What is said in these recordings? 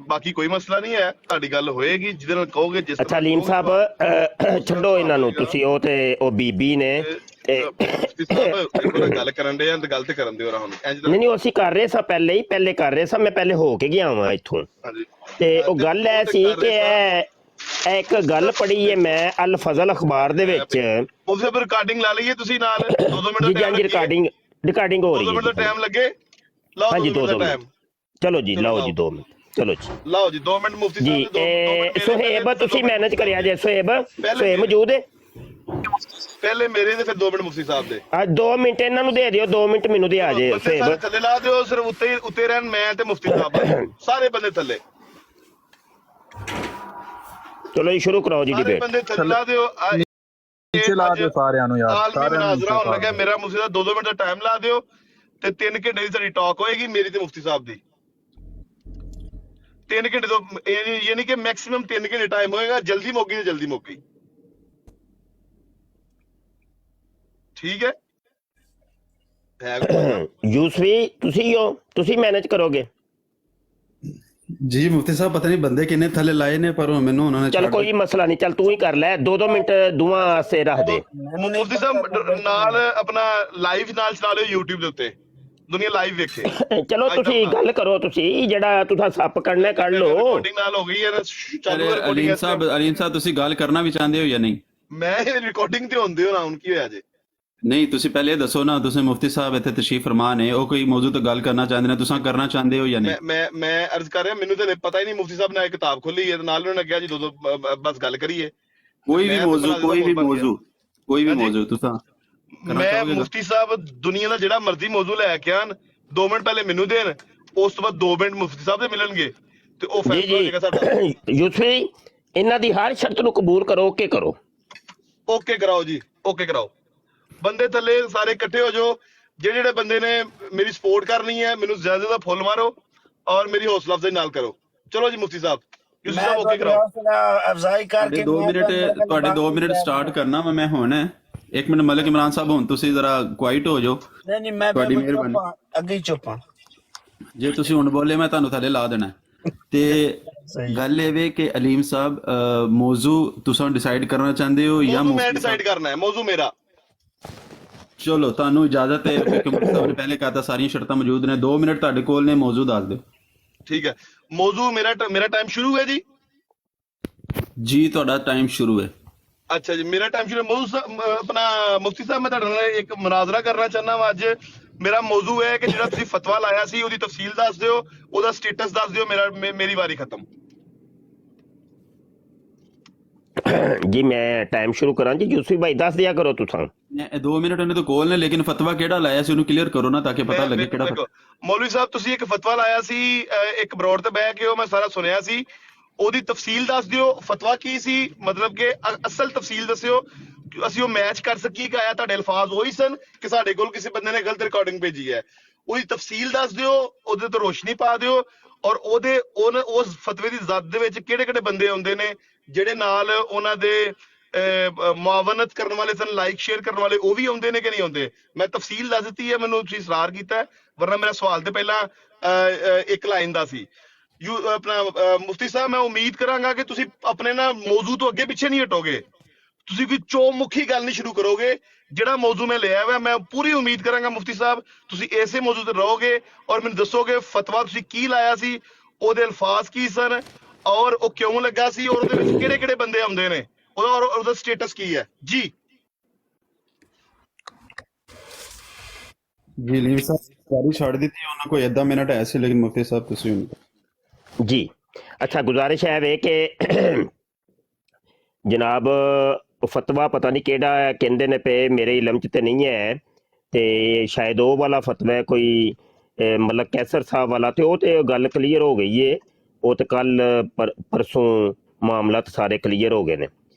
ਬਾਕੀ ਕੋਈ ਮਸਲਾ ਨਹੀਂ ਹੈ, ਤੁਹਾਡੀ ਗੱਲ ਹੋਏਗੀ ਜਿਹਦੇ ਨਾਲ ਕਹੋਗੇ ਜਿਸ ਅੱਛਾ ਲੀਮ ਸਾਹਿਬ ਛੱਡੋ ਇਹਨਾਂ ਨੂੰ, ਤੁਸੀਂ ਉਹ ਤੇ ਉਹ ਬੀਬੀ ਨੇ ਮੁਫਤੀ ਸਾਹਿਬ ਦੇਖੋ ਨਾ, ਗੱਲ ਕਰਨ ਦੇ ਆ ਤੇ ਗੱਲ ਤੇ ਕਰਨ ਦਿਓ ਹੁਣ। ਨਹੀਂ ਉਹ ਅਸੀਂ ਕਰ ਰਹੇ ਸਾਂ ਪਹਿਲੇ ਕਰ ਰਹੇ ਸਾਂ, ਮੈਂ ਪਹਿਲੇ ਹੋ ਕੇ ਗਿਆ ਵਾਂ ਇੱਥੋਂ। ਤੇ ਉਹ ਗੱਲ ਐ ਸੀ ਕਿ ਇਹ ਇੱਕ ਗੱਲ ਪੜ੍ਹੀ ਹੈ ਮੈਂ ਅਲ ਫਜ਼ਲ ਅਖਬਾਰ ਦੇ ਵਿੱਚ। ਉਸ ਤੇ ਰਿਕਾਰਡਿੰਗ ਲਾ ਲਈਏ ਤੁਸੀਂ ਨਾਲ 2 ਮਿੰਟ ਜੀ ਜੀ ਰਿਕਾਰਡਿੰਗ ਹੋ ਰਹੀ ਹੈ। 2 ਮਿੰਟ ਦਾ ਟਾਈਮ ਲੱਗੇ, ਲਓ ਹਾਂਜੀ 2 ਮਿੰਟ ਦਾ ਟਾਈਮ। ਚਲੋ ਜੀ ਲਾਓ ਜੀ 2 ਮਿੰਟ, ਚਲੋ ਜੀ ਲਾਓ ਜੀ 2 ਮਿੰਟ ਮੁਫਤੀ ਸਾਹਿਬ ਜੀ। ਸੁਹੇਬ ਤੁਸੀਂ ਮੈਨੇਜ ਕਰਿਆ ਜੇ, ਸੁਹੇਬ ਮੌਜੂਦ ਹੈ ਪਹਿਲੇ ਮੇਰੇ ਤੇ ਫਿਰ 2 ਮਿੰਟ ਮੁਫਤੀ ਸਾਹਿਬ ਦੇ। 2 ਮਿੰਟ ਇਹਨਾਂ ਨੂੰ ਦੇ ਦਿਓ, 2 ਮਿੰਟ ਮੈਨੂੰ ਦੇ ਆ ਜੇ ਸੁਹੇਬ। ਥੱਲੇ ਲਾ ਦਿਓ, ਸਿਰਫ ਉੱਤੇ ਰਹਿਣ ਮੈਂ ਤੇ ਮੁਫਤੀ ਸਾਹਿਬ, ਸਾਰੇ ਬੰਦੇ ਥੱਲੇ। ਚਲੋ ਜੀ ਸ਼ੁਰੂ ਕਰਾਓ ਜੀ ਡਿਬੇਟ। ਬੰਦੇ ਥੱਲੇ ਲਾ ਦਿਓ, ਨੀਚੇ ਲਾ ਦਿਓ ਸਾਰਿਆਂ ਨੂੰ ਯਾਰ। ਆਲਮੀ ਮਨਾਜ਼ਰਾ ਹੋਣ ਲੱਗਾ, ਮੇਰਾ ਮੁਫਤੀ ਸਾਹਿਬ 2 ਮਿੰਟ ਦਾ ਟਾਈਮ ਲਾ ਦਿਓ ਤੇ 3 ਘੰਟੇ ਦੀ ਸਾਡੀ ਟਾਕ ਹੋਏਗੀ, ਮੇਰੀ ਤੇ ਮੁਫਤੀ ਸਾਹਿਬ ਦੀ। 3 ਘੰਟੇ ਤੋਂ ਯਾਨੀ ਕਿ ਮੈਕਸਿਮਮ 3 ਘੰਟੇ ਟਾਈਮ ਹੋਏਗਾ, ਜਲਦੀ ਮੁੱਕ ਗਈ ਤੇ ਜਲਦੀ ਮੁੱਕ ਗਈ, ਠੀਕ ਹੈ। ਯੂਸਫੀ ਤੁਸੀਂ ਮੈਨੇਜ ਕਰੋਗੇ ਜੀ? ਮੁਫਤੀ ਸਾਹਿਬ ਪਤਾ ਨਹੀਂ ਬੰਦੇ ਕਿੰਨੇ ਥੱਲੇ ਲਾਏ ਨੇ, ਪਰ ਮੈਨੂੰ ਉਹਨਾਂ ਨੇ ਚਲ ਕੋਈ ਮਸਲਾ ਨਹੀਂ, ਚਲ ਤੂੰ ਹੀ ਕਰ ਲੈ, 2 ਮਿੰਟ ਦੋਵਾਂ ਵਾਸਤੇ ਰੱਖ ਦੇ। ਮੁਫਤੀ ਸਾਹਿਬ ਨਾਲ ਆਪਣਾ ਲਾਈਵ ਨਾਲ ਚਲਾ ਲਿਓ YouTube ਦੇ ਉੱਤੇ, ਦੁਨੀਆ ਲਾਈਵ ਵੇਖੇ। ਚਲੋ ਤੁਸੀਂ ਗੱਲ ਕਰੋ, ਤੁਸੀਂ ਜਿਹੜਾ ਤੁਸੀਂ ਸੱਪ ਕਰਨਾ ਕਰ ਲਓ। ਰਿਕਾਰਡਿੰਗ ਨਾਲ ਹੋ ਗਈ ਹੈ ਚਾਲੂ। ਅਲੀਮ ਸਾਹਿਬ ਤੁਸੀਂ ਗੱਲ ਕਰਨਾ ਵੀ ਚਾਹੁੰਦੇ ਹੋ ਜਾਂ ਨਹੀਂ? ਮੈਂ ਰਿਕਾਰਡਿੰਗ ਤੇ ਹੁੰਦੇ ਹੋ ਨਾ, ਹੁਣ ਕੀ ਹੋਇਆ ਜੇ? ਨਹੀਂ ਤੁਸੀਂ ਪਹਿਲੇ ਇਹ ਦੱਸੋ ਨਾ, ਤੁਸੀਂ ਮੁਫਤੀ ਸਾਹਿਬ ਇੱਥੇ ਤਸ਼ਰੀਫ ਫਰਮਾ ਨੇ, ਉਹ ਕੋਈ ਮੌਜੂ ਤੇ ਗੱਲ ਕਰਨਾ ਚਾਹੁੰਦੇ ਨੇ, ਤੁਸੀਂ ਕਰਨਾ ਚਾਹੁੰਦੇ ਹੋ ਜਾਂ ਨਹੀਂ? ਮੈਂ ਅਰਜ਼ ਕਰ ਰਿਹਾ, ਮੈਨੂੰ ਤਾਂ ਪਤਾ ਹੀ ਨਹੀਂ। ਮੁਫਤੀ ਸਾਹਿਬ ਨੇ ਕਿਤਾਬ ਖੋਲੀ ਹੈ, ਨਾਲ ਉਹਨਾਂ ਨੇ ਕਿਹਾ ਜੀ ਦੋ ਬਸ ਗੱਲ ਕਰੀਏ। ਕੋਈ ਵੀ ਮੌਜੂ ਤੁਸੀਂ ਮੈਂ ਮੁਫਤੀ ਸਾਹਿਬ ਦੁਨੀਆ ਦਾ ਜਿਹੜਾ ਮਰਜ਼ੀ ਮੌਜੂ ਲੈ ਕੇ ਆਣ, 2 ਮਿੰਟ ਪਹਿਲੇ ਮੈਨੂੰ ਦੇਣ, ਉਸ ਤੋਂ ਬਾਅਦ 2 ਮਿੰਟ ਮੁਫਤੀ ਸਾਹਿਬ ਦੇ ਮਿਲਣਗੇ ਤੇ ਉਹ ਫੈਸਲਾ ਹੋ ਜਾਏਗਾ ਸਾਡਾ। ਯੂਸਫੀ ਇਹਨਾਂ ਦੀ ਹਰ ਸ਼ਰਤ ਨੂੰ ਕਬੂਲ ਕਰੋ, ਓਕੇ ਕਰੋ। ਓਕੇ ਕਰਾਓ ਜੀ, ਓਕੇ ਕਰਾਓ। ਬੰਦੇ ਥੱਲੇ ਸਾਰੇ ਇਕੱਠੇ ਹੋ ਜਾਓ, ਜਿਹੜੇ ਬੰਦੇ ਨੇ ਮੇਰੀ ਸਪੋਰਟ ਕਰਨੀ ਹੈ, ਮੈਨੂੰ ਜ਼ਿਆਦਾ ਜ਼ਿਆਦਾ ਫੁੱਲ ਮਾਰੋ ਔਰ ਮੇਰੀ ਹੌਸਲਾ ਅਫਜ਼ਾਈ ਨਾਲ ਕਰੋ। ਚਲੋ ਜੀ ਮੁਫਤੀ ਸਾਹਿਬ, ਯੂਸਫ ਸਾਹਿਬ ਓਕੇ ਕਰਾਓ। ਅਫਜ਼ਾਈ ਕਰਕੇ 2 ਮਿੰਟ ਤੁਹਾਡੇ 2 ਮਿੰਟ ਸਟਾਰਟ ਕਰਨਾ ਮੈਂ ਹੁਣ 1 ਮਿੰਟ। ਮਲਿਕ ਇਮਰਾਨ ਸਾਹਿਬ ਹੁਣ ਤੁਸੀਂ ਜ਼ਰਾ ਕੁਆਇਟ ਹੋ ਜਾਓ। ਨਹੀਂ ਮੈਂ ਤੁਹਾਡੀ ਮਿਹਰਬਾਨੀ, ਅੱਗੇ ਚੁੱਪਾਂ। ਜੇ ਤੁਸੀਂ ਹੁਣ ਬੋਲੇ ਮੈਂ ਤੁਹਾਨੂੰ ਥੱਲੇ ਲਾ ਦੇਣਾ। ਤੇ ਗੱਲ ਇਹ ਵੇ ਕਿ ਅਲੀਮ ਸਾਹਿਬ ਮੌਜੂ ਤੁਸੀਂ ਡਿਸਾਈਡ ਕਰਨਾ ਚਾਹੁੰਦੇ ਹੋ ਜਾਂ ਮੈਂ ਡਿਸਾਈਡ ਕਰਨਾ ਹੈ? ਮੌਜੂ ਮੇਰਾ। ਚਲੋ ਤੁਹਾਨੂੰ ਇਜਾਜ਼ਤ ਹੈ, ਕਿਉਂਕਿ ਮੁਫਤੀ ਸਾਹਿਬ ਨੇ ਪਹਿਲੇ ਕਹਾ ਸਾਰੀਆਂ ਸ਼ਰਤਾਂ ਮੌਜੂਦ ਨੇ। 2 ਮਿੰਟ ਤੁਹਾਡੇ ਕੋਲ ਨੇ, ਮੌਜੂ ਦੱਸ ਦਿਓ। ਠੀਕ ਹੈ, ਮੌਜੂ ਮੇਰਾ ਟਾਈਮ ਸ਼ੁਰੂ ਹੈ ਜੀ। ਜੀ ਤੁਹਾਡਾ ਟਾਈਮ ਸ਼ੁਰੂ ਹੈ। ਅੱਛਾ ਜੀ, ਮੇਰਾ ਟਾਈਮ ਸ਼ੁਰੂ ਹੈ। ਮੌਜੂ ਆਪਣਾ ਮੁਫਤੀ ਸਾਹਿਬ, ਮੈਂ ਤੁਹਾਡੇ ਨਾਲ ਇੱਕ ਮੁਨਾਜ਼ਰਾ ਕਰਨਾ ਚਾਹੁੰਦਾ ਵਾ ਅੱਜ। ਮੇਰਾ ਮੌਜੂ ਹੈ ਕਿ ਜਿਹੜਾ ਤੁਸੀਂ ਫਤਵਾ ਲਾਇਆ ਸੀ, ਉਹਦੀ ਤਫਸੀਲ ਦੱਸ ਦਿਓ, ਉਹਦਾ ਸਟੇਟਸ ਦੱਸ ਦਿਓ। ਮੇਰੀ ਵਾਰੀ ਖਤਮ ਜੀ। ਮੈਂ ਟਾਈਮ ਸ਼ੁਰੂ ਕਰਾਂ ਜੀ? ਯੂਸਫੀ ਭਾਈ ਦੱਸ ਦਿਆ ਕਰੋ ਤੁਸੀਂ। 2 ਮਿੰਟ ਉਹਨੇ ਤਾਂ ਕੋਲ ਨੇ, ਲੇਕਿਨ ਫਤਵਾ ਕਿਹੜਾ ਲਾਇਆ ਸੀ ਉਹਨੂੰ ਕਲੀਅਰ ਕਰੋ ਨਾ, ਤਾਂ ਕਿ ਪਤਾ ਲੱਗੇ ਕਿਹੜਾ। ਮੌਲਵੀ ਸਾਹਿਬ ਤੁਸੀਂ ਇੱਕ ਫਤਵਾ ਲਾਇਆ ਸੀ ਇੱਕ ਬਰੋਡ ਤੇ ਬਹਿ ਕੇ, ਉਹ ਮੈਂ ਸਾਰਾ ਸੁਣਿਆ ਸੀ। ਉਹਦੀ ਤਫਸੀਲ ਦੱਸ ਦਿਓ, ਫਤਵਾ ਕੀ ਸੀ, ਮਤਲਬ ਕਿ ਅਸਲ ਤਫਸੀਲ ਦੱਸਿਓ, ਅਸੀਂ ਉਹ ਮੈਚ ਕਰ ਸਕੀਏ ਕਿ ਆਇਆ ਤੁਹਾਡੇ ਅਲਫਾਜ਼ ਉਹੀ ਸਨ ਕਿ ਸਾਡੇ ਕੋਲ ਕਿਸੇ ਬੰਦੇ ਨੇ ਗਲਤ ਰਿਕਾਰਡਿੰਗ ਭੇਜੀ ਹੈ। ਉਹਦੀ ਤਫਸੀਲ ਦੱਸ ਦਿਓ, ਉਹਦੇ ਤੋਂ ਰੋਸ਼ਨੀ ਪਾ ਦਿਓ, ਔਰ ਉਸ ਫਤਵੇ ਦੀ ਜ਼ਦ ਦੇ ਵਿੱਚ ਕਿਹੜੇ ਕਿਹੜੇ ਬੰਦੇ ਆਉਂਦੇ ਨੇ ਜਿਹੜੇ ਨਾਲ ਉਹਨਾਂ ਦੇ ਮੁਆਵਨਤ ਕਰਨ ਵਾਲੇ ਸਨ, ਲਾਈਕ ਸ਼ੇਅਰ ਕਰਨ ਵਾਲੇ, ਉਹ ਵੀ ਆਉਂਦੇ ਨੇ ਕਿ ਨਹੀਂ ਆਉਂਦੇ। ਮੈਂ ਤਫਸੀਲ ਦੱਸ ਦਿੱਤੀ ਹੈ, ਮੈਨੂੰ ਤੁਸੀਂ ਇਸਰਾਰ ਕੀਤਾ ਹੈ, ਵਰਨਾ ਮੇਰਾ ਸਵਾਲ ਤੇ ਪਹਿਲਾਂ 1 ਲਾਈਨ ਦਾ ਸੀ। ਆਪਣਾ ਮੁਫਤੀ ਸਾਹਿਬ, ਮੈਂ ਉਮੀਦ ਕਰਾਂਗਾ ਕਿ ਤੁਸੀਂ ਆਪਣੇ ਨਾ ਮੌਜੂ ਤੋਂ ਅੱਗੇ ਪਿੱਛੇ ਨਹੀਂ ਹਟੋਗੇ, ਤੁਸੀਂ ਕੋਈ ਚੌਮੁਖੀ ਗੱਲ ਨਹੀਂ ਸ਼ੁਰੂ ਕਰੋਗੇ। ਜਿਹੜਾ ਮੌਜੂ ਮੈਂ ਲਿਆ ਹੋਇਆ, ਮੈਂ ਪੂਰੀ ਉਮੀਦ ਕਰਾਂਗਾ ਮੁਫਤੀ ਸਾਹਿਬ ਤੁਸੀਂ ਇਸੇ ਮੌਜੂ ਤੇ ਰਹੋਗੇ ਔਰ ਮੈਨੂੰ ਦੱਸੋਗੇ ਫਤਵਾ ਤੁਸੀਂ ਕੀ ਲਾਇਆ ਸੀ, ਉਹਦੇ ਅਲਫਾਜ਼ ਕੀ ਸਨ ਔਰ ਉਹ ਕਿਉਂ ਲੱਗਾ ਸੀ, ਔਰ ਉਹਦੇ ਵਿੱਚ ਕਿਹੜੇ ਕਿਹੜੇ ਬੰਦੇ ਆਉਂਦੇ ਨੇ, ਉਹਦਾ ਸਟੇਟਸ ਕੀ ਹੈ ਜੀ। ਜੀ ਲੀਮ ਸਾਹਿਬ ਸਾਰੀ ਛੱਡ ਦਿੱਤੀ ਉਹਨਾਂ ਕੋਈ ਏਦਾਂ ਮਿੰਟ ਹੈ ਸੀ, ਲੇਕਿਨ ਮੁਫਤੀ ਸਾਹਿਬ ਤੁਸੀਂ ਜੀ। ਅੱਛਾ, ਗੁਜ਼ਾਰਿਸ਼ ਹੈ ਵੇ ਕਿ ਜਨਾਬ ਫਤਵਾ ਪਤਾ ਨਹੀਂ ਕਿਹੜਾ ਕਹਿੰਦੇ ਨੇ ਪਏ, ਮੇਰੇ ਇਲਮ 'ਚ ਤੇ ਨਹੀਂ ਹੈ, ਤੇ ਸ਼ਾਇਦ ਉਹ ਵਾਲਾ ਫਤਵਾ ਕੋਈ ਮਤਲਬ ਕੈਸਰ ਸਾਹਿਬ ਵਾਲਾ, ਤੇ ਉਹ ਤੇ ਗੱਲ ਕਲੀਅਰ ਹੋ ਗਈ ਏ। ਉਹ ਤੇ ਕੱਲ ਪਰਸੋਂ ਮਾਮਲਾਤ ਸਾਰੇ ਕਲੀਅਰ ਹੋ ਗਏ ਨੇ।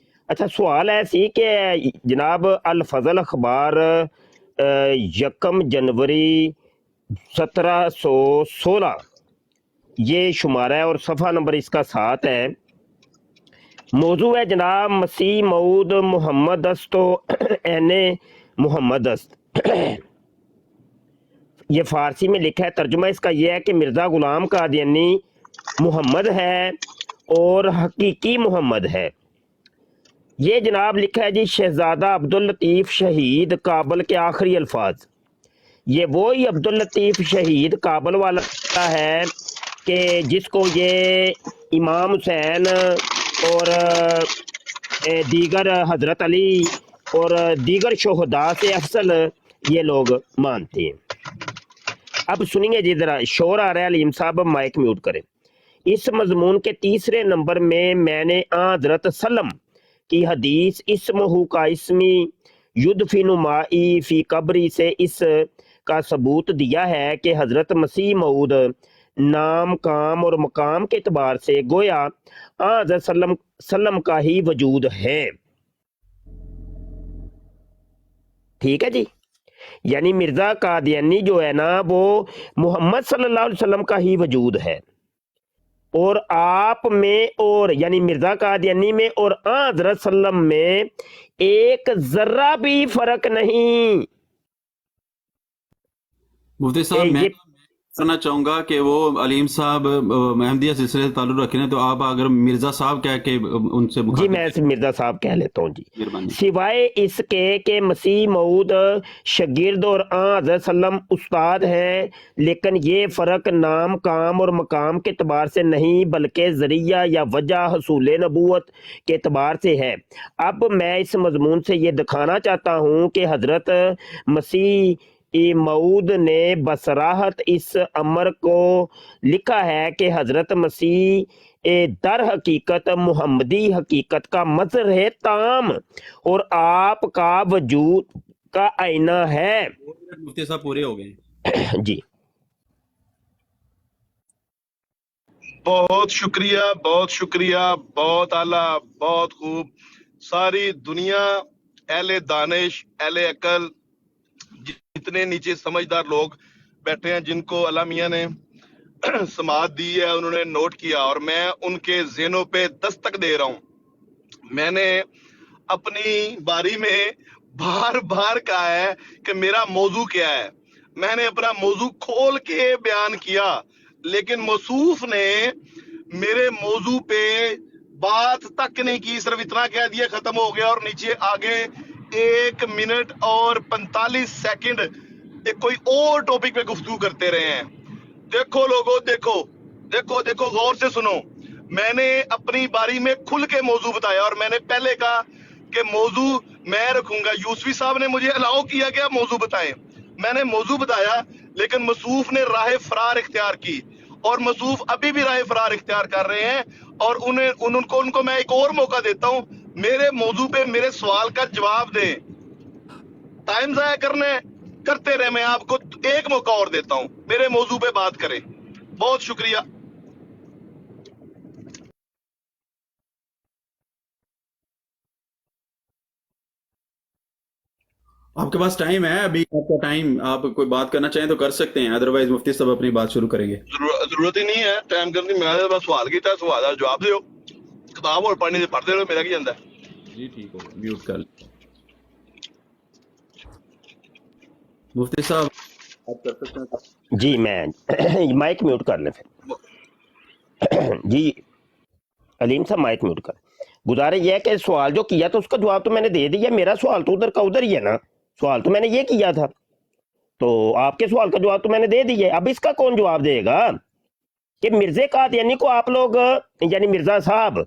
ਅੱਛਾ, ਸਵਾਲ ਇਹ ਸੀ ਕਿ ਜਨਾਬ ਅਲ ਫਜ਼ਲ ਅਖਬਾਰ 1 जनवरी 1716 ये शुमारा है और सफ़ा नंबर इसका 7 है। मौजू है जनाब मसीह मऊद मोहम्मद अस्त एने मोहम्मद अस्त। ये फ़ारसी में लिखा है, तर्जुमा इसका यह है कि मिर्ज़ा ग़ुलाम कादियानी मोहम्मद है और हकीकी मोहम्मद है। ये जनाब लिखा है जी शहजादा अब्दुल लतीफ़ शहीद काबल के आखिरी अल्फाज। ये वही अब्दुल लतीफ़ शहीद काबल वाला है कि जिसको ये इमाम हुसैन और दीगर हजरत अली और दीगर शोहदा से अफसल ये लोग मानते हैं। अब सुनिए जी, जरा शोर आ रहा है, अलीम साहब माइक म्यूट करें। इस मजमून के तीसरे नंबर में मैंने हजरत सल्लम की हदीस इसमहू का इसमी युद्फिनुमाई फी कब्री से इस का सबूत दिया है कि हजरत मसीह मऊद नाम, काम और मकाम के एतबार से गोया हजरत सल्लम का ही वजूद है। ठीक है जी, यानी मिर्जा कादियानी जो है ना वो मोहम्मद सल्लल्लाहु अलैहि वसल्लम का ही वजूद है, और आप में और यानी मिर्जा कादियानी में और हजरत सल्लम में एक जर्रा भी फर्क नहीं। मुफ्ती साहब, मैं ये करना चाहूंगा कि वो अलीम साहब महमदिया सिलसिले से ताल्लुक रखें तो आप अगर मिर्जा साहब कह के उनसे जी मुखातिब मैं मिर्जा साहब कह लेता हूँ जी। मेहरबानी। सिवाय इसके कि मसीह मऊद शगिर्द और हज़रत सल्लम उस्ताद हैं, लेकिन ये फ़र्क नाम, काम और मकाम के एतबार से नहीं बल्कि ज़रिया या वजह हसूल नबूवत के एतबार से है। अब मैं इस मजमून से ये दिखाना चाहता हूँ कि हज़रत मसीह मऊद ने बसराहत इस अमर को लिखा है कि हज़रत मसीह दर हकीकत मुहम्मदी हकीकत का मजहर है ताम और आपका वजूद का आईना है। मुफ्ती साहब पूरे हो गए। जी बहुत शुक्रिया, बहुत शुक्रिया, बहुत आला, बहुत खूब। सारी दुनिया अहले दानिश, अहले अकल, जितने नीचे समझदार लोग बैठे हैं जिनको अल्लाह मियां ने समात दी है, उन्होंने नोट किया और मैं उनके ज़हनों पे दस्तक दे रहा हूं। मैंने अपनी बारी में बार बार कहा है कि मेरा मौजू क्या है। मैंने अपना मौजू खोल के बयान किया, लेकिन मौसूफ ने मेरे मौजू पे बात तक नहीं की, सिर्फ इतना कह दिया, खत्म हो गया। और नीचे आगे 1 मिनट और 45 सेकंड एक कोई और टॉपिक पे गुफ्तगू करते रहे हैं। देखो लोगों, देखो देखो देखो, गौर से सुनो। मैंने अपनी बारी में खुल के मौजू बताया और मैंने पहले कहा कि मौजू मैं रखूंगा। यूसुफी साहब ने मुझे अलाउ किया कि आप मौजू बताएं, मैंने मौजू बताया, लेकिन मसूफ ने राह फरार इख्तियार की और मसूफ अभी भी राह फरार इख्तियार कर रहे हैं। और उनको मैं एक और मौका देता हूं, मेरे मौजू पे मेरे सवाल का जवाब दें। टाइम जाया करते रहे, मैं आपको एक मौका और देता हूं, मेरे मौजू पे बात करें। बहुत शुक्रिया। आपके पास टाइम है अभी, आपका टाइम, आप कोई बात करना चाहें तो कर सकते हैं, अदरवाइज मुफ्ती साहब अपनी बात शुरू करेंगे। जरूरत ही नहीं है टाइम करने, मैं बस सवाल किया, सवाल का जवाब दो। किताब और पढ़ने से पढ़ते रहो, मेरा की जाता है जी ठीक हो गया, म्यूट कर। मुफ्ती साहब आप कर सकते हैं। जी मैं माइक म्यूट कर लें फिर। जी अलीम साहब माइक म्यूट कर। गुजारिश यह है कि सवाल जो किया तो उसका जवाब तो मैंने दे दिया, मेरा सवाल तो उधर का उधर ही है ना। सवाल तो मैंने ये किया था, तो आपके सवाल का जवाब तो मैंने दे दिया। अब इसका कौन जवाब देगा कि मिर्जे कादियानी को आप लोग यानी मिर्जा साहब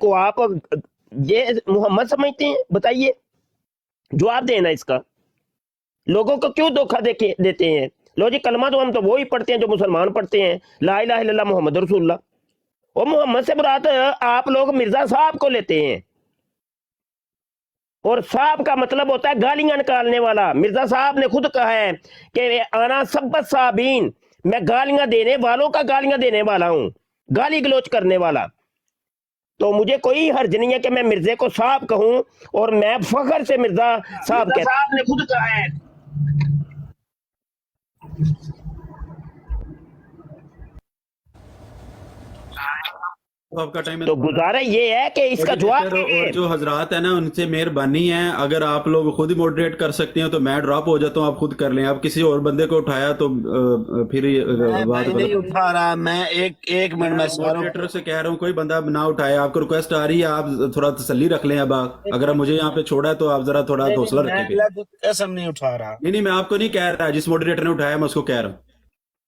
को आप ये मोहम्मद समझते हैं? बताइए, जवाब देना इसका। लोगों को क्यों धोखा देते हैं? लो जी, कलमा तो हम तो वो ही पढ़ते हैं जो मुसलमान पढ़ते हैं, ला इलाहा इल्लल्लाह मोहम्मद रसूलुल्लाह। और मोहम्मद से मुराद आप लोग मिर्जा साहब को लेते हैं, और साहब का मतलब होता है गालियां निकालने वाला। मिर्जा साहब ने खुद कहा है कि आना सबत साबीन, मैं गालियां देने वालों का गालियां देने वाला हूं, गाली गलोच करने वाला। तो मुझे कोई हर्ज नहीं है कि मैं मिर्जे को साहब कहूं, और मैं फखर से मिर्जा साहब कहता। साहब ने खुद कहा है। तो आपका टाइम है तो गुजारा ये है कि इसका जवाब मॉडरेटर दीजिए। और जो हजरात है ना उनसे मेहरबानी है, अगर आप लोग खुद ही मॉडरेट कर सकते हैं तो मैं ड्रॉप हो जाता हूँ, आप खुद कर लें। आप किसी और बंदे को उठाया तो फिर ये, बात मैं नहीं उठा रहा, मैं एक मिनट में सारों मॉडरेटर से कह रहा हूँ कोई बंदा ना उठाए। आपको रिक्वेस्ट आ रही है, आप थोड़ा तसल्ली रख लें। अब अगर आप मुझे यहाँ पे छोड़ा है तो आप जरा थोड़ा हौसला मैं रखेंगे। अल्लाह की कसम नहीं उठा रहा। नहीं मैं आपको नहीं कह रहा, जिस मॉडरेटर ने उठाया मैं उसको कह रहा हूँ।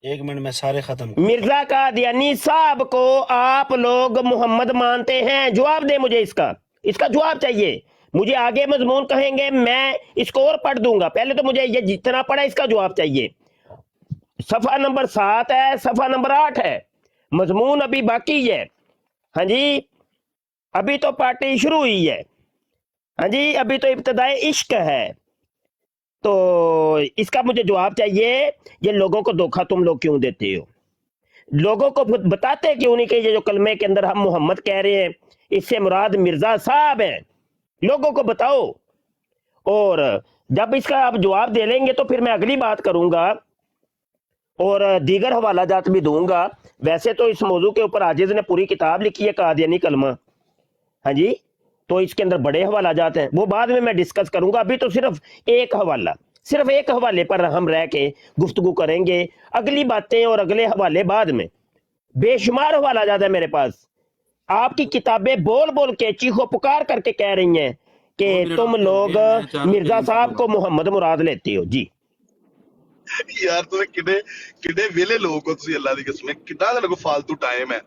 एक मिनट में सारे खत्म कर। मिर्जा कादियानी साहब को आप लोग मोहम्मद मानते हैं? जवाब दे मुझे इसका, इसका जवाब चाहिए। मुझे आगे मजमून कहेंगे, मैं इसको और पढ़ दूंगा, पहले तो मुझे ये जितना पढ़ा इसका जवाब चाहिए। सफा नंबर 7 है, सफा नंबर 8 है, मजमून अभी बाकी है। हाँ जी, अभी तो पार्टी शुरू हुई है। हाँ जी, अभी तो इब्तदाए इश्क है। तो इसका मुझे जवाब चाहिए। ये लोगों को धोखा तुम लोग क्यों देते हो? लोगों को बताते क्यों नहीं कि ये जो कलमे के अंदर हम मोहम्मद कह रहे हैं इससे मुराद मिर्जा साहब हैं? लोगों को बताओ। और जब इसका आप जवाब दे लेंगे तो फिर मैं अगली बात करूंगा और दीगर हवाला जात भी दूंगा। वैसे तो इस मौजू के ऊपर आजिज ने पूरी किताब लिखी है, कादियानी कलमा। हाँ जी, तो इसके अंदर बड़े हवाला जाते हैं, वो बाद में मैं डिस्कस करूंगा। अभी तो सिर्फ एक हवाले पर हम रह के गुफ्तगू करेंगे। अगली बातें और अगले हवाले बाद में। बेशुमार हवाला जाता है मेरे पास। आपकी किताबें बोल बोल के चीखो पुकार करके कह रही हैं कि तुम लोग मिर्जा साहब को मोहम्मद मुराद लेते हो। जी यार तुम्हें किडे किडे वेले लोग हो ਤੁਸੀਂ ਅੱਲਾ ਦੀ ਕਸਮ ਕਿੱਦਾਂ ਤੁਹਾਡੇ ਕੋਲ ਫालतू ਟਾਈਮ ਹੈ।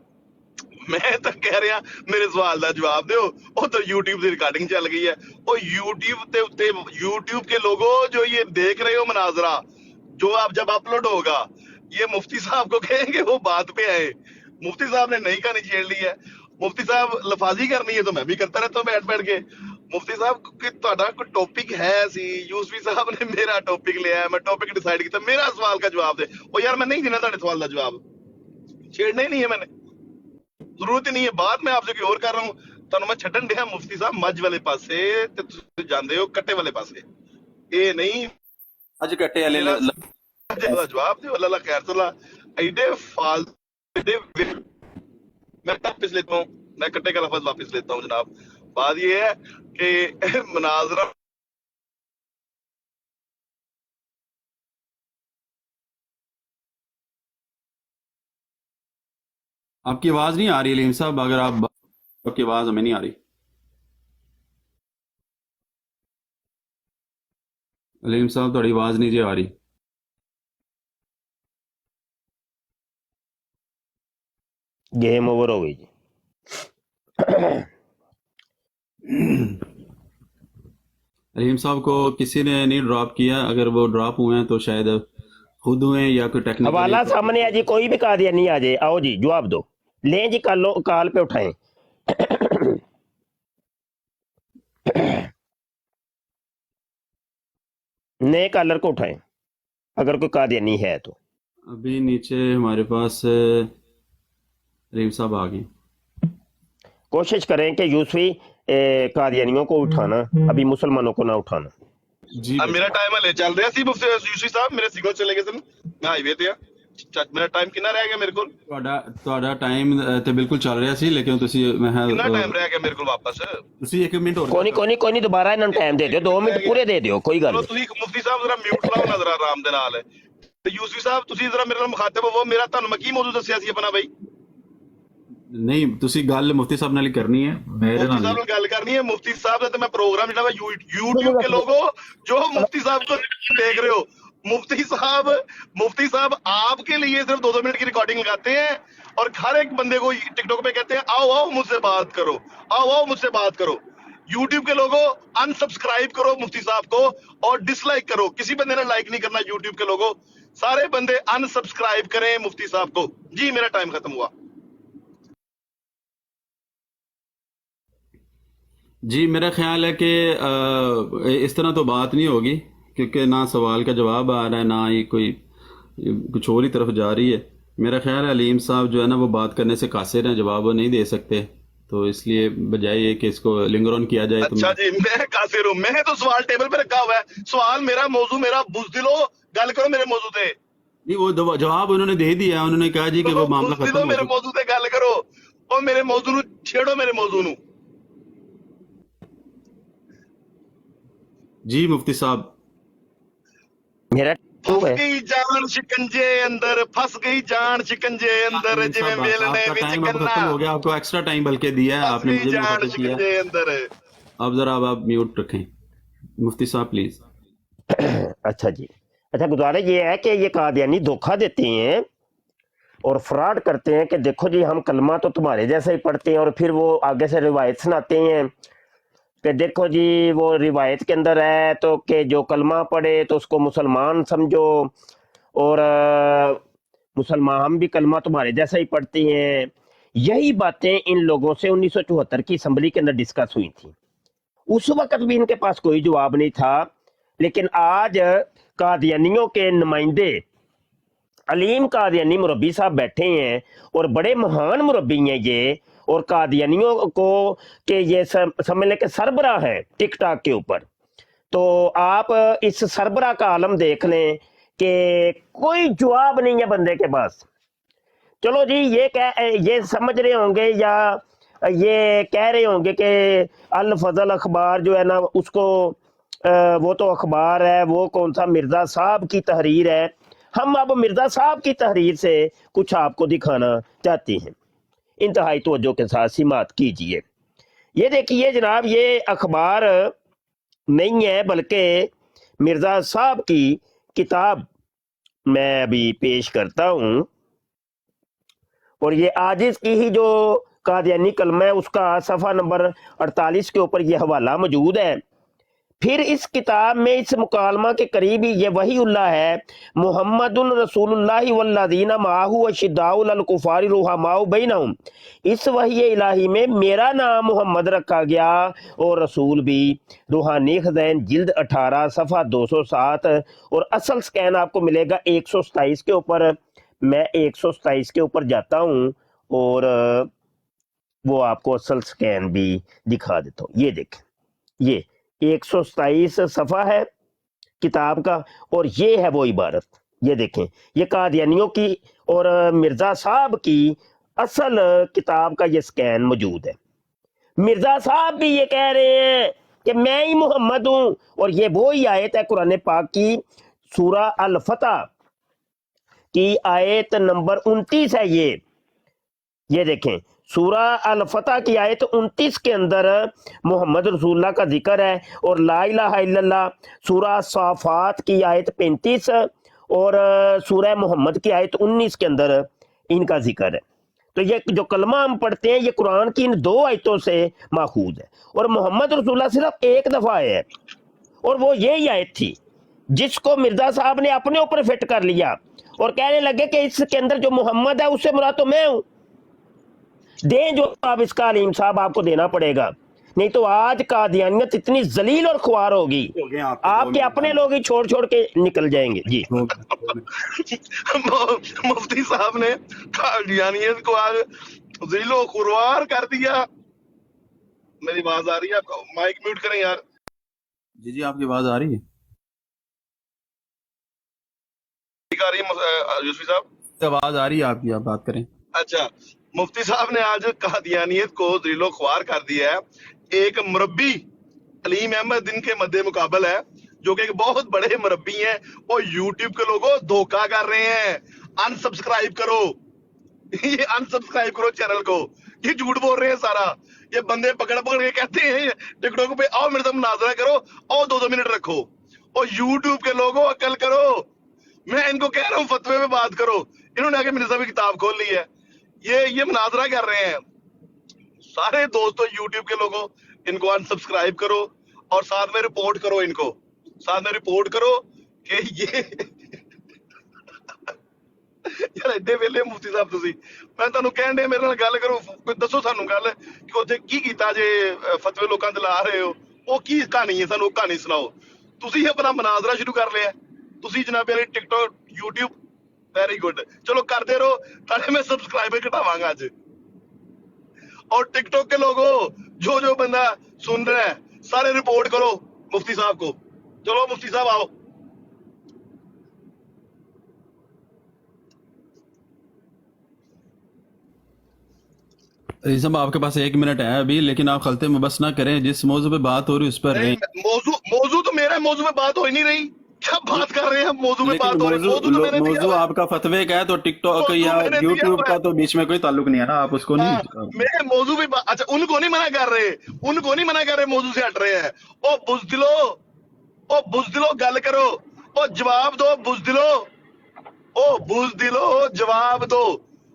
ਮੈਂ ਤਾਂ ਕਹਿ ਰਿਹਾ ਮੇਰੇ ਸਵਾਲ ਦਾ ਜਵਾਬ ਦਿਓ। ਉਹ ਤਾਂ YouTube ਦੀ ਰਿਕਾर्डिंग ਚੱਲ गई है। ਉਹ YouTube ਤੇ ਉੱਤੇ YouTube के लोगों जो ये देख रहे हो मनाजरा, जो आप जब अपलोड होगा ये मुफ्ती साहब को कहेंगे वो बात पे आए। मुफ्ती साहब ने नई कहानी छेड़ ली है। मुफ्ती साहब लफाजी करनी है तो मैं भी करता रहता हूँ बैठ बैठ के। मुफ्ती साहब कि ਤੁਹਾਡਾ ਕੋਈ ਟੌਪਿਕ ਹੈ ਸੀ, ਯੂਸਫੀ ਸਾਹਿਬ ਨੇ ਮੇਰਾ ਟੌਪਿਕ ਲਿਆ, मैं टॉपिक डिसाइड किया, मेरा सवाल का जवाब दे। ओ यार मैं नहीं देना ਤੁਹਾਡੇ सवाल का जवाब, छेड़ना ही नहीं है मैंने, जरूरत ही नहीं है। बात मैं आपसे कोई और कर रहा हूँ। ਤੁਹਾਨੂੰ ਮੈਂ ਛੱਡਣ ਡਿਆ ਮੁਫਤੀ ਸਾਹਿਬ ਮੱਝ ਵਾਲੇ ਪਾਸੇ ਤੇ ਤੁਸੀਂ ਜਾਂਦੇ ਹੋ ਕੱਟੇ ਵਾਲੇ ਪਾਸੇ। ਇਹ ਨਹੀਂ ਅੱਜ ਕੱਟੇ ਵਾਲੇ ਦਾ ਜਵਾਬ ਦਿਓ। ਅੱਲਾ ਖੈਰ ਚਲਾ ਐਡੇ फालतू। मैं वापस लेता हूँ, मैं कट्टे का लफ्ज वापस लेता हूँ जनाब। बात ये है कि मुनाजरा आपकी आवाज नहीं आ रही अलीम साहब, अगर आपकी आवाज हमें नहीं आ रही। अलीम साहब थोड़ी आवाज नहीं जी आ रही। गेम ओवर हो गई जी। अलीम साहब को किसी ने नहीं ड्रॉप किया, अगर वो ड्रॉप हुए हैं तो शायद खुद हुए हैं या कोई टेक्निकल हवाला सामने है जी, कोई भी कादियानी आ जाए। आओ जी जवाब दो, लें जी, काल पे उठाएं। नए कॉलर को उठाएं अगर कोई कादियानी है तो। अभी नीचे हमारे पास अलीम साहब आ गए। कोशिश करें कि यूसुफी कादियानियों को उठाना, अभी मुसलमानों को ना उठाना। जी अब मेरा टाइम हले चल रहा सी मुफ्ती यूसुफी साहब, मेरे सिग्नल चले गए सन, मैं हाईवे ते आ। मेरा टाइम कितना रह गया मेरे को? ਤੁਹਾਡਾ ਟਾਈਮ ਤੇ ਬਿਲਕੁਲ ਚੱਲ ਰਿਹਾ ਸੀ, ਲੇਕਿਨ ਤੁਸੀਂ कितना टाइम रह गया मेरे को वापस? ਤੁਸੀਂ 1 ਮਿੰਟ ਹੋਰ कोई नहीं, दोबारा इन्होंने टाइम दे दियो, 2 मिनट पूरे दे दियो, कोई गल चलो नहीं। ਤੁਸੀਂ ਮੁਫਤੀ ਸਾਹਿਬ ਜ਼ਰਾ ਮਿਊਟ ਲਾਓ ਨਾ ਜ਼ਰਾ ਆਰਾਮ ਦੇ ਨਾਲ। ਤੇ ਯੂਸਫੀ ਸਾਹਿਬ ਤੁਸੀਂ ਜ਼ਰਾ ਮੇਰੇ ਨਾਲ ਮੁਖਾਤਬ ਹੋਵੋ। ਮੇਰਾ ਤੁਹਾਨੂੰ ਮੈਂ ਕੀ ਮੌਜੂ ਦੱਸਿਆ ਸੀ ਆਪਣਾ ਬਈ? ਨਹੀਂ ਤੁਸੀਂ ਗੱਲ ਮੁਫਤੀ ਸਾਹਿਬ ਨਾਲ ਹੀ ਕਰਨੀ ਹੈ, ਮੇਰੇ मुफ्ती ਨਾਲ साहब ਨਹੀਂ। गल करनी है। मुफ्ती साहब का तो मैं प्रोग्राम जो यूट्यूब के लोगों जो मुफ्ती साहब को देख रहे हो, मुफ्ती साहब आपके लिए सिर्फ 2-2 मिनट की रिकॉर्डिंग लगाते हैं और हर एक बंदे को टिकटॉक पे कहते हैं आओ आओ मुझसे बात करो, आओ आओ मुझसे बात करो। यूट्यूब के लोगों अनसब्सक्राइब करो मुफ्ती साहब को और डिसलाइक करो। किसी बंदे ने लाइक नहीं करना। यूट्यूब के लोगों सारे बंदे अनसब्सक्राइब करें मुफ्ती साहब को। जी मेरा टाइम खत्म हुआ। जी मेरा ख्याल है कि इस तरह तो बात नहीं होगी, क्योंकि ना सवाल का जवाब आ रहा है, ना ही कोई कुछ और ही तरफ जा रही है। मेरा ख्याल है अलीम साहब जो है ना वो बात करने से कासिर हैं, जवाब वो नहीं दे सकते, तो इसलिए बजाय ये कि इसको लिंगर ऑन किया जाए। अच्छा जी, मैं कासिर हूँ? मैं तो सवाल टेबल पे रखा हुआ है। सवाल मेरा मौजू मेरा बुज़दिलो, गल करो मेरे मौजू पे। नहीं वो जवाब उन्होंने दे दिया, उन्होंने कहा जी कि वो मामला खत्म हो मेरे गया। मौजू पे गल करो। ਉਹ ਮੇਰੇ ਮੌਜੂ ਨੂੰ ਛੇੜੋ, ਮੇਰੇ ਮੌਜੂ ਨੂੰ। जी मुफ्ती साहब, ਮੇਰਾ ਫਸ ਹੈ ਗਈ ਜਾਨ ਸ਼ਿਕੰਜੇ ਅੰਦਰ, ਫਸ ਗਈ ਜਾਨ ਸ਼ਿਕੰਜੇ ਅੰਦਰ, अलीम ਜਿਵੇਂ साहब ਮੇਲਣੇ आपका ਵਿੱਚ टाइम अब ਗੰਨਾ, खत्म हो गया, आपको एक्स्ट्रा टाइम बल्कि दिया है, फंस आपने गई मुझे भी जान मुखातिब किया है। शिकंजे अंदर। अब जरा आप म्यूट रखें मुफ्ती साहब प्लीज। अच्छा जी, अच्छा गुजारा ये है कि ये कादियानी धोखा देते हैं और फ्रॉड करते हैं कि देखो जी हम कलमा तो तुम्हारे जैसा ही पढ़ते हैं, और फिर वो आगे से रिवायत सुनाते हैं कि देखो जी वो रिवायत के अंदर है तो कि जो कलमा पढ़े तो उसको मुसलमान समझो, और मुसलमान हम भी कलमा तुम्हारे जैसा ही पढ़ते हैं। यही बातें इन लोगों से 1974 की असम्बली के अंदर डिस्कस हुई थी। उस वक्त भी इनके पास कोई जवाब नहीं था, लेकिन आज कादियानियों के नुमाइंदे अलीम कादियानी मुरब्बी साहब बैठे हैं और बड़े महान मुरब्बी हैं ये, और कादियानियों को कि ये समझ लें कि सरबरा है टिकटॉक के ऊपर। तो आप इस सरबरा का आलम देख लें कि कोई जवाब नहीं है बंदे के पास। चलो जी ये समझ रहे होंगे या ये कह रहे होंगे कि अल फजल अखबार जो है ना उसको वो तो अखबार है, वो कौन सा मिर्जा साहब की तहरीर है। हम अब मिर्जा साहब की तहरीर से कुछ आपको दिखाना चाहते हैं, इंतहाई तवज्जो के साथ सिमात कीजिए। ये देखिए जनाब, ये अखबार नहीं है बल्कि मिर्जा साहब की किताब मैं अभी पेश करता हूं, और ये आजिज की ही जो कादियानी कलमा है उसका सफ़ा नंबर 48 के ऊपर ये हवाला मौजूद है। फिर इस किताब में इस मुकालमा के करीब ही ये वही उल्लाह है, मुहम्मदुन रसूलुल्लाहि वल्लज़ीना माहु अशिद्दाउल अल कुफारि रुहमाउ बैनहुम। इस वही इलाही में मेरा नाम मोहम्मद रखा गया और रसूल भी। रूहानी खज़ैन जिल्द 18 सफ़ा 207, और असल स्कैन आपको मिलेगा 127 के ऊपर। मैं 127 के ऊपर जाता हूँ और वो आपको असल स्कैन भी दिखा देता हूँ। ये देखें, ये 127 सफ़ा है किताब का, और ये है वो इबारत। ये देखें, ये कादियानियों की और मिर्जा साहब की असल किताब का ये स्कैन मौजूद है। मिर्जा साहब भी ये कह रहे हैं कि मैं ही मोहम्मद हूं, और ये वो ही आयत है कुरान पाक की सूरा अल फतह की आयत नंबर 29 है ये देखें, सूरा अल फतह की आयत 29 के अंदर मोहम्मद रसूलुल्लाह का जिक्र है, और ला इलाहा इल्लल्लाह सूरा साफात की आयत 35 और सूरा मोहम्मद की आयत 19 के अंदर इनका जिक्र है। तो ये जो कलमा हम पढ़ते हैं ये कुरान की इन 2 आयतों से माखूज है, और मोहम्मद रसूलुल्लाह सिर्फ एक दफा है, और वो यही आयत थी जिसको मिर्जा साहब ने अपने ऊपर फिट कर लिया और कहने लगे कि इसके अंदर जो मोहम्मद है उससे मुराद तो मैं हूं। दें जो आप इसका अलीम साहब आपको देना पड़ेगा, नहीं तो आज कादियानियत इतनी जलील और खुआर होगी आपके अपने लोग ही छोड़ छोड़ के निकल जाएंगे। जी मुफ्ती साहब ने कादियानियत को आज जिलो खुरवार कर दिया। मेरी आवाज आ रही है आपको? माइक म्यूट करें यार। जी जी आपकी आवाज आ रही है? ठीक आ रही है यूसुफी साहब? आवाज आ रही है आपकी, आप बात करें। अच्छा, मुफ्ती साहब ने आज कादियानियत को जिलो ख्वार कर दिया है। एक मुरब्बी अलीम अहमद इनके मद्दे मुकाबल है, जो कि एक बहुत बड़े मुरब्बी हैं, और यूट्यूब के लोगों धोखा कर रहे हैं। अनसब्सक्राइब करो, ये अनसब्सक्राइब करो चैनल को। ये झूठ बोल रहे हैं सारा। ये बंदे पकड़ पकड़ के कहते हैं टिकटॉक पे आओ मेरे साथ मुनाजरा करो, और 2-2 मिनट रखो। और यूट्यूब के लोगों अकल करो। मैं इनको कह रहा हूँ फतवे में बात करो, इन्होंने आके मेरे साथ भी किताब खोल ली है। ये मुनाजरा कर रहे हैं। सारे दोस्तों यूट्यूब के लोगों, इनको अनसब्सक्राइब करो और साथ में रिपोर्ट करो, इनको साथ में रिपोर्ट करो कि ये यार एडे वेले मुफ्ती साहब ਤੁਸੀਂ। ਮੈਂ ਤੁਹਾਨੂੰ ਕਹਿਣ ਦੇ ਮੇਰੇ ਨਾਲ ਗੱਲ ਕਰੋ, ਕੋਈ ਦੱਸੋ ਸਾਨੂੰ ਗੱਲ ਕਿ ਉੱਥੇ ਕੀ ਕੀਤਾ ਜੇ ਫਤਵੇ ਲੋਕਾਂ ਤੇ ਲਾ ਰਹੇ ਹੋ, ਉਹ ਕੀ ਕਹਾਣੀ ਹੈ, ਸਾਨੂੰ ਕਹਾਣੀ ਸੁਣਾਓ। ਤੁਸੀਂ ਆਪਣਾ ਮਨਾਜ਼ਰਾ ਸ਼ੁਰੂ ਕਰ ਲਿਆ, ਤੁਸੀਂ ਜਨਾਬ ਵਾਲੀ ਟਿਕਟੌਕ YouTube, वेरी गुड, चलो करते रहो, ताकि मैं सब्सक्राइबर घटावांगा आज। और टिकटॉक के लोगों, जो बंदा सुन रहा है सारे रिपोर्ट करो मुफ्ती साहब को। चलो मुफ्ती साहब आओ। عزیز صاحب آپ کے پاس 1 منٹ ہے ابھی، لیکن آپ خلطے میں بس نہ کریں، جس موضوع پہ بات ہو رہی اس پر رہیں۔ موضوع تو میرا ہے، موضوع پہ بات ہو ہی نہیں رہی، کیا بات کر رہے ہیں ہم؟ موضوع پہ لیکن بات ہو رہی ہے، موضوع تو میں نے دیا موضوع ہوا ہے، آپ کا فتوے کا ہے، تو ٹک ٹاک موضوع یا میں نے دیا یوٹیوب ہوا کا ہے۔ تو بیچ میں کوئی تعلق نہیں ہے نا، آپ اس کو ہاں، نہیں۔ میرے موضوع بھی اچھا ان کو نہیں منع کر رہے، ان کو نہیں منع کر رہے، موضوع سے ہٹ رہے ہیں۔ او بزدلو گل کرو، او جواب دو بزدلو، او بزدلو جواب دو،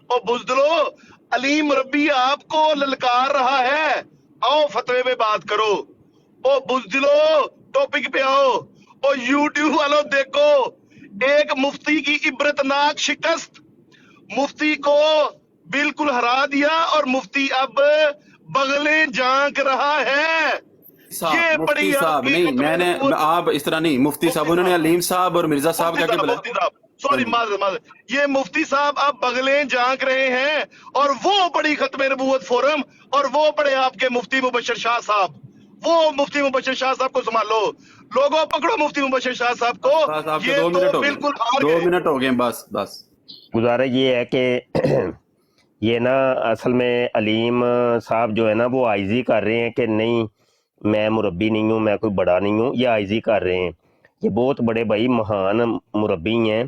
او بزدلو علیم ربی آپ کو للکار رہا ہے، آؤ فتوے پہ بات کرو۔ او بزدلو ٹاپک پہ آؤ۔ او یوٹیوب والوں دیکھو، ایک مفتی کی عبرتناک شکست، مفتی کو بالکل ہرا دیا اور مفتی اب بغلیں جھانک رہا ہے۔ یہ مفتی بڑی آپ صاحب کی نہیں، ختم میں نے نبوت۔ آپ اس طرح نہیں، مفتی صاحب مفتی انہوں نے صاحب، علیم صاحب اور مرزا صاحب کہہ کے بلایا۔ مفتی صاحب سوری، ہاں جی۔ معذرت، یہ مفتی صاحب اب بغلیں جھانک رہے ہیں، اور وہ بڑی ختم نبوت فورم، اور وہ بڑے آپ کے مفتی مبشر شاہ صاحب، وہ مفتی مبشر شاہ صاحب کو سنبھالو، لوگوں پکڑو مفتی مبشر شاہ صاحب کو، بس آپ کے یہ 2 تو منٹ ہو گئے، بالکل ہار 2 گئے۔ منٹ ہو گئے، بس۔ گزارا یہ ہے کہ یہ نا اصل میں علیم صاحب جو ہے نا وہ عاجزی کر رہے ہیں کہ نہیں میں مربی نہیں ہوں، میں کوئی بڑا نہیں ہوں، یہ عاجزی کر رہے ہیں۔ یہ بہت بڑے بھائی مہان مربی ہیں،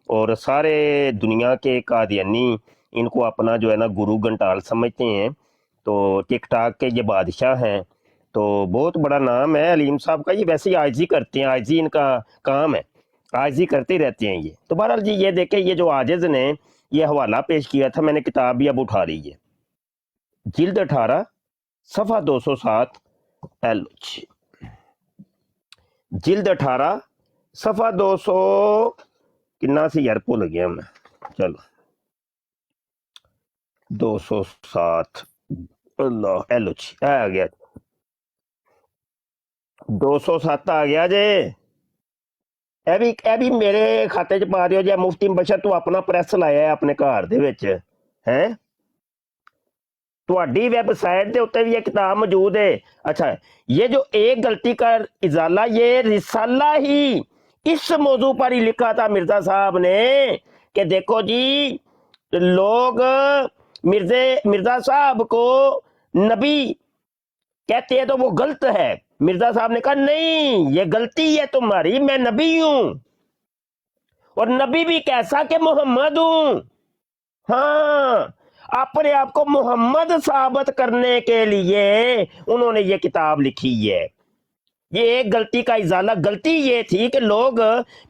اور سارے دنیا کے قادیانی ان کو اپنا جو ہے نا گرو گھنٹال سمجھتے ہیں، تو ٹک ٹاک کے یہ بادشاہ ہیں، تو بہت بڑا نام ہے علیم صاحب کا۔ یہ ویسے ہی عاجزی کرتے ہیں، عاجزی ان کا کام ہے، عاجزی کرتے ہی رہتے ہیں یہ۔ تو بہرحال جی یہ دیکھیں، یہ جو عاجز نے یہ حوالہ پیش کیا تھا، میں نے کتاب بھی اب اٹھا لی ہے، جلد 18 صفحہ 207 جلد 18 صفحہ 200 کنا سی یار بھول گیا میں، چلو 207 اللہ ایلو آ گیا، 207 آ گیا جے۔ اے بھی میرے کھاتے چ پا دیو جی، مفتی مبشر تو اپنا پریس لایا ہے اپنے گھر دے وچ ہے، تہاڈی ویب سائٹ دے اوتے بھی یہ کتاب موجود ہے۔ اچھا، یہ جو ایک غلطی کا ازالہ، یہ رسالہ ہی اس موضوع پر ہی لکھا تھا مرزا صاحب نے کہ دیکھو جی لوگ مرزا صاحب کو نبی کہتے ہیں تو وہ غلط ہے۔ مرزا صاحب نے کہا نہیں، یہ غلطی ہے تمہاری، میں نبی ہوں، اور نبی بھی کیسا کہ محمد ہوں۔ ہاں، اپنے آپ کو محمد ثابت کرنے کے لیے انہوں نے یہ کتاب لکھی ہے۔ یہ ایک غلطی کا ازالہ، غلطی یہ تھی کہ لوگ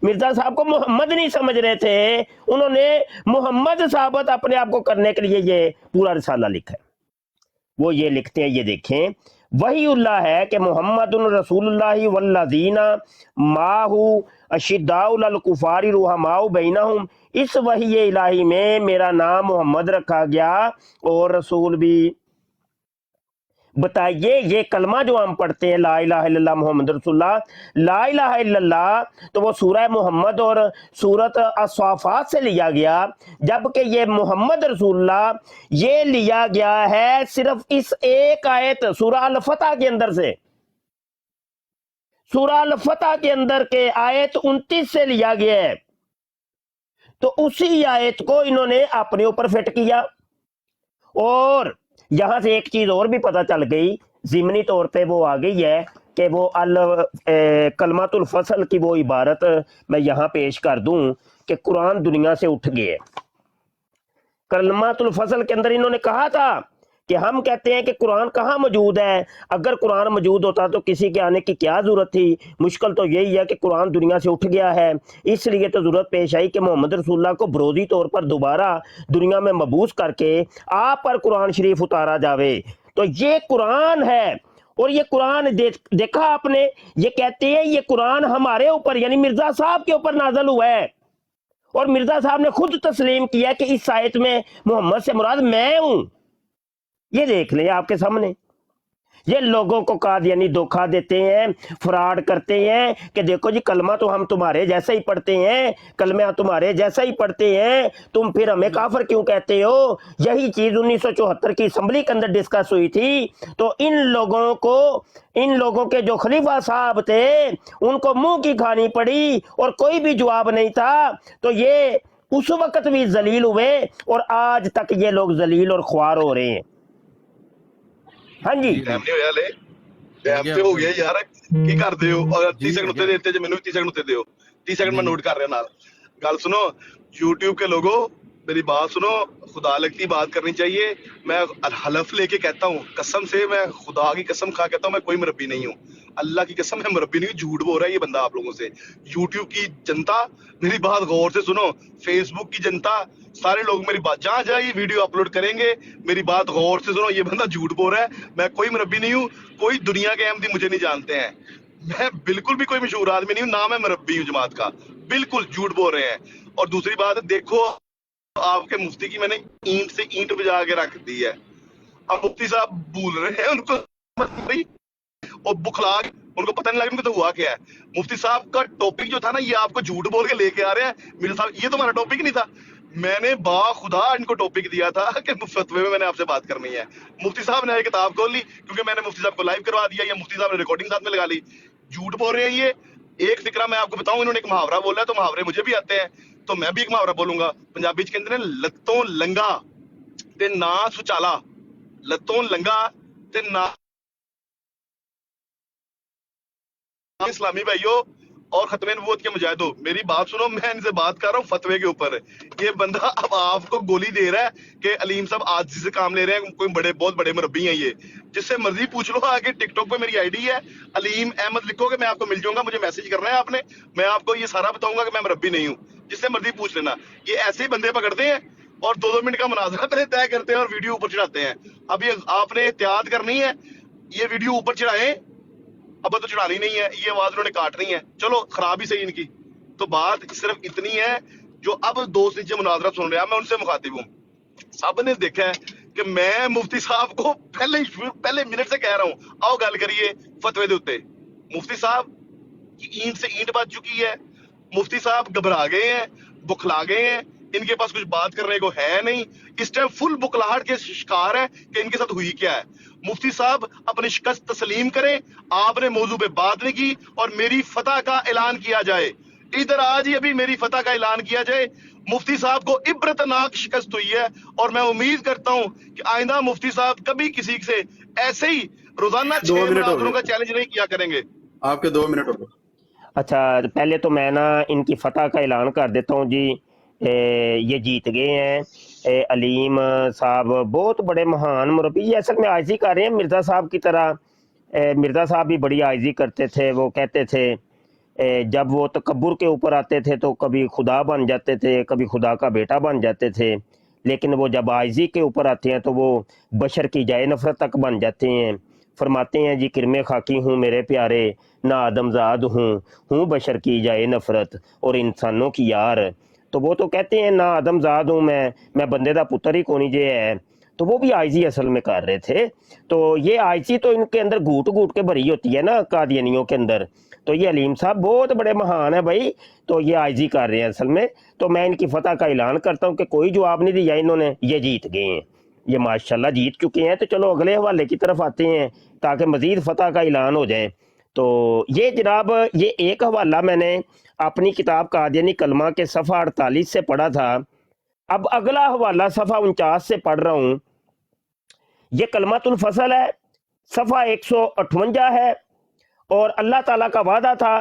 مرزا صاحب کو محمد نہیں سمجھ رہے تھے، انہوں نے محمد ثابت اپنے آپ کو کرنے کے لیے یہ پورا رسالہ لکھا ہے۔ وہ یہ لکھتے ہیں، یہ دیکھیں، وحی اللہ ہے کہ محمد رسول اللہ والذین معہ اشداء علی الکفار رحماء بینہم، اس وحی الہی میں میرا نام محمد رکھا گیا، اور رسول بھی۔ بتائیے یہ کلمہ جو ہم پڑھتے ہیں لا الہ الا اللہ محمد رسول اللہ، لا الہ الا اللہ، تو وہ سورہ محمد اور سورت الصافات سے لیا گیا، جبکہ یہ محمد رسول اللہ یہ لیا گیا ہے صرف اس ایک آیت سورہ الفتح کے اندر سے، سورہ الفتح کے اندر کے آیت 29 سے لیا گیا ہے۔ تو اسی آیت کو انہوں نے اپنے اوپر فٹ کیا، اور یہاں سے ایک چیز اور بھی پتہ چل گئی ضمنی طور پہ، وہ آ گئی ہے کہ وہ کلمۃ الفصل کی وہ عبارت میں یہاں پیش کر دوں کہ قرآن دنیا سے اٹھ گئے۔ کلمۃ الفصل کے اندر انہوں نے کہا تھا کہ ہم کہتے ہیں کہ قرآن کہاں موجود ہے، اگر قرآن موجود ہوتا تو کسی کے آنے کی کیا ضرورت تھی، مشکل تو یہی ہے کہ قرآن دنیا سے اٹھ گیا ہے، اس لیے تو ضرورت پیش آئی کہ محمد رسول اللہ کو بروزی طور پر دوبارہ دنیا میں مبعوث کر کے آپ پر قرآن شریف اتارا جاوے۔ تو یہ قرآن ہے، اور یہ قرآن دیکھا آپ نے، یہ کہتے ہیں یہ قرآن ہمارے اوپر یعنی مرزا صاحب کے اوپر نازل ہوا ہے، اور مرزا صاحب نے خود تسلیم کیا کہ اس آیت میں محمد سے مراد میں ہوں۔ یہ دیکھ لیں آپ کے سامنے، یہ لوگوں کو قادیانی دھوکہ دیتے ہیں، فراڈ کرتے ہیں کہ دیکھو جی کلمہ تو ہم تمہارے جیسا ہی پڑھتے ہیں، کلمہ تمہارے جیسا ہی پڑھتے ہیں، تم پھر ہمیں کافر کیوں کہتے ہو۔ یہی چیز 1974 کی اسمبلی کے اندر ڈسکس ہوئی تھی، تو ان لوگوں کے جو خلیفہ صاحب تھے ان کو منہ کی کھانی پڑی اور کوئی بھی جواب نہیں تھا، تو یہ اس وقت بھی ذلیل ہوئے، اور آج تک یہ لوگ ذلیل اور خوار ہو رہے ہیں۔ हाँ जी ਟਾਈਮ ਨਹੀਂ ਹੋਇਆ ਹਲੇ ਟਾਈਮ ਤੇ ਹੋ ਗਿਆ ਯਾਰ ਕੀ ਕਰਦੇ ਹੋ ਔਰ 30 ਸੈਕਿੰਡ ਉੱਤੇ ਦੇਤੇ ਜੇ ਮੈਨੂੰ ਵੀ 30 ਸੈਕਿੰਡ ਉੱਤੇ ਦਿਓ 30 सेकंड में नोट कर रहे हैं नाल गल सुनो YouTube के लोगों मेरी बात सुनो खुदा लगती बात करनी चाहिए मैं हलफ लेके कहता हूँ कसम से मैं खुदा की कसम खा कहता हूँ मैं कोई मुरब्बी नहीं हूँ अल्लाह की कसम मैं मुरब्बी नहीं हूँ झूठ बोल रहा है ये बंदा आप लोगों से YouTube की जनता मेरी बात गौर से सुनो Facebook की जनता सारे लोग मेरी बात जहाँ जहाँ ये वीडियो अपलोड करेंगे मेरी बात गौर से सुनो ये बंदा झूठ बोल रहा है मैं कोई मुरब्बी नहीं हूँ कोई दुनिया के अहमदी मुझे नहीं जानते हैं मैं बिल्कुल भी कोई मशहूर आदमी नहीं हूँ ना मैं मुरब्बी हूँ जमात का बिल्कुल झूठ बोल रहे हैं और दूसरी बात देखो आपके मुफ्ती की मैंने ईंट से ईंट बजा के रख दी है अब मुफ्ती साहब भूल रहे हैं उनको भाई और बुखला उनको पता नहीं लगा उनको तो हुआ क्या है मुफ्ती साहब का टॉपिक जो था ना ये आपको झूठ बोल के लेके आ रहे हैं मेरे साहब ये तो हमारा टॉपिक नहीं था मैंने बा खुदा इनको टॉपिक दिया था कि फतवे में मैंने आपसे बात करनी है मुफ्ती साहब ने किताब खोल ली क्योंकि मैंने मुफ्ती साहब को लाइव करवा दिया या मुफ्ती साहब ने रिकॉर्डिंग साथ में लगा ली झूठ बोल रहे हैं ये एक फिक्रा मैं आपको बताऊं इन्होंने एक मुहावरा बोला है तो मुहावरे मुझे भी आते हैं तो मैं भी एक मुहावरा बोलूंगा पंजाबी के अंदर लत्तों लंगा ते ना सुचाला लत्तों लंगा ते ना इस्लामी भाइयों और खत्मे नबूवत के मुजाहिदों मेरी बात सुनो मैं इनसे बात कर रहा हूँ फतवे के ऊपर ये बंदा अब आपको गोली दे रहा है कि अलीम साहब आजिज़ी से काम ले रहे हैं कोई बड़े बहुत बड़े मुरब्बी हैं ये जिससे मर्जी पूछ लो आगे टिकटॉक पे मेरी आईडी है अलीम अहमद लिखोगे मैं आपको मिल जाऊंगा मुझे मैसेज करना है आपने मैं आपको ये सारा बताऊंगा कि मैं मुरब्बी नहीं हूँ जिससे मर्जी पूछ लेना ये ऐसे ही बंदे पकड़ते हैं और 2-2 मिनट का मुनाजरा पहले तय करते हैं और वीडियो ऊपर चढ़ाते हैं अब ये आपने एहतियात करनी है ये वीडियो ऊपर चढ़ाएं अब तो चढ़ानी नहीं है ये आवाज उन्होंने काटनी है चलो खराब ही सही इनकी तो बात सिर्फ इतनी है जो अब दोस्त नीचे मुनाजरा सुन रहे हैं मैं उनसे मुखातिब हूँ सब ने देखा है कि मैं मुफ्ती साहब को पहले मिनट से कह रहा हूँ आओ गल करिए फतवे दे उत्ते मुफ्ती साहब की ईंट से ईंट बज चुकी है मुफ्ती साहब घबरा गए हैं बुखला गए हैं इनके पास कुछ बात करने को है नहीं इस टाइम फुल बुखलाहट के शिकार है कि इनके साथ हुई क्या है मुफ्ती साहब अपनी शिकस्त तस्लीम करें आपने मौजू पे बात नहीं की और मेरी फतह का ऐलान किया जाए इधर आज ही अभी मेरी फतह का ऐलान किया जाए मुफ्ती साहब को इब्रतनाक शिकस्त हुई है और मैं उम्मीद करता हूं कि आइंदा मुफ्ती साहब कभी किसी से ऐसे ही रोजाना 6 मुनाजरों का चैलेंज नहीं किया करेंगे आपके 2 मिनट हो गए अच्छा पहले तो मैं ना इनकी फतह का ऐलान कर देता हूँ जी ये जीत गए हैं अलीम साहब बहुत बड़े महान मुरब्बी ये असल में आइजी कर रहे हैं मिर्ज़ा साहब की तरह मिर्ज़ा साहब भी बड़ी आइजी करते थे वो कहते थे जब वो तकब्बुर के ऊपर आते थे तो कभी खुदा बन जाते थे कभी खुदा का बेटा बन जाते थे लेकिन वो जब आइजी के ऊपर आते हैं तो वो बशर की जाए नफरत तक बन जाते हैं फरमाते हैं जी किरमे खाकी हूँ मेरे प्यारे ना आदमजाद हूँ बशर की जाए नफरत और इंसानों की यार तो वो तो कहते हैं ना आदमजाद हूँ मैं बंदे दा पुत्र ही कोनी जे है तो वो भी आइजी असल में कर रहे थे तो ये आइजी तो इनके अंदर घूट घूट के भरी होती है ना कादियानियों के अंदर तो ये अलीम साहब बहुत बड़े महान है भाई तो ये आइजी कर रहे हैं असल में तो मैं इनकी फतह का ऐलान करता हूँ कि कोई जवाब नहीं दिया इन्होंने ये जीत गए हैं ये माशाल्लाह जीत चुके हैं तो चलो अगले हवाले की तरफ आते हैं ताकि मजीद फतह का ऐलान हो जाए तो ये जनाब ये एक हवाला मैंने अपनी किताब कादियानी कलमा के सफ़ा 48 से पढ़ा था अब अगला हवाला सफ़ा 49 से पढ़ रहा हूँ ये कलमातुल फसल है सफ़ा 158 है और अल्लाह ताला का वादा था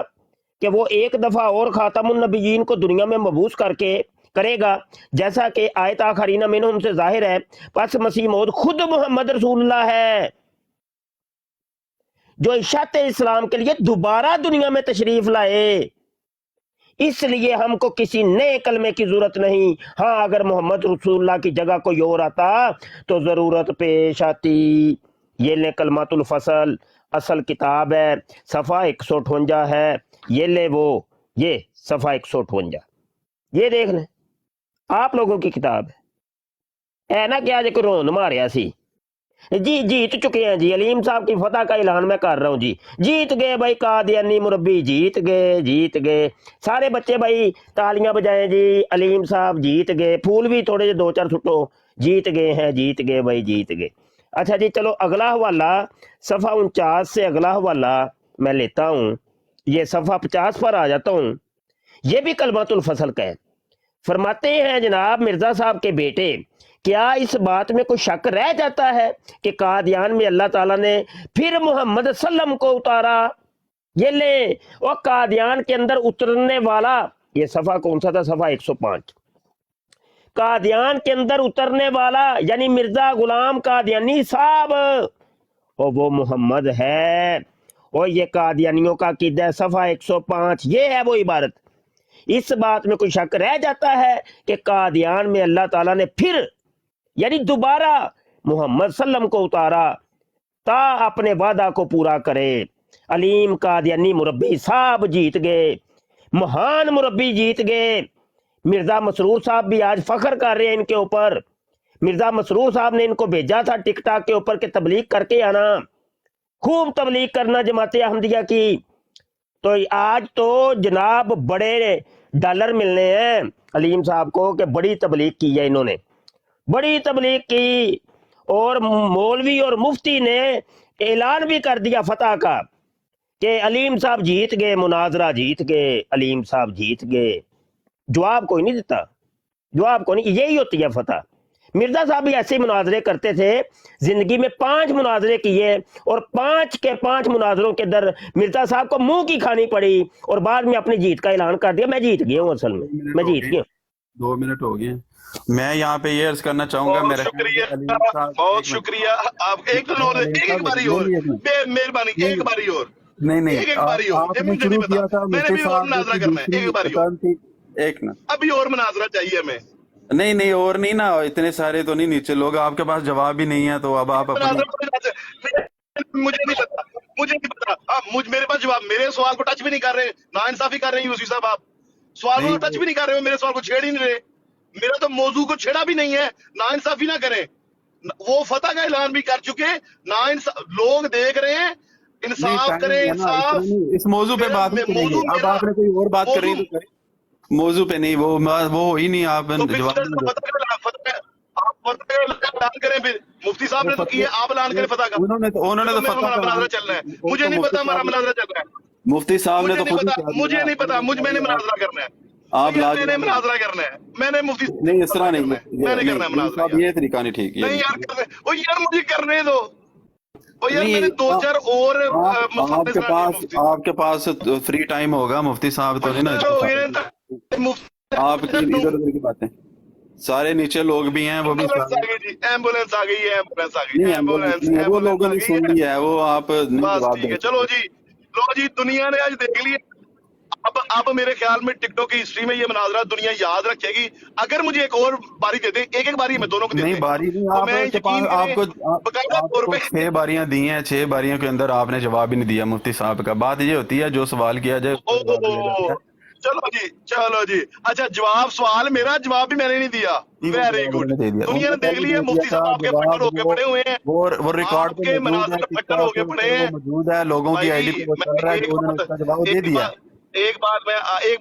कि वो एक दफ़ा और खातमुन नबिय्यीन को दुनिया में मबूस करके करेगा जैसा कि आयत आखरीना मिनहुम से जाहिर है पस मसीह मौद खुद मोहम्मद रसूलुल्लाह है जो इशात इस्लाम के लिए दोबारा दुनिया में तशरीफ लाए इसलिए हमको किसी नए कलमे की जरूरत नहीं हाँ अगर मोहम्मद रसूलुल्लाह की जगह कोई और आता तो जरूरत पेश आती ये ले कलमातुल फसल असल किताब है सफ़ा 158 है ये ले वो ये सफ़ा 158 ये देख लें आप लोगों की किताब है ना क्या जो रोन मारिया सी जी जीत चुके हैं जी अलीम साहब की फतह का ऐलान मैं कर रहा हूँ जी जीत गए भाई कादियानी मुरब्बी जीत गए सारे बच्चे भाई तालियां बजाएं जी अलीम साहब जीत गए फूल भी थोड़े से 2-4 छुट्टो जीत गए भाई जीत गए अच्छा जी चलो अगला हवाला सफ़ा 49 से अगला हवाला मैं लेता हूँ ये सफ़ा 50 पर आ जाता हूँ ये भी कलमातुल फसल का है फरमाते हैं जनाब मिर्ज़ा साहब के बेटे کیا اس بات میں کوئی شک رہ جاتا ہے کہ قادیان میں اللہ تعالیٰ نے پھر محمد صلی اللہ علیہ وسلم کو اتارا؟ یہ لے، اور قادیان کے اندر اترنے والا، یہ صفحہ کون سا تھا؟ صفحہ 105۔ قادیان کے اندر اترنے والا یعنی مرزا غلام قادیانی صاحب، اور وہ محمد ہے، اور یہ قادیانیوں کا عقیدہ ہے۔ صفحہ 105، یہ ہے وہ عبارت۔ اس بات میں کوئی شک رہ جاتا ہے کہ قادیان میں اللہ تعالیٰ نے پھر یعنی دوبارہ محمد صلی اللہ علیہ وسلم کو اتارا تا اپنے وعدہ کو پورا کرے۔ علیم قادیانی مربی صاحب جیت گئے، مہان مربی جیت گئے۔ مرزا مسرور صاحب بھی آج فخر کر رہے ہیں ان کے اوپر۔ مرزا مسرور صاحب نے ان کو بھیجا تھا ٹک ٹاک کے اوپر کہ تبلیغ کر کے آنا، خوب تبلیغ کرنا جماعت احمدیہ کی۔ تو آج تو جناب بڑے ڈالر ملنے ہیں علیم صاحب کو کہ بڑی تبلیغ کی ہے انہوں نے، بڑی تبلیغ کی، اور مولوی اور مفتی نے اعلان بھی کر دیا فتح کا کہ علیم صاحب جیت گئے، مناظرہ جیت گئے، علیم صاحب جیت گئے۔ جواب کوئی نہیں دیتا، جواب کوئی نہیں، یہی ہوتی ہے فتح۔ مرزا صاحب بھی ایسے مناظرے کرتے تھے، زندگی میں 5 مناظرے کیے، اور 5 کے 5 مناظروں کے در مرزا صاحب کو منہ کی کھانی پڑی، اور بعد میں اپنی جیت کا اعلان کر دیا، میں جیت گیا ہوں، اصل میں جیت گیا ہوں۔ 2 منٹ ہو گئے۔ میں یہاں پہ یہ عرض کرنا چاہوں گا، بہت شکریہ، بہت شکریہ آپ۔ ایک باری اور مہربانی، ایک باری اور، نہیں ایک باری اور، آپ نے مجھے نہیں شروع کیا پتا، تھا میں نے بھی اور مناظرہ کرنا ہے، ایک باری اور، ایک منٹ، ابھی اور مناظرہ چاہیے ہمیں۔ نہیں اور نہیں نا، اتنے سارے تو نہیں نیچے لوگ، آپ کے پاس جواب بھی نہیں ہے، تو اب آپ اپنے مجھے نہیں پتا، مجھے نہیں پتا، میرے پاس جواب، میرے سوال کو ٹچ بھی نہیں کر رہے، نا انصافی کر رہے ہیں یوسف صاحب، آپ سوال کو ٹچ بھی نہیں کر رہے ہو، میرے سوال کو چھیڑ ہی نہیں رہے، میرا تو موضوع کو چھیڑا بھی نہیں ہے، نا انصافی نہ کریں۔ وہ فتح کا اعلان بھی کر چکے، نا لوگ دیکھ رہے ہیں، انصاف کریں، انصاف۔ اس موضوع پہ بات نہیں کریں گے، اب آپ نے کوئی اور بات کریں تو کریں، موضوع پہ نہیں، وہ ہو ہی نہیں، آپ جواب نہیں دو۔ اعلان کریں، پھر مفتی صاحب نے تو کیا، آپ اعلان کریں فتح کا۔ انہوں نے تو ہمارا مناظرہ چل رہا ہے، مجھے نہیں پتا ہمارا مناظرہ چل رہا ہے، مفتی صاحب نے تو خود ہی کہا دیا، مجھے نہیں پتا، میں نے مناظرہ کرنا ہے، آپ میں نے مناظرہ کرنا ہے، میں نے مفتی نہیں اس طرح نہیں، میں نے کرنا ہے مناظرہ۔ یہ طریقہ نہیں ٹھیک، نہیں یار کرنے، وہ یار مجھے کرنے دو، وہ یار میں نے 2-4 اور آپ کے پاس فری ٹائم ہوگا، مفتی صاحب تو نہیں نا، آپ کی ادھر ادھر کی باتیں، سارے نیچے لوگ بھی ہیں، وہ بھی ایمبولینس آ گئی ہے، ایمبولینس آ گئی نہیں، وہ لوگوں نے سن لیا ہے، وہ آپ بس ٹھیک ہے، چلو جی، لو جی، دنیا نے آج دیکھ لیا۔ اب میرے خیال میں ٹک ٹاک کی ہسٹری میں یہ مناظرہ دنیا یاد رکھے گی۔ اگر مجھے ایک اور باری دے دیں، ایک باری میں دونوں کو دے دیں، نہیں باری نہیں، آپ کو 6 باریاں دی ہیں، 6 باریوں کے اندر آپ نے جواب ہی نہیں دیا مفتی صاحب کا۔ بات یہ ہوتی ہے جو سوال کیا جائے، چلو جی، اچھا جواب، سوال میرا، جواب بھی میں نے نہیں دیا، ویری گڈ، دنیا نے دیکھ لیا، مفتی صاحب آپ کے پٹر ہو کے پڑے ہوئے ہیں، وہ ریکارڈ آپ کے مناظر پٹر ہو کے پڑے ہیں، موجود ہے، لوگوں کی آئی ڈی پہ چل رہا ہے، جو انہوں نے اس کا جواب دے دیا۔ ایک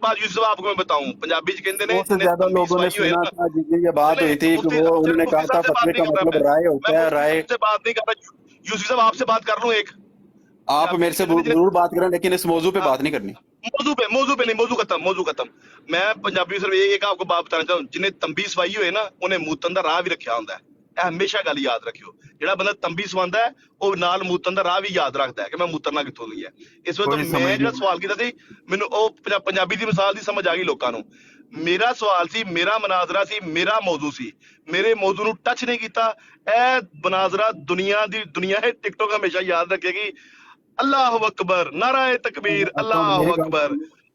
بات یوسف آپ کو میں بتاؤں، پنجابی چ کہندے نے، اس سے زیادہ لوگوں نے سنا تھا، جس دن یہ بات ہوئی تھی کہ وہ انہوں نے کہا تھا فتوے کا مطلب رائے ہوتا ہے، رائے سے بات نہیں کر رہا، یوسف صاحب آپ سے بات کر لوں ایک، آپ میرے سے ضرور بات کریں، لیکن اس موضوع پہ بات نہیں کرنی، موضوع پہ نہیں، موضوع ختم۔ میں پنجابی صرف ایک آپ کو بات بتانا چاہوں، جنہیں تمبی سوائی ہوئے نا، انہیں موتن دا راہ بھی رکھیا ہوندا ہے، اے ہمیشہ گل یاد رکھیو، جڑا بندہ تمبی سواندا ہے وہ نال موتن دا راہ بھی یاد رکھدا ہے کہ میں موترنا کتھوں گئی ہے۔ اس وقت میں جڑا سوال کیتا سی، مینوں او پنجابی دی مثال دی سمجھ آ گئی لوکاں نوں۔ میرا سوال سی، میرا مناظرہ سی، میرا موضوع سی، میرے موضوع نو ٹچ نہیں کیتا، اے مناظرہ دنیا ہے ٹک ٹاک ہمیشہ یاد رکھے گی۔ اللہ اکبر، نعرہ تکبیر، اللہ اکبر،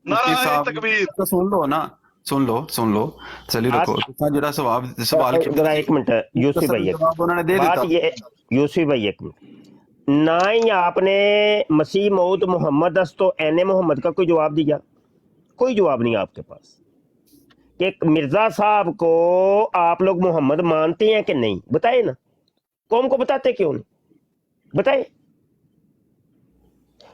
نعرہ تکبیر۔ سن لو، چلی رکھو، جڑا سوال ذرا ایک منٹ یوسف بھائی، انہوں نے دے بات دیتا، یہ یوسف بھائی ایک منٹ، نہ ہی آپ نے مسیح موعود محمد تو این محمد کا کوئی جواب دیا، کوئی جواب نہیں آپ کے پاس کہ مرزا صاحب کو آپ لوگ محمد مانتے ہیں کہ نہیں، بتائے نا، قوم کو بتاتے کیوں نہیں، بتائے۔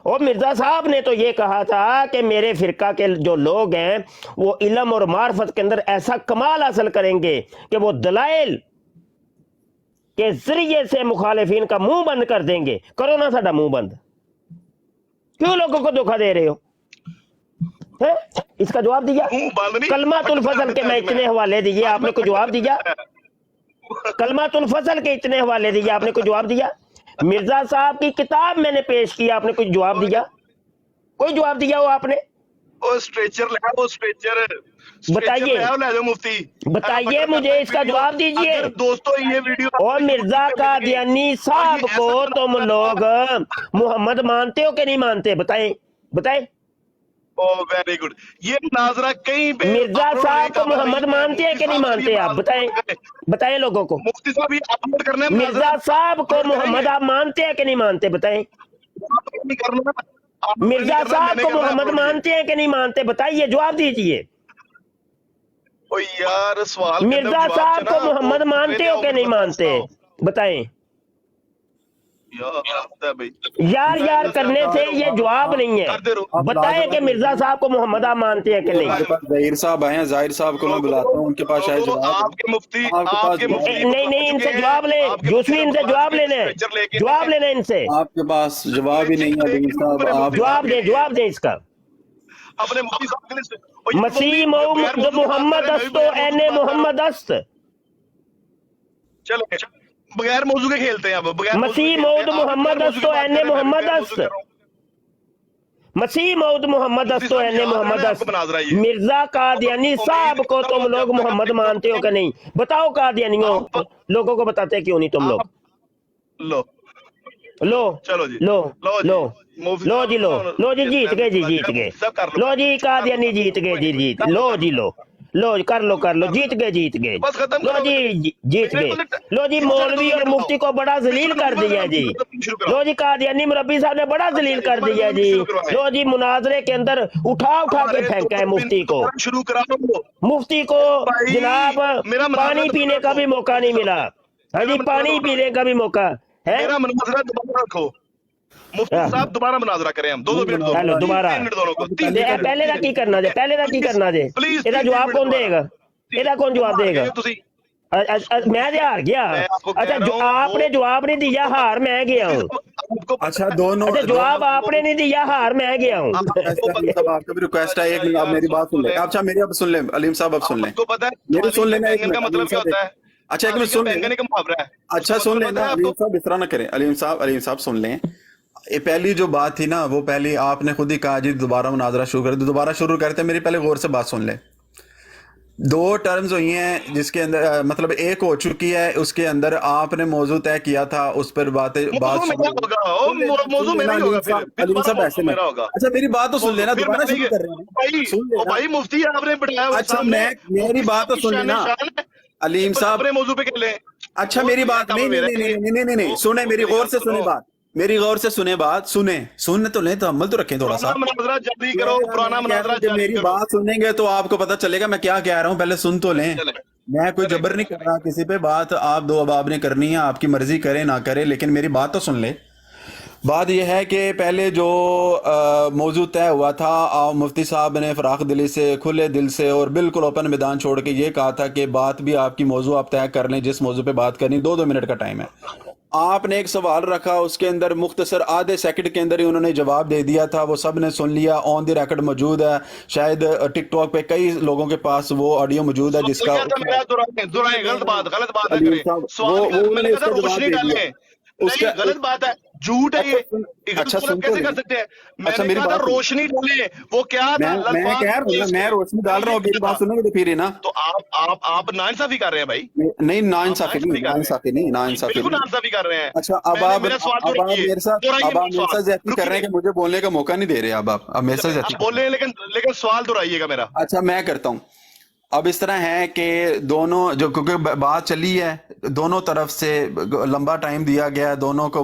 اور مرزا صاحب نے تو یہ کہا تھا کہ میرے فرقہ کے جو لوگ ہیں وہ علم اور معرفت کے اندر ایسا کمال حاصل کریں گے کہ وہ دلائل کے ذریعے سے مخالفین کا منہ بند کر دیں گے۔ کرو نا ساڈا منہ بند، کیوں لوگوں کو دھوکہ دے رہے ہو؟ اس کا جواب دیا، کلمات الفضل کے میں اتنے حوالے دیے، آپ نے کوئی جواب دیا؟ कलमातुल फसल के इतने हवाले दिए, आपने कोई जवाब दिया? मिर्जा साहब की किताब मैंने पेश की, आपने कोई जवाब दिया? कोई जवाब दिया हो आपने? वो स्ट्रेचर ले, वो स्ट्रेचर बताइए, ले जाओ मुफ्ती, बताइए मुझे इसका जवाब दीजिए। अगर दोस्तों ये वीडियो और मिर्जा कादियानी साहब को तुम लोग मोहम्मद मानते हो कि नहीं मानते? बताएं, बताएं। Oh very good. ये मुनाजरा कहीं पे मिर्जा अपलोड साहब नहीं को करना मोहम्मद चाहिए। मानते हैं कि नहीं मानते? आप बताएं, बताएं लोगों को। मुफ्ती साहब ये अपलोड करना है, मिर्जा साहब को मोहम्मद आप मानते हैं कि नहीं मानते? बताएं। नहीं करना, आपने नहीं मिर्जा करना, साहब मैंने को करना है मोहम्मद upload ये। मानते हैं कि नहीं मानते? बताइए, जवाब दीजिए। ओ यार सवाल के अंदर मिर्जा जवाब साहब देना, को मोहम्मद वो मानते पहले हो कि आओ, नहीं फिर मानते? बताओ। बताएं। यार भाई यार यार करने से ये जवाब नहीं है। करते रहो। आप बताएं लाजवाब कि मिर्जा साहब को मोहम्मद आप मानते हैं कि नहीं? हमारे पास जाहिर साहब आए हैं, जाहिर साहब को मैं बुलाता हूँ, उनके पास शायद जवाब है। आपके मुफ्ती, आपके पास आपके जवाब मुफ्ती है। नहीं नहीं, इनसे जवाब ले, यूसुफी इनसे जवाब लेना है, जवाब लेना है इनसे। आपके पास जवाब ही नहीं है अली साहब। आप जवाब दे इसका। अपने मुफ्ती साहब के लिए मसीह मोहम्मद मोहम्मद अस्तो एने मोहम्मद अस्त। चलो बगैर मौजू के खेलते हैं अब, बगैर मसीह मौद मोहम्मद अस्तो एने मोहम्मद अस्त। मसीह मौद मोहम्मद अस्तो एने मोहम्मद अस्त। मिर्जा कादियानी साहब को तुम लोग मोहम्मद मानते हो कि नहीं? बताओ कादियानियों, लोगों को बताते क्यों नहीं तुम लोग? लो लो चलो जी, लो लो जी, लो मुफ्ती लो जी, लो साहब, लो जी, जीत गए जी, जीत गए। सब कर लो। लो जी कादियानी जीत गए जी, जीत लो जी, लो लो कर लो, जीत गए, जीत गए। बस खत्म लो करो। जी जीत गए। लो जी मौलवी और मुफ्ती को बड़ा जलील कर दिया जी। लो जी कादियानी मुरब्बी साहब ने बड़ा जलील कर दिया जी। लो जी मुनाजरे के अंदर उठा उठा के फेंका है मुफ्ती को। शुरू कराओ। मुफ्ती को भाई, जनाब मेरा मुनाजरा पानी पीने का भी मौका नहीं मिला। हाँ जी, पानी पीने का भी मौका है। मेरा मुनाजरा दोबारा रखो, मुफ्ती साहब दोबारा मुनाजरा करें हम, 2 मिनट हेलो दोबारा दोनों को, 3 पहले का की करना जे, पहले का की करना जे। ਇਹਦਾ ਜਵਾਬ ਕੌਣ ਦੇਗਾ? ਇਹਦਾ कौन जवाब देगा? मैं तो हार गया। अच्छा आपने जवाब नहीं दिया, हार मैं गया हूँ। अच्छा दोनों अच्छा जवाब आपने नहीं दिया, हार मैं गया हूँ। आपका भी रिक्वेस्ट है, एक मिनट आप मेरी बात सुन लें। अच्छा मेरी अब सुन लें, अलीम साहब अब सुन लें, आपको पता है मेरी सुन लेना एक बैंगन का मिनट। मतलब क्या होता है? अच्छा एक मिनट सुन बैंगन लें। का मुहावरा है। अच्छा सुन लेना अलीम साहब, इस तरह ना करें। अलीम साहब सुन लें। ये पहली जो बात थी ना, वो पहली आपने खुद ही कहा जी दोबारा मुनाजरा शुरू कर, दोबारा शुरू करते। मेरी पहले गौर से बात सुन ले। 2 टर्म्स हुई हैं जिसके अंदर मतलब एक हो चुकी है, उसके अंदर आपने मौजू तय किया था, उस पर बात मौजू मेरा ही होगा, फिर सब ऐसे में। अच्छा मेरी बात तो सुन लेना, दोबारा शुरू कर रहे हैं। सुन लेना भाई, मुफ्ती आपने बिठाया। अच्छा मेरी बात तो सुन लेना अलीम साहब, अपने मौजू पे कर ले। अच्छा मेरी बात नहीं सुने, मेरी गौर से सुने बात, मेरी गौर से सुने बात, सुनने तो लें, तो अमल तो रखें थोड़ा सा। मुनाजरा जारी करो, पुराना मुनाजरा जारी मेरी करो। बात सुनेंगे तो आपको पता चलेगा मैं क्या कह रहा हूँ, पहले सुन तो लें। मैं कोई जबर नहीं कर रहा किसी पे, बात आप दो अब आपने करनी है, आपकी मर्जी करे ना करे, लेकिन मेरी बात तो सुन ले। बात यह है कि पहले जो मौजू तय हुआ था, मुफ्ती साहब ने फराख दिली से, खुले दिल से और बिल्कुल ओपन मैदान छोड़ के ये कहा था कि बात भी आपकी मौजू आप तय कर लें, जिस मौजू पे बात करनी, 2 मिनट का टाइम है। आपने एक सवाल रखा, उसके अंदर मुख्तसर आधे सेकंड के अंदर ही उन्होंने जवाब दे दिया था, वो सब ने सुन लिया, ऑन द रिकॉर्ड मौजूद है, शायद टिकटॉक पे कई लोगों के पास वो ऑडियो मौजूद है जिसका गलत बात है, करें सवाल मैंने कहा रोशनी डालें, उसका गलत बात है, झूठ है ये। अच्छा सुन कैसे कर सकते हैं? अच्छा मेरी बात रोशनी डाले, वो क्या था? मैं कह रहा हूँ, मैं रोशनी डाल रहा हूँ, मेरी बात सुनेंगे तो फिर ही ना। तो आप नाइंसाफी कर रहे हैं भाई। नहीं नाइंसाफी नहीं, बिल्कुल नाइंसाफी कर रहे हैं। अच्छा अब आप मेरे साथ ज्यादती कर रहे हैं कि मुझे बोलने का मौका नहीं दे रहे। अब आप मेरे साथ ज्यादती बोल रहे हैं, लेकिन सवाल दोहराइएगा मेरा। अच्छा मैं करता हूँ। अब इस तरह है कि दोनों जो, क्योंकि बात चली है, दोनों तरफ से लंबा टाइम दिया गया, दोनों को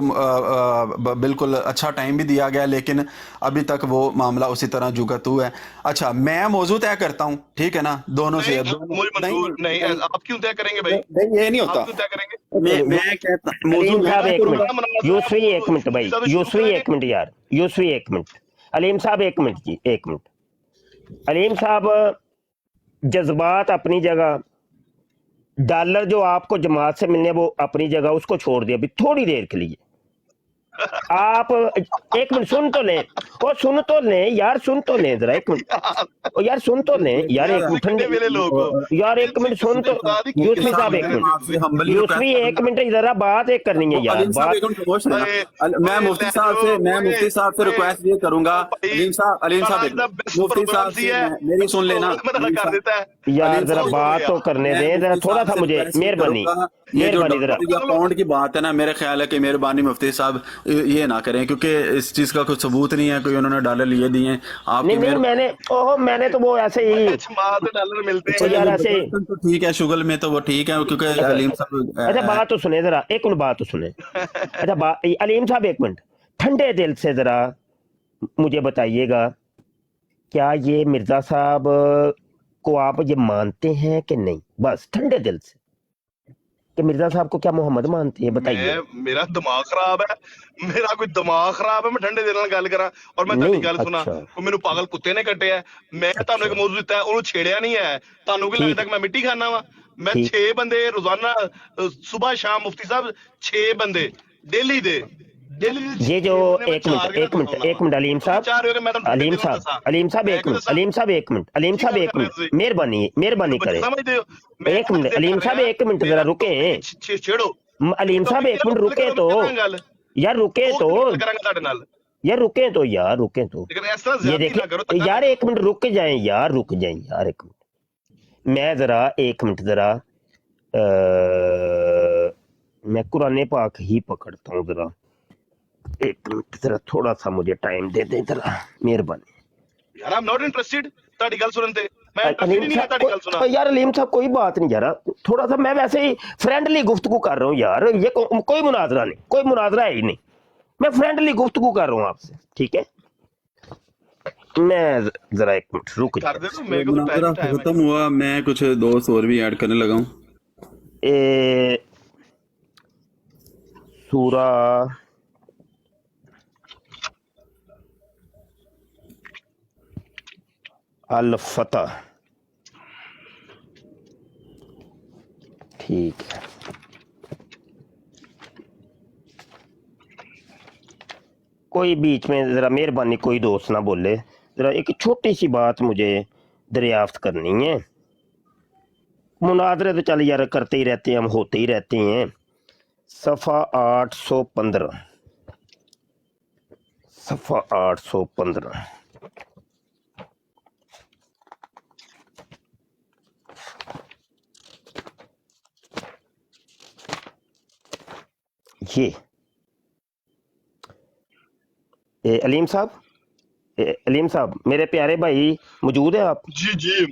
बिल्कुल अच्छा टाइम भी दिया गया, लेकिन अभी तक वो मामला उसी तरह जुगतू है। अच्छा मैं मौजू तय करता हूँ, ठीक है ना, दोनों से। नहीं आप क्यों तय करेंगे भाई? ये नहीं होता। क्यों तय करेंगे? मैं कहता यूसुफी एक मिनट भाई, यूसुफी एक मिनट यार, यूसुफी एक मिनट, अलीम साहब एक मिनट जी, एक मिनट। अलीम साहब जज्बात अपनी जगह, डॉलर जो आपको जमात से मिलने वो अपनी जगह, उसको छोड़ दिया अभी थोड़ी देर के लिए। आप एक मिनट सुन तो लें, वो सुन तो लें यार, सुन तो लें जरा एक मिनट, ओ यार सुन तो लें यार, एक मिनट कितने मेरे लोग हो यार, एक मिनट सुन तो, यूसफी साहब एक मिनट, यूसफी एक मिनट, जरा बात एक करनी है यार, अलीम साहब बात। एक मिनट खामोश रहना। मैं मुफ्ती साहब से रिक्वेस्ट ये करूंगा, अलीम साहब एक मिनट, मुफ्ती साहब से मेरी सुन लेना। कर देता है यार अलीम जरा साहब, बात तो करने दें जरा, थोड़ा सा मुझे मेहरबानी, ये जो मेहरबानी जरा। डॉलर या पाउंड की बात है ना, मेरे ख्याल है कि मेहरबानी मुफ्ती साहब ये ना करें, क्योंकि इस चीज का कुछ सबूत नहीं है, कोई उन्होंने डॉलर लिए दिए हैं आपकी। नहीं मैंने, ओह मैंने तो वो ऐसे ही, $5 मिलते तो हैं यार ऐसे, तो ठीक है, शुगल में तो वो ठीक है, क्योंकि अलीम साहब अच्छा बात तो सुने जरा, एक मिनट बात तो सुने। अच्छा अलीम साहब एक मिनट, ठंडे दिल से जरा मुझे बताइएगा, क्या ये मिर्जा साहब को आप ये मानते हैं कि नहीं? बस ठंडे दिल से, कि मिर्जा साहब को क्या मोहम्मद मानते हैं, बताइए। मेरा दिमाग खराब है, मेरा कोई दिमाग खराब है, मैं ठंडे दिल ਨਾਲ ਗੱਲ ਕਰਾਂ ਔਰ ਮੈਂ ਤੁਹਾਡੀ ਗੱਲ ਸੁਣਾ, ਉਹ ਮੈਨੂੰ ਪਾਗਲ ਕੁੱਤੇ ਨੇ ਕੱਟਿਆ, ਮੈਂ ਤੁਹਾਨੂੰ ਇੱਕ ਮੌਜੂ ਦਿੱਤਾ, ਉਹਨੂੰ ਛੇੜਿਆ ਨਹੀਂ ਹੈ, ਤੁਹਾਨੂੰ ਕੀ ਲੱਗਦਾ ਕਿ ਮੈਂ ਮਿੱਟੀ ਖਾਣਾ ਵਾ? ਮੈਂ 6 ਬੰਦੇ ਰੋਜ਼ਾਨਾ ਸਵੇਰ ਸ਼ਾਮ ਮੁਫਤੀ ਸਾਹਿਬ 6 ਬੰਦੇ ਡੇਲੀ ਦੇ ये जो एक मिनट अलीम साहब एक मिनट, मेहरबानी करें, एक मिनट अलीम साहब एक मिनट जरा रुके, छेड़ो अलीम साहब एक मिनट रुके तो यार, रुके तो यार, रुके तो यार, रुके तो ये देखिए यार, एक मिनट रुक जाएं यार, रुक जाएं यार एक मिनट, मैं जरा एक मिनट जरा मैं कुरान पाक ही पकड़ता हूँ जरा, एक मिनट जरा थोड़ा सा मुझे टाइम दे दे जरा, मेहरबानी यार। आई एम नॉट इंटरेस्टेड ਤੁਹਾਡੀ ਗੱਲ ਸੁਣਨ ਤੇ, मैं इंटरेस्टेड नहीं है ਤੁਹਾਡੀ ਗੱਲ सुना यार। अलीम साहब कोई बात नहीं यार, थोड़ा सा मैं वैसे ही फ्रेंडली गुफ्तगू कर रहा हूँ यार, ये कोई मुनाजरा नहीं, कोई मुनाजरा है ही नहीं, मैं फ्रेंडली गुफ्तगू कर रहा हूँ आपसे, ठीक है? मैं जरा एक मिनट रुक कर दे, मेरे को तो टाइम है। खत्म हुआ, मैं कुछ दोस्त और भी ऐड करने लगा हूँ। सूरा अल फतह, ठीक है, कोई बीच में जरा मेहरबानी कोई दोस्त ना बोले, जरा एक छोटी सी बात मुझे दरियाफ्त करनी है। मुनाजरे तो चल यार करते ही रहते हैं हम, होते ही रहते हैं। सफ़ा 815, सफ़ा 815, ये अलीम साहब मेरे प्यारे भाई मौजूद है आप? जी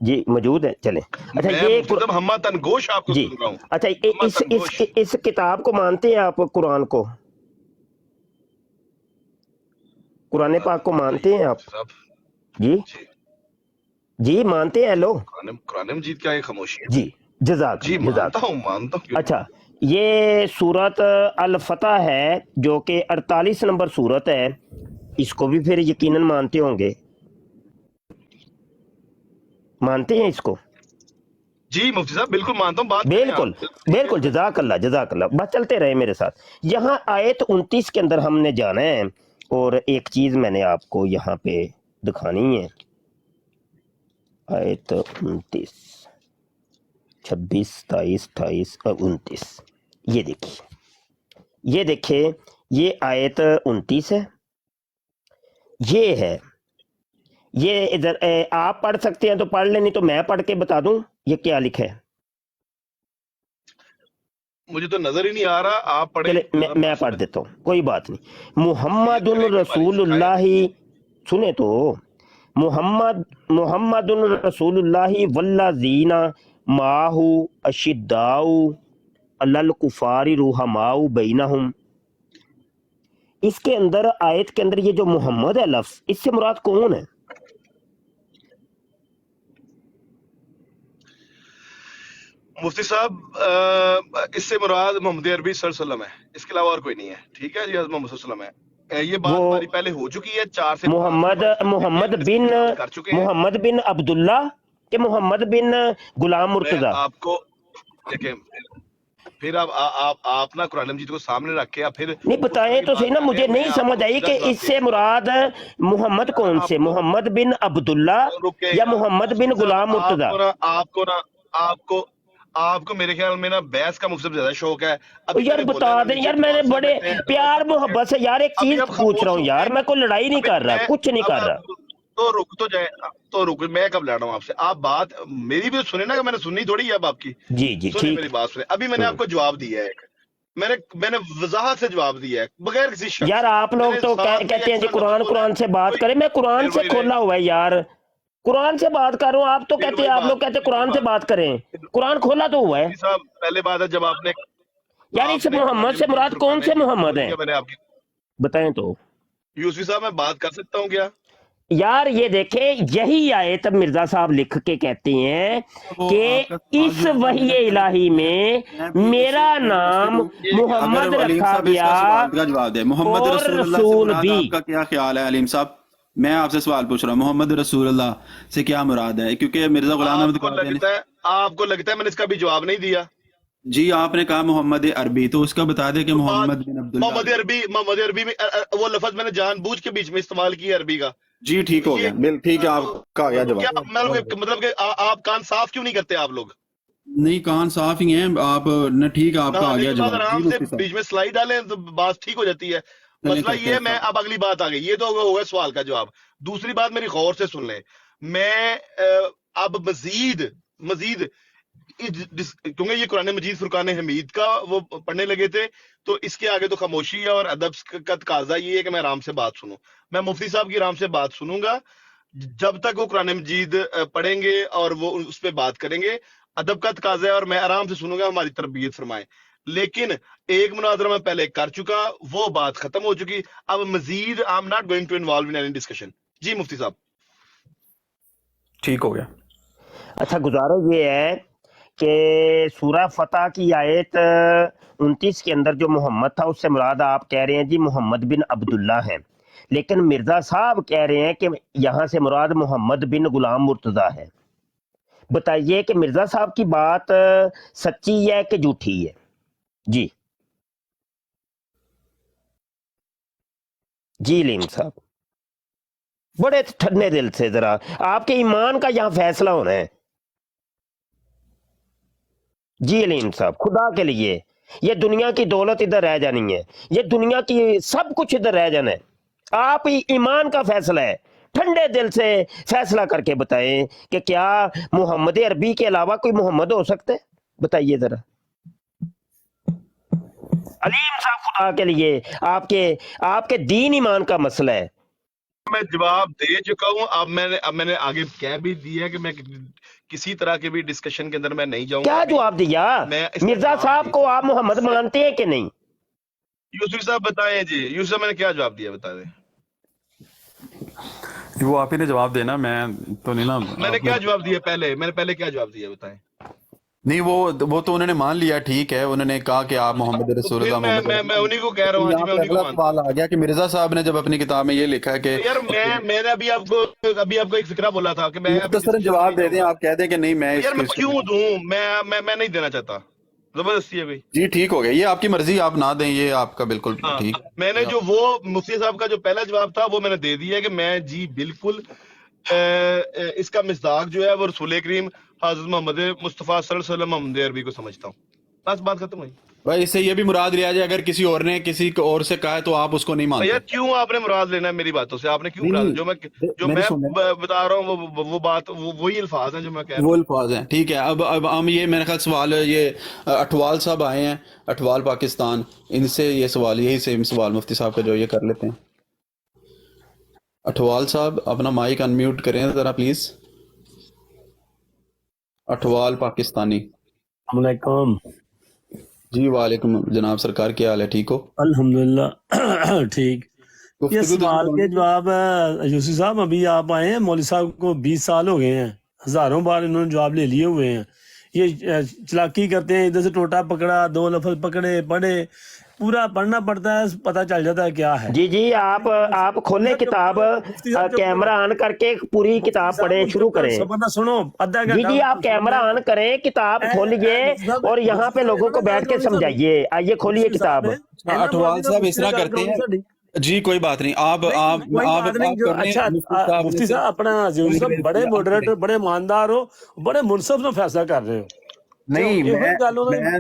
जी मौजूद है, चलें। अच्छा ये हम तनगोश आपको जी, सुन रहा हूं। अच्छा इस किताब को मानते हैं आप? कुरान को, कुरान पाक को मानते हैं आप? जी जी मानते हैं लोग? कुरान मजीद क्या है, खामोशी है जी, जज़ाक जी, मानता हूं। अच्छा ये सूरत अल फतह है जो कि 48 नंबर सूरत है, इसको भी फिर यकीनन मानते होंगे, मानते हैं इसको? जी मुफ्ती साहब बिल्कुल मानता हूँ, बात बिल्कुल जज़ाक अल्लाह, बस चलते रहे मेरे साथ। यहाँ आयत 29 के अंदर हमने जाना है, और एक चीज मैंने आपको यहाँ पे दिखानी है। आयत 29, 26, 27, 28 और 29, ये देखिए ये आयत 29 है, ये है, ये इधर आप पढ़ सकते हैं तो पढ़ लें, नहीं तो मैं पढ़ के बता दूं ये क्या लिखा है। मुझे तो नजर ही नहीं आ रहा, आप पढ़े। चले मैं पढ़ देता हूँ, कोई बात नहीं। मुहम्मदुन रसूलुल्लाही, सुने तो, मुहम्मदुन रसूलुल्लाही वल्लज़ीना माहू अशिद्दाउ अलल कुफारी रुहमाउ बैनहुम। इसके अंदर आयत के अंदर ये जो मोहम्मद है लफ्ज, इससे मुराद कौन है? मुफ्ती साहब इससे मुराद मोहम्मद अरबी सल्लल्लाहु अलैहि वसल्लम है, इसके अलावा और कोई नहीं है, ठीक है जी। मोहम्मद सल्लल्लाहु अलैहि वसल्लम है, ये बात हमारी पहले हो चुकी है, 4 से मोहम्मद बिन अब्दुल्ला के मोहम्मद बिन गुलाम मुर्तजा। आपको देखिए फिर आप ना कुरान मजीद को सामने रख के आप फिर नहीं बताएं तो सही ना, मुझे नहीं समझ आई कि इससे मुराद मोहम्मद कौन से, मोहम्मद बिन अब्दुल्ला या मोहम्मद बिन गुलाम मुर्तजा? आपको मेरे ख्याल में ना बहस का मुझसे ज्यादा शौक है। अभी यार मैंने बोला बता ना, दें नीचे यार, मैंने जवाब बड़े देते हैं, प्यार मोहब्बत से यार एक अभी चीज आप पूछ रहा हूँ खामोश यार, हो मैं कोई लड़ाई नहीं अभी कर रहा, मैं कुछ नहीं अब कर रहा। तो रुक तो जाए, तो रुक, मैं कब लड़ रहा हूँ आपसे? आप बात मेरी भी सुने ना, कि मैंने सुननी थोड़ी है अब आपकी। जी जी सुने ठीक। मेरी बात सुने, अभी मैंने आपको जवाब दिया है एक, मैंने वजाहत से जवाब दिया है बगैर किसी शक यार से। आप लोग मैंने तो साथ में कहते हैं जी एक्स्ट्रा लफ्ज कुरान बोला है, कुरान से बात कोई करें, मैं कुरान फिर से वही रहे, खोला हुआ है यार, कुरान से बात कर रहा हूँ, आप तो फिर कहते वही हैं, आप बात लोग कहते हैं फिर वही कुरान से बात बात करें, कुरान खोला तो हुआ है मुफ्ती साहब, पहले बात है, जब आपने यार। इस आपने मोहम्मद कुरान से मजीद मुराद कौन फुरकान से हमीद मोहम्मद खोल हैं, दिया मैंने आपकी। बताएं तो यूसुफी साहब, मैं बात कर सकता हूँ क्या? यार। ये देखे यही आयत मिर्जा साहब लिख के कहते हैं वो कि आपका सवाल इस जो है ना, वही मेरा ख्याल है इलाही कि में मैं भी मेरा इसे नाम अगर मोहम्मद अलीम रखा साहब गया इसका सवाल का जवाब दे, मोहम्मद और रसूलुल्लाह से रसूल मुराद भी। आपका क्या ख्याल है अलीम साहब? मैं आपसे सवाल पूछ रहा हूँ, मोहम्मद रसूलुल्लाह से क्या मुराद है? क्योंकि मिर्जा गुलाम अहमद कादियानी, आपको लगता है मैंने इसका भी जवाब नहीं दिया? जी आपने कहा मोहम्मद अरबी, तो उसका बता दे कि तो मोहम्मद बिन अब्दुल्लाह। मोहम्मद अरबी में वो लफ्ज मैंने जानबूझ के बीच में इस्तेमाल किया अरबी का। जी ठीक हो ये गया, बिल ठीक है, आपका आ गया क्या जवाब। मतलब कि आप कान साफ क्यों नहीं करते आप लोग? नहीं कान साफ ही हैं आप न, ठीक है, आपका आ नहाने गया के बाद जवाब। जी आराम से मुफ्ती साहब बीच में स्लाइड डालें तो बात ठीक हो जाती है। चलें मसला करते ये हैं है, मैं साहब। अब अगली बात आ गई, ये तो होगा सवाल का जवाब। दूसरी बात मेरी गौर से सुन लें, मैं अब मजीद मजीद क्योंकि ये कुरान मजीद फुरकान हमीद का वो पढ़ने लगे थे, तो इसके आगे तो खामोशी है, और अदब का तकाजा ये है कि मैं आराम से बात सुनूं। मैं मुफ्ती साहब की आराम से बात सुनूंगा जब तक वो कुरान मजीद पढ़ेंगे और वो उस पर बात करेंगे। अदब का तकाजा है और मैं आराम से सुनूंगा, हमारी तरबियत फरमाएं। लेकिन एक मुनाजरा मैं पहले कर चुका, वो बात खत्म हो चुकी। अब मजीद I am not going to involve in any discussion. जी मुफ्ती साहब ठीक हो गया। अच्छा गुजारा ये है कि सूरह फतह की आयत 29 के अंदर जो मोहम्मद था उससे मुराद आप कह रहे हैं जी मोहम्मद बिन अब्दुल्ला हैं, लेकिन मिर्जा साहब कह रहे हैं कि यहाँ से मुराद मोहम्मद बिन गुलाम मुर्तजा है। बताइए कि मिर्जा साहब की बात सच्ची है कि झूठी है? जी जी लीम साहब, बड़े ठंडे दिल से, जरा आपके ईमान का यहाँ फैसला होना है। जी अलीम साहब, खुदा के लिए, ये दुनिया की दौलत इधर रह जानी है, ये दुनिया की सब कुछ इधर रह जाना है, आप ईमान का फैसला है, ठंडे दिल से फैसला करके बताएं कि क्या मोहम्मद अरबी के अलावा कोई मोहम्मद हो सकते हैं? बताइए जरा अलीम साहब, खुदा के लिए, आपके दीन ईमान का मसला है। मैं जवाब दे चुका हूं। अब मैंने आगे कह भी दिया कि मैं किसी तरह के भी डिस्कशन के अंदर मैं नहीं जाऊंगा। क्या जवाब दिया? मिर्जा साहब को आप मोहम्मद मानते हैं कि नहीं? यूसुफ साहब बताएं जी, यूसुफ साहब मैंने क्या जवाब दिया बता दें। वो आप ही ने जवाब देना, मैं तो नहीं ना। मैंने क्या जवाब दिया पहले, मैंने पहले क्या जवाब दिया बताएं। नहीं वो तो उन्होंने मान लिया, ठीक है, उन्होंने कहा कि आप मोहम्मद तो रसूलुल्लाह फिर मैं उन्हीं को कह रहा हूँ, यहाँ मैं पे उन्हीं को अगला मानता सवाल आ गया कि मिर्जा साहब ने जब अपनी किताब में ये लिखा है कि हूँ। यार मैंने अभी आपको एक फिक्रा बोला था कि मैं मुख्तसरन जवाब दे दें, आप कह दें कि नहीं मैं यार मैं इसके क्यों दूं, मैं नहीं देना चाहता, जबरदस्ती है भाई। जी ठीक हो गया, ये आपकी मर्जी, आप ना दें, ये आपका बिल्कुल हाँ, ठीक। मैंने जो वो मुफ्ती साहब का जो पहला जवाब था वो मैंने दे दिया कि मैं जी बिल्कुल इसका मिस्दाक जो है वो रसूल करीम हज़रत मोहम्मद मुस्तफ़ा सल्लल्लाहु अलैहि वसल्लम मोहम्मद अरबी को समझता हूँ। बस बात खत्म हुई भाई। इससे ये भी मुराद लिया जाए, अगर किसी और ने किसी और से कहा है तो आप उसको नहीं मानते। भैया क्यों आपने मुराद लेना है मेरी बातों से? आपने क्यों नहीं, मुराद, नहीं, जो मेरी मैं सुने। बता रहा हूँ वो बात वही अल्फाज हैं जो मैं कह रहा वो हूँ। अल्फाज हैं, ठीक है। अब हम ये मेरे ख्याल सवाल ये अठवाल साहब आए हैं, अठवाल पाकिस्तान, इनसे ये सवाल, यही सेम सवाल मुफ्ती साहब का जो ये कर लेते हैं। अठवाल साहब अपना माइक अनम्यूट करें जरा प्लीज। अठवाल पाकिस्तानी। अस्सलामुअलैकुम। जी वालेकुम जनाब, सरकार क्या हाल है, ठीक हो? अल्हम्दुलिल्लाह ठीक। ये गुफ्तगू तो सवाल के जवाब यूसुफ साहब, अभी आप आए हैं, मौलवी साहब को 20 साल हो गए हैं, हजारों बार इन्होंने जवाब ले लिए हुए हैं। ये चलाकी करते हैं, इधर से टोटा पकड़ा, 2 लफ्ज पकड़े पढ़े, पूरा पढ़ना पड़ता है, पता चल जाता है क्या है। जी जी, आप खोले किताब, कैमरा ऑन करके पूरी किताब पढ़ें, शुरू करें। बंदा सुनो, आधा जी जी, आप कैमरा ऑन करें, किताब खोलिए और यहाँ पे लोगों को बैठ के समझाइए। आइए खोलिए किताब। अठवाल साहब इस तरह करते हैं जी, कोई बात नहीं, आप अच्छा मुफ्ती साहब अपना यूसुफ बड़े मॉडरेटर, बड़े ईमानदार हो, बड़े मुनसफ ਨਾਲ फैसला कर रहे हो। ਨਹੀਂ ਮੈਂ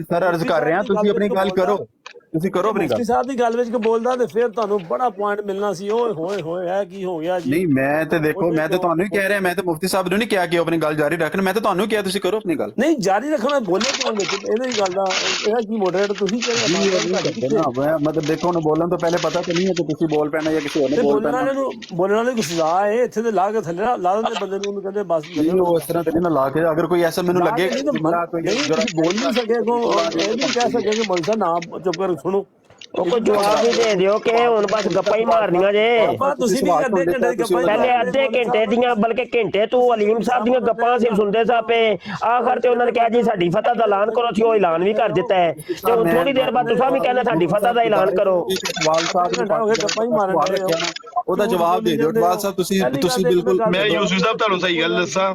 ਸਰ ਅਰਜ਼ ਕਰ ਰਿਹਾ, ਤੁਸੀਂ ਆਪਣੀ ਗੱਲ ਕਰੋ, ਤੁਸੀਂ ਕਰੋ ਆਪਣੀ ਗੱਲ। ਮੁਫਤੀ ਸਾਹਿਬ ਦੀ ਗੱਲ ਵਿੱਚ ਕੋ ਬੋਲਦਾ ਤੇ ਫਿਰ ਤੁਹਾਨੂੰ ਬੜਾ ਪੁਆਇੰਟ ਮਿਲਣਾ ਸੀ। ਓਏ ਹੋਏ ਹੋਏ ਹੈ ਕੀ ਹੋ ਗਿਆ ਜੀ। ਨਹੀਂ ਮੈਂ ਤੇ ਦੇਖੋ, ਮੈਂ ਤੇ ਤੁਹਾਨੂੰ ਹੀ ਕਹਿ ਰਿਹਾ, ਮੈਂ ਤੇ ਮੁਫਤੀ ਸਾਹਿਬ ਨੂੰ ਨਹੀਂ ਕਿਹਾ ਕਿ ਆਪਣੀ ਗੱਲ ਜਾਰੀ ਰੱਖਣ, ਮੈਂ ਤੇ ਤੁਹਾਨੂੰ ਕਿਹਾ ਤੁਸੀਂ ਕਰੋ ਆਪਣੀ ਗੱਲ। ਨਹੀਂ ਜਾਰੀ ਰੱਖਣਾ, ਬੋਲੇ ਕਿਉਂ ਵਿੱਚ ਇਹਦੀ ਗੱਲ ਦਾ, ਇਹਦਾ ਕੀ ਮੋਡਰੇਟਰ ਤੁਸੀਂ ਕਿਹੜਾ ਮਤਲਬ ਦੇਖੋ, ਉਹਨੂੰ ਬੋਲਣ ਤੋਂ ਪਹਿਲੇ ਪਤਾ ਤਾਂ ਨਹੀਂ ਹੈ ਕਿ ਤੁਸੀਂ ਬੋਲ ਪੈਣਾ ਜਾਂ ਕਿਸੇ ਹੋਰ ਨੇ ਬੋਲ ਪੈਣਾ। ਬੋਲਣ ਵਾਲੇ ਕੋਈ ਸਜ਼ਾ ਹੈ ਇੱਥੇ ਤੇ ਲਾ ਕੇ ਥੱਲੇ ਲਾ ਦਿੰਦੇ ਬੰਦੇ ਨੂੰ, ਉਹਨੂੰ ਕਹਿੰਦੇ ਬਸ ਉਹ ਇਸ ਤਰ੍ਹਾਂ ਤੇ ਨਾ ਲਾ ਕੇ, ਅਗਰ ਕੋਈ ਐਸਾ ਮੈਨੂੰ ਲੱਗੇ ਬੋਲ ਨਹੀਂ ਸਕੇ, ਇਹ ਨਹੀਂ ਕਹਿ ਸਕੇ ਕਿ ਮੌਲਵੀ ਸਾਹਿਬ ਨਾ ਚੁੱਪ ਕਰ ਸੁਣੋ। ਉਹ ਕੋਈ ਜਵਾਬ ਹੀ ਦੇ ਦਿਓ ਕਿ ਹੁਣ ਬਸ ਗੱਪਾਂ ਹੀ ਮਾਰਨੀਆਂ ਜੇ। ਤੁਸੀਂ ਵੀ ਅੱਧੇ ਘੰਟੇ ਦੀ ਗੱਪਾਂ ਪਹਿਲੇ ਅੱਧੇ ਘੰਟੇ ਦੀਆਂ, ਬਲਕਿ ਘੰਟੇ ਤੋਂ ਅਲੀਮ ਸਾਹਿਬ ਦੀਆਂ ਗੱਪਾਂ ਸਿਰ ਸੁਣਦੇ ਸਾਪੇ। ਆਖਰ ਤੇ ਉਹਨਾਂ ਨੇ ਕਿਹਾ ਜੀ ਸਾਡੀ ਫਤਹ ਦਾ ਐਲਾਨ ਕਰੋ, ਅਸੀਂ ਉਹ ਐਲਾਨ ਵੀ ਕਰ ਦਿੱਤਾ ਹੈ ਤੇ ਹੁਣ ਥੋੜੀ ਦੇਰ ਬਾਅਦ ਤੁਸੀਂ ਵੀ ਕਹਿੰਦੇ ਸਾਡੀ ਫਤਹ ਦਾ ਐਲਾਨ ਕਰੋ। ਗੱਪਾਂ ਹੀ ਮਾਰਨ ਉਹਦਾ ਜਵਾਬ ਦੇ ਦਿਓ ਅਟਵਾਲ ਸਾਹਿਬ, ਤੁਸੀਂ ਬਿਲਕੁਲ। ਮੈਂ ਯੂਸੁਫ ਸਾਹਿਬ ਤੁਹਾਨੂੰ ਸਹੀ ਗੱਲ ਦੱਸਾਂ,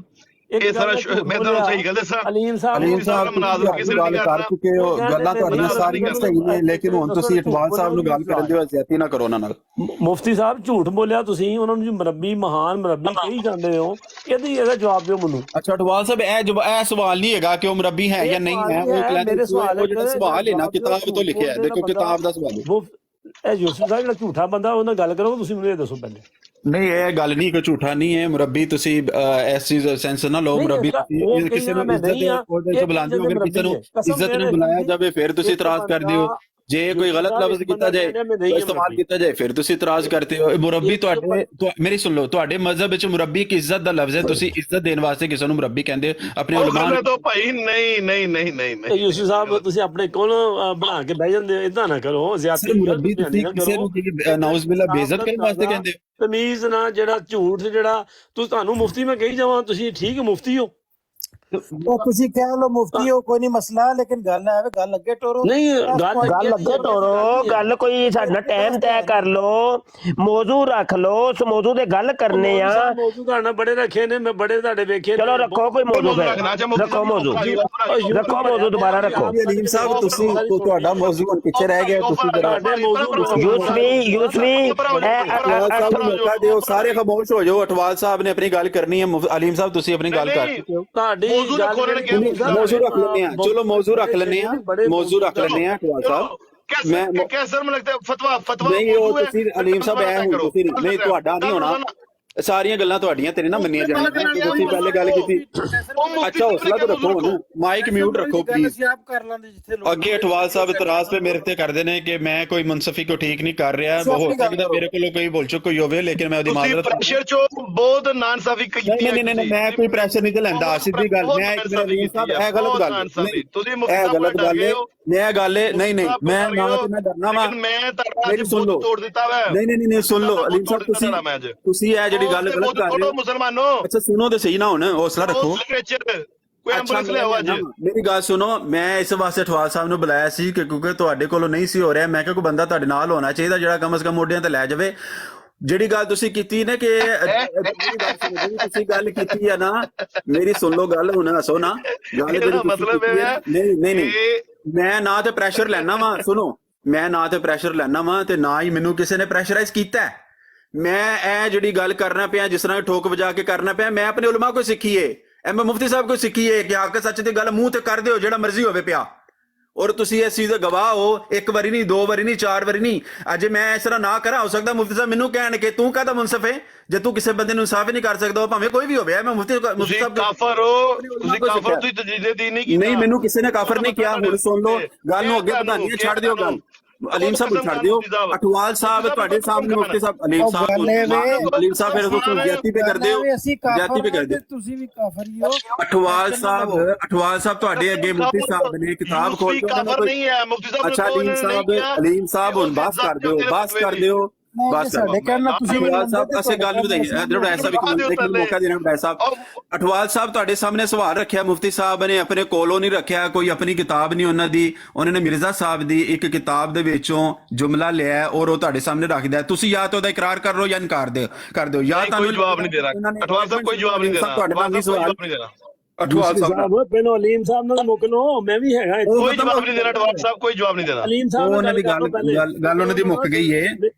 ਇਹ ਸਾਰਾ ਮੈਂ ਤੁਹਾਨੂੰ ਸਹੀ ਗੱਲ ਦੱਸਾਂ, ਅਲੀਮ ਸਾਹਿਬ ਮਨਾਜ਼ਰਾ ਕਿਸੇ ਗੱਲ ਕਰ ਚੁੱਕੇ ਹੋ, ਗੱਲਾਂ ਤੁਹਾਡੀਆਂ ਸਾਰੀਆਂ ਸਹੀ ਨੇ, ਲੇਕਿਨ ਹੁਣ ਤੁਸੀਂ ਅਟਵਾਲ ਸਾਹਿਬ ਨੂੰ ਗੱਲ ਕਰਨ ਦਿਓ, ਜ਼ਿਆਦਤੀ ਨਾ ਕਰੋ ਉਹਨਾਂ ਨਾਲ। ਮੁਫਤੀ ਸਾਹਿਬ ਝੂਠ ਬੋਲਿਆ ਤੁਸੀਂ, ਉਹਨਾਂ ਨੂੰ ਮੁਰੱਬੀ, ਮਹਾਨ ਮੁਰੱਬੀ ਕਹੀ ਜਾਂਦੇ ਹੋ, ਇਹਦਾ ਜਵਾਬ ਦਿਓ ਮੈਨੂੰ। ਅੱਛਾ ਅਟਵਾਲ ਸਾਹਿਬ, ਇਹ ਸਵਾਲ ਨਹੀਂ ਹੈਗਾ ਕਿ ਉਹ ਮੁਰੱਬੀ ਹੈ ਜਾਂ ਨਹੀਂ ਹੈ, ਉਹ ਜਿਹੜਾ ਸਵਾਲ ਹੈ ਨਾ ਕਿਤਾਬ ਤੋਂ ਲਿਖਿਆ ਹੈ, ਦੇਖੋ ਕਿਤਾਬ ਦਾ ਸਵਾਲ ਹੈ। ਇਹ ਯੂਸੁਫ ਸਾਹਿਬ ਜਿਹੜਾ ਝੂਠਾ ਬੰਦਾ, ਉਹਨਾਂ ਗੱਲ ਕਰੋ, ਤੁਸੀਂ ਮੈਨੂੰ ਇਹ ਦੱਸੋ ਪਹਿਲੇ। ਨਹੀਂ ਇਹ ਗੱਲ ਨਹੀਂ ਕਿ ਝੂਠਾ ਨਹੀਂ ਹੈ ਮੁਰੱਬੀ, ਤੁਸੀਂ ਇਸ ਚੀਜ਼ ਸੈਂਸ ਨਾ ਲਓ। ਮੁਰੱਬੀ ਕਿਸੇ ਨੂੰ ਇੱਜ਼ਤ ਦੇ ਉਹਦੇ ਤੋਂ ਬੁਲਾਉਂਦੇ ਹੋ, ਅਗਰ ਕਿਸੇ ਨੂੰ ਇੱਜ਼ਤ ਨਾਲ ਬੁਲਾਇਆ ਜਾਵੇ ਫਿਰ ਤੁਸੀਂ ਇਤਰਾਜ਼ ਕਰਦੇ ਹੋ, ਜੇ ਕੋਈ ਗਲਤ ਲਫ਼ਜ਼ ਕੀਤਾ ਜਾਏ, ਇਸਤੇਮਾਲ ਕੀਤਾ ਜਾਏ, ਫਿਰ ਤੁਸੀਂ ਇਤਰਾਜ਼ ਕਰਦੇ ਹੋ। ਮੁਰੱਬੀ ਤੁਹਾਡੇ, ਮੇਰੀ ਸੁਣ ਲਓ, ਤੁਹਾਡੇ ਮਜ਼ਹਬ ਵਿੱਚ ਮੁਰੱਬੀ ਇੱਕ ਇੱਜ਼ਤ ਦਾ ਲਫ਼ਜ਼ ਹੈ, ਤੁਸੀਂ ਇੱਜ਼ਤ ਦੇਣ ਵਾਸਤੇ ਕਿਸੇ ਨੂੰ ਮੁਰੱਬੀ ਕਹਿੰਦੇ ਹੋ ਆਪਣੇ ਉਲਮਾ ਤੋਂ ਭਾਈ। ਨਹੀਂ ਯੂਸੁਫ ਸਾਹਿਬ ਤੁਸੀਂ ਆਪਣੇ ਕੋਲ ਬਣਾ ਕੇ ਬਹਿ ਜਾਂਦੇ ਹੋ, ਇਦਾਂ ਨਾ ਕਰੋ। ਜ਼ਿਆਦਤੀ ਮੁਰੱਬੀ ਤੁਸੀਂ ਕਿਸੇ ਨੂੰ ਨਾਉਜ਼ ਬਿਲਾ ਬੇਇੱਜ਼ਤ ਕਰਨ ਵਾਸਤੇ ਕਹਿੰਦੇ ਹੋ। ਤਮੀਜ਼ ਨਾ, ਜਿਹੜਾ ਝੂਠ, ਜਿਹੜਾ ਤੁਹਾਨੂੰ ਮੁਫਤੀ ਮੈਂ ਕਹੀ ਜਾਵਾਂ, ਤੁਸੀਂ ਠੀਕ ਮੁਫਤੀ ਹੋ, ਉਹ ਤੁਸੀਂ ਕਹਿ ਲਓ ਮੁਫਤੀ ਹੋ, ਕੋਈ ਨਹੀਂ ਮਸਲਾ, ਲੇਕਿਨ ਗੱਲ ਹੈ ਗੱਲ ਅੱਗੇ ਟੋਰੋ। ਨਹੀਂ ਗੱਲ ਅੱਗੇ ਤੋਰੋ, ਗੱਲ ਕੋਈ ਸਾਡਾ ਟਾਈਮ ਤੈਅ ਕਰ ਲੋ, ਮੌਜੂ ਰੱਖ ਲੋ, ਉਸ ਮੌਜੂ ਤੇ ਗੱਲ ਕਰਨੇ ਆ। ਮੌਜੂ ਤੁਹਾਡੇ ਬੜੇ ਰੱਖੇ ਨੇ, ਮੈਂ ਬੜੇ ਤੁਹਾਡੇ ਵੇਖੇ। ਚਲੋ ਰੱਖੋ ਕੋਈ ਮੌਜੂ, ਰੱਖੋ ਮੌਜੂ, ਰੱਖੋ ਮੌਜੂ, ਦੁਬਾਰਾ ਰੱਖੋ। ਅਲੀਮ ਸਾਹਿਬ ਤੁਸੀਂ, ਤੁਹਾਡਾ ਮੌਜੂ ਹੁਣ ਪਿੱਛੇ ਰਹਿ ਗਿਆ, ਤੁਸੀਂ ਯੂਸਫੀ ਮੌਕਾ ਦਿਓ, ਸਾਰੇ ਖਾਮੋਸ਼ ਹੋ ਜਾਓ। ਅਟਵਾਲ ਸਾਹਿਬ ਨੇ ਆਪਣੀ ਗੱਲ ਕਰਨੀ ਹੈ, ਅਲੀਮ ਸਾਹਿਬ ਤੁਸੀਂ ਆਪਣੀ ਗੱਲ ਕਰ ਚੁੱਕੇ ਹੋ। ਤੁਹਾਡੀ ਮੌਜੂ ਰੱਖ ਲੈਂਦੇ ਆ, ਚਲੋ ਮੌਜੂ ਰੱਖ ਲੈਂਦੇ ਆ, ਮੌਜੂ ਰੱਖ ਲੈਂਦੇ ਆ ਅਟਵਾਲ ਸਾਹਿਬ। ਮੈਂ ਕੈਸਰ में लगता है फतवा ਨਹੀਂ ਉਹ ਤੁਸੀਂ ਅਲੀਮ ਸਾਹਿਬ ਐ ਹੁਣ ਤੁਸੀਂ ਨਹੀਂ, ਤੁਹਾਡਾ ਨਹੀਂ ਹੋਣਾ, ਸਾਰੀਆਂ ਗੱਲਾਂ ਤੁਹਾਡੀਆਂ ਤੇਰੇ ਨਾਲ ਮੰਨੀਆਂ ਜਾਣਗੀਆਂ। ਤੁਸੀਂ ਪਹਿਲੇ ਗੱਲ ਕੀਤੀ, ਅੱਛਾ ਹੌਸਲਾ ਤਾਂ ਰੱਖੋ, ਹੁਣ ਮਾਈਕ ਮਿਊਟ ਰੱਖੋ ਪਲੀਜ਼। ਅੱਗੇ ਅਟਵਾਲ ਸਾਹਿਬ ਇਤਰਾਜ਼ ਤੇ ਮੇਰੇ ਤੇ ਕਰਦੇ ਨੇ ਕਿ ਮੈਂ ਕੋਈ ਮੁਨਸਫੀ ਕੋ ਠੀਕ ਨਹੀਂ ਕਰ ਰਿਹਾ, ਹੋ ਸਕਦਾ ਮੇਰੇ ਕੋਲੋਂ ਕੋਈ ਭੁੱਲ ਚੁੱਕ ਹੋਈ ਹੋਵੇ, ਲੇਕਿਨ ਮੈਂ ਉਹਦੀ ਮਾਜ਼ਰਤ। ਪ੍ਰੈਸ਼ਰ ਚੋਂ ਬਹੁਤ ਨਾਇਨਸਾਫੀ ਕੀਤੀ। ਨਹੀਂ ਮੈਂ ਕੋਈ ਪ੍ਰੈਸ਼ਰ ਨਹੀਂ ਲੈਂਦਾ, ਸਿੱਧੀ ਗੱਲ। ਮੈਂ ਇੱਕ ਅਲੀਮ ਸਾਹਿਬ ਇਹ ਗਲਤ ਗੱਲ, ਇਹ ਗਲਤ ਗੱਲ ਹੈ, ਮੈਂ ਗੱਲ ਨਹੀਂ ਮੈਂ ਨਾ ਤੇ ਮੈਂ ਡਰਨਾ ਵਾ, ਮੇਰੀ ਸੁਣ ਲਓ। ਤੋੜ ਦਿੱਤਾ ਵਾ। ਨਹੀਂ ਸੁਣ ਲਓ ਅਲੀਮ ਸਾਹਿਬ, ਤੁਸੀਂ ਇਹ ਜਿਹੜੀ ਗੱਲ ਗਲਤ ਕਰ ਰਹੇ ਹੋ। ਮੁਸਲਮਾਨੋ ਅੱਛਾ ਸੁਣੋ ਤੇ ਸਹੀ ਨਾ, ਹੁਣ ਹੌਸਲਾ ਰੱਖੋ। ਕੋਈ ਐਂਬੂਲੈਂਸ ਲਿਆਓ ਅੱਜ। ਮੇਰੀ ਗੱਲ ਸੁਣੋ, ਮੈਂ ਇਸ ਵਾਸਤੇ ਅਟਵਾਲ ਸਾਹਿਬ ਨੂੰ ਬੁਲਾਇਆ ਸੀ ਕਿ ਕਿਉਂਕਿ ਤੁਹਾਡੇ ਕੋਲੋਂ ਨਹੀਂ ਸੀ ਹੋ ਰਿਹਾ, ਮੈਂ ਕਿਹਾ ਕੋਈ ਬੰਦਾ ਤੁਹਾਡੇ ਨਾਲ ਹੋਣਾ ਚਾਹੀਦਾ ਜਿਹੜਾ ਕਮ ਸੇ ਕਮ ਮੋਢਿਆਂ ਤੇ ਲੈ ਜਾਵੇ। ਜਿਹੜੀ ਗੱਲ ਤੁਸੀਂ ਕੀਤੀ ਨਾ ਕਿ ਤੁਸੀਂ ਗੱਲ ਕੀਤੀ ਆ ਨਾ, ਮੇਰੀ ਸੁਣ ਲਓ ਗੱਲ, ਹੁਣ ਹੱਸੋ ਨਾ। ਗੱਲ ਜਿਹੜੀ ਮਤਲਬ ਨਹੀਂ ਮੈਂ ਨਾ ਤੇ ਪ੍ਰੈਸ਼ਰ ਲੈਣਾ ਵਾ, ਸੁਣੋ, ਮੈਂ ਨਾ ਤੇ ਪ੍ਰੈਸ਼ਰ ਲੈਣਾ ਵਾ ਤੇ ਨਾ ਹੀ ਮੈਨੂੰ ਕਿਸੇ ਨੇ ਪ੍ਰੈਸ਼ਰਾਈਜ਼ ਕੀਤਾ। ਮੈਂ ਇਹ ਜਿਹੜੀ ਗੱਲ ਕਰਨਾ ਪਿਆ, ਜਿਸ ਤਰ੍ਹਾਂ ਠੋਕ ਵਜਾ ਕੇ ਕਰਨਾ ਪਿਆ, ਮੈਂ ਆਪਣੇ ਉਲਮਾ ਕੋਈ ਸਿੱਖੀਏ, ਮੈਂ ਮੁਫਤੀ ਸਾਹਿਬ ਕੋਈ ਸਿੱਖੀਏ ਕਿ ਹੱਕ ਸੱਚ ਦੀ ਗੱਲ ਮੂੰਹ ਤੇ ਕਰ ਦਿਓ ਜਿਹੜਾ ਮਰਜ਼ੀ ਹੋਵੇ ਪਿਆ। ਔਰ ਤੁਸੀਂ ਇਸ ਚੀਜ਼ ਦੇ ਗਵਾਹ ਹੋ, ਇੱਕ ਵਾਰੀ ਨਹੀਂ, ਦੋ ਵਾਰੀ ਨਹੀਂ, ਚਾਰ ਵਾਰੀ ਨਹੀਂ। ਅੱਜ ਮੈਂ ਇਸ ਤਰ੍ਹਾਂ ਨਾ ਕਰਾਂ, ਹੋ ਸਕਦਾ ਮੁਫਤੀ ਸਾਹਿਬ ਮੈਨੂੰ ਕਹਿਣ ਕਿ ਤੂੰ ਕਾਹਦਾ ਮੁਨਸਫ ਹੈ ਜੇ ਤੂੰ ਕਿਸੇ ਬੰਦੇ ਨੂੰ ਇਨਸਾਫ ਹੀ ਨਹੀਂ ਕਰ ਸਕਦਾ, ਭਾਵੇਂ ਕੋਈ ਵੀ ਹੋਵੇ। ਮੈਂ ਮੁਫਤੀ ਸਾਹਿਬ ਕਾਫਰ ਹੋ, ਤੁਸੀਂ ਕਾਫਰ, ਤੁਸੀਂ ਤਜਦੀਦ ਦੀਨ ਨਹੀਂ ਕੀਤਾ। ਨਹੀਂ ਮੈਨੂੰ ਕਿਸੇ ਨੇ ਕਾਫਰ ਨਹੀਂ ਕਿਹਾ। ਹੁਣ ਸੁਣ ਲਓ ਗੱਲ ਨੂੰ, ਅੱਗੇ ਵਧਾਣੀ ਹੈ, ਛੱਡ ਦਿਓ ਗੱਲ। ਅਲੀਮ ਸਾਹਿਬ ਨੂੰ ਛੱਡ ਦਿਓ। ਅਟਵਾਲ ਸਾਹਿਬ ਤੁਹਾਡੇ ਸਾਹਮਣੇ ਮੁਫਤੀ ਸਾਹਿਬ, ਅਲੀਮ ਸਾਹਿਬ ਫਿਰ ਤੁਸੀਂ ਜ਼ਿਆਦਤੀ पे ਕਰਦੇ ਹੋ, ਜ਼ਿਆਦਤੀ पे ਕਰਦੇ ਹੋ, ਤੁਸੀਂ ਵੀ ਕਾਫਰ ਹੀ ਹੋ। ਅਟਵਾਲ ਸਾਹਿਬ ਤੁਹਾਡੇ ਅੱਗੇ ਮੁਫਤੀ ਸਾਹਿਬ ਨੇ ਕਿਤਾਬ ਖੋਲ ਕੇ, ਕਾਫਰ ਨਹੀਂ ਹੈ ਮੁਫਤੀ ਸਾਹਿਬ। ਅੱਛਾ ਅਲੀਮ ਸਾਹਿਬ ਹੁਣ ਬਸ ਕਰ ਦਿਓ, ਬਸ ਕਰ ਦਿਓ। ਬਸ ਸਾਡੇ ਕਹਿਣਾ ਤੁਸੀਂ ਅਠਵਾਲ ਸਾਹਿਬ ਅਸੀਂ ਗੱਲ ਵਧਾਈ ਜਿਹੜਾ ਐਸਾ ਵੀ ਮੌਕਾ ਦੇਣਾ ਬੜਾ ਸਾਹਿਬ ਅਠਵਾਲ ਸਾਹਿਬ ਤੁਹਾਡੇ ਸਾਹਮਣੇ ਸਵਾਲ ਰੱਖਿਆ ਮੁਫਤੀ ਸਾਹਿਬ ਨੇ ਆਪਣੇ ਕੋਲੋਂ ਨਹੀਂ ਰੱਖਿਆ ਕੋਈ ਆਪਣੀ ਕਿਤਾਬ ਨਹੀਂ ਉਹਨਾਂ ਦੀ ਉਹਨਾਂ ਨੇ ਮਿਰਜ਼ਾ ਸਾਹਿਬ ਦੀ ਇੱਕ ਕਿਤਾਬ ਦੇ ਵਿੱਚੋਂ ਜੁਮਲਾ ਲਿਆ ਔਰ ਉਹ ਤੁਹਾਡੇ ਸਾਹਮਣੇ ਰੱਖਦਾ ਤੁਸੀਂ ਜਾਂ ਤਾਂ ਉਹਦਾ ਇਕਰਾਰ ਕਰ ਲਓ ਜਾਂ ਇਨਕਾਰ ਕਰ ਦਿਓ ਜਾਂ ਕੋਈ ਜਵਾਬ ਨਹੀਂ ਦੇਣਾ ਅਠਵਾਲ ਸਾਹਿਬ ਕੋਈ ਜਵਾਬ ਨਹੀਂ ਦੇਣਾ ਤੁਹਾਡੇ ਨਾਲ ਨਹੀਂ ਸਵਾਲ ਅਠਵਾਲ ਸਾਹਿਬ ਪਹਿਲਾਂ ਅਲੀਮ ਸਾਹਿਬ ਨਾਲ ਮੁੱਕ ਲਓ ਮੈਂ ਵੀ ਹੈਗਾ ਕੋਈ ਜਵਾਬ ਨਹੀਂ ਦੇਣਾ ਅਠਵਾਲ ਸਾਹਿਬ ਕੋਈ ਜਵਾਬ ਨਹੀਂ ਦੇਣਾ ਅਲੀਮ ਸਾਹਿਬ ਉਹਨਾਂ ਦੀ ਗੱਲ ਉਹਨਾਂ ਦੀ ਮੁੱਕ ਗਈ ਏ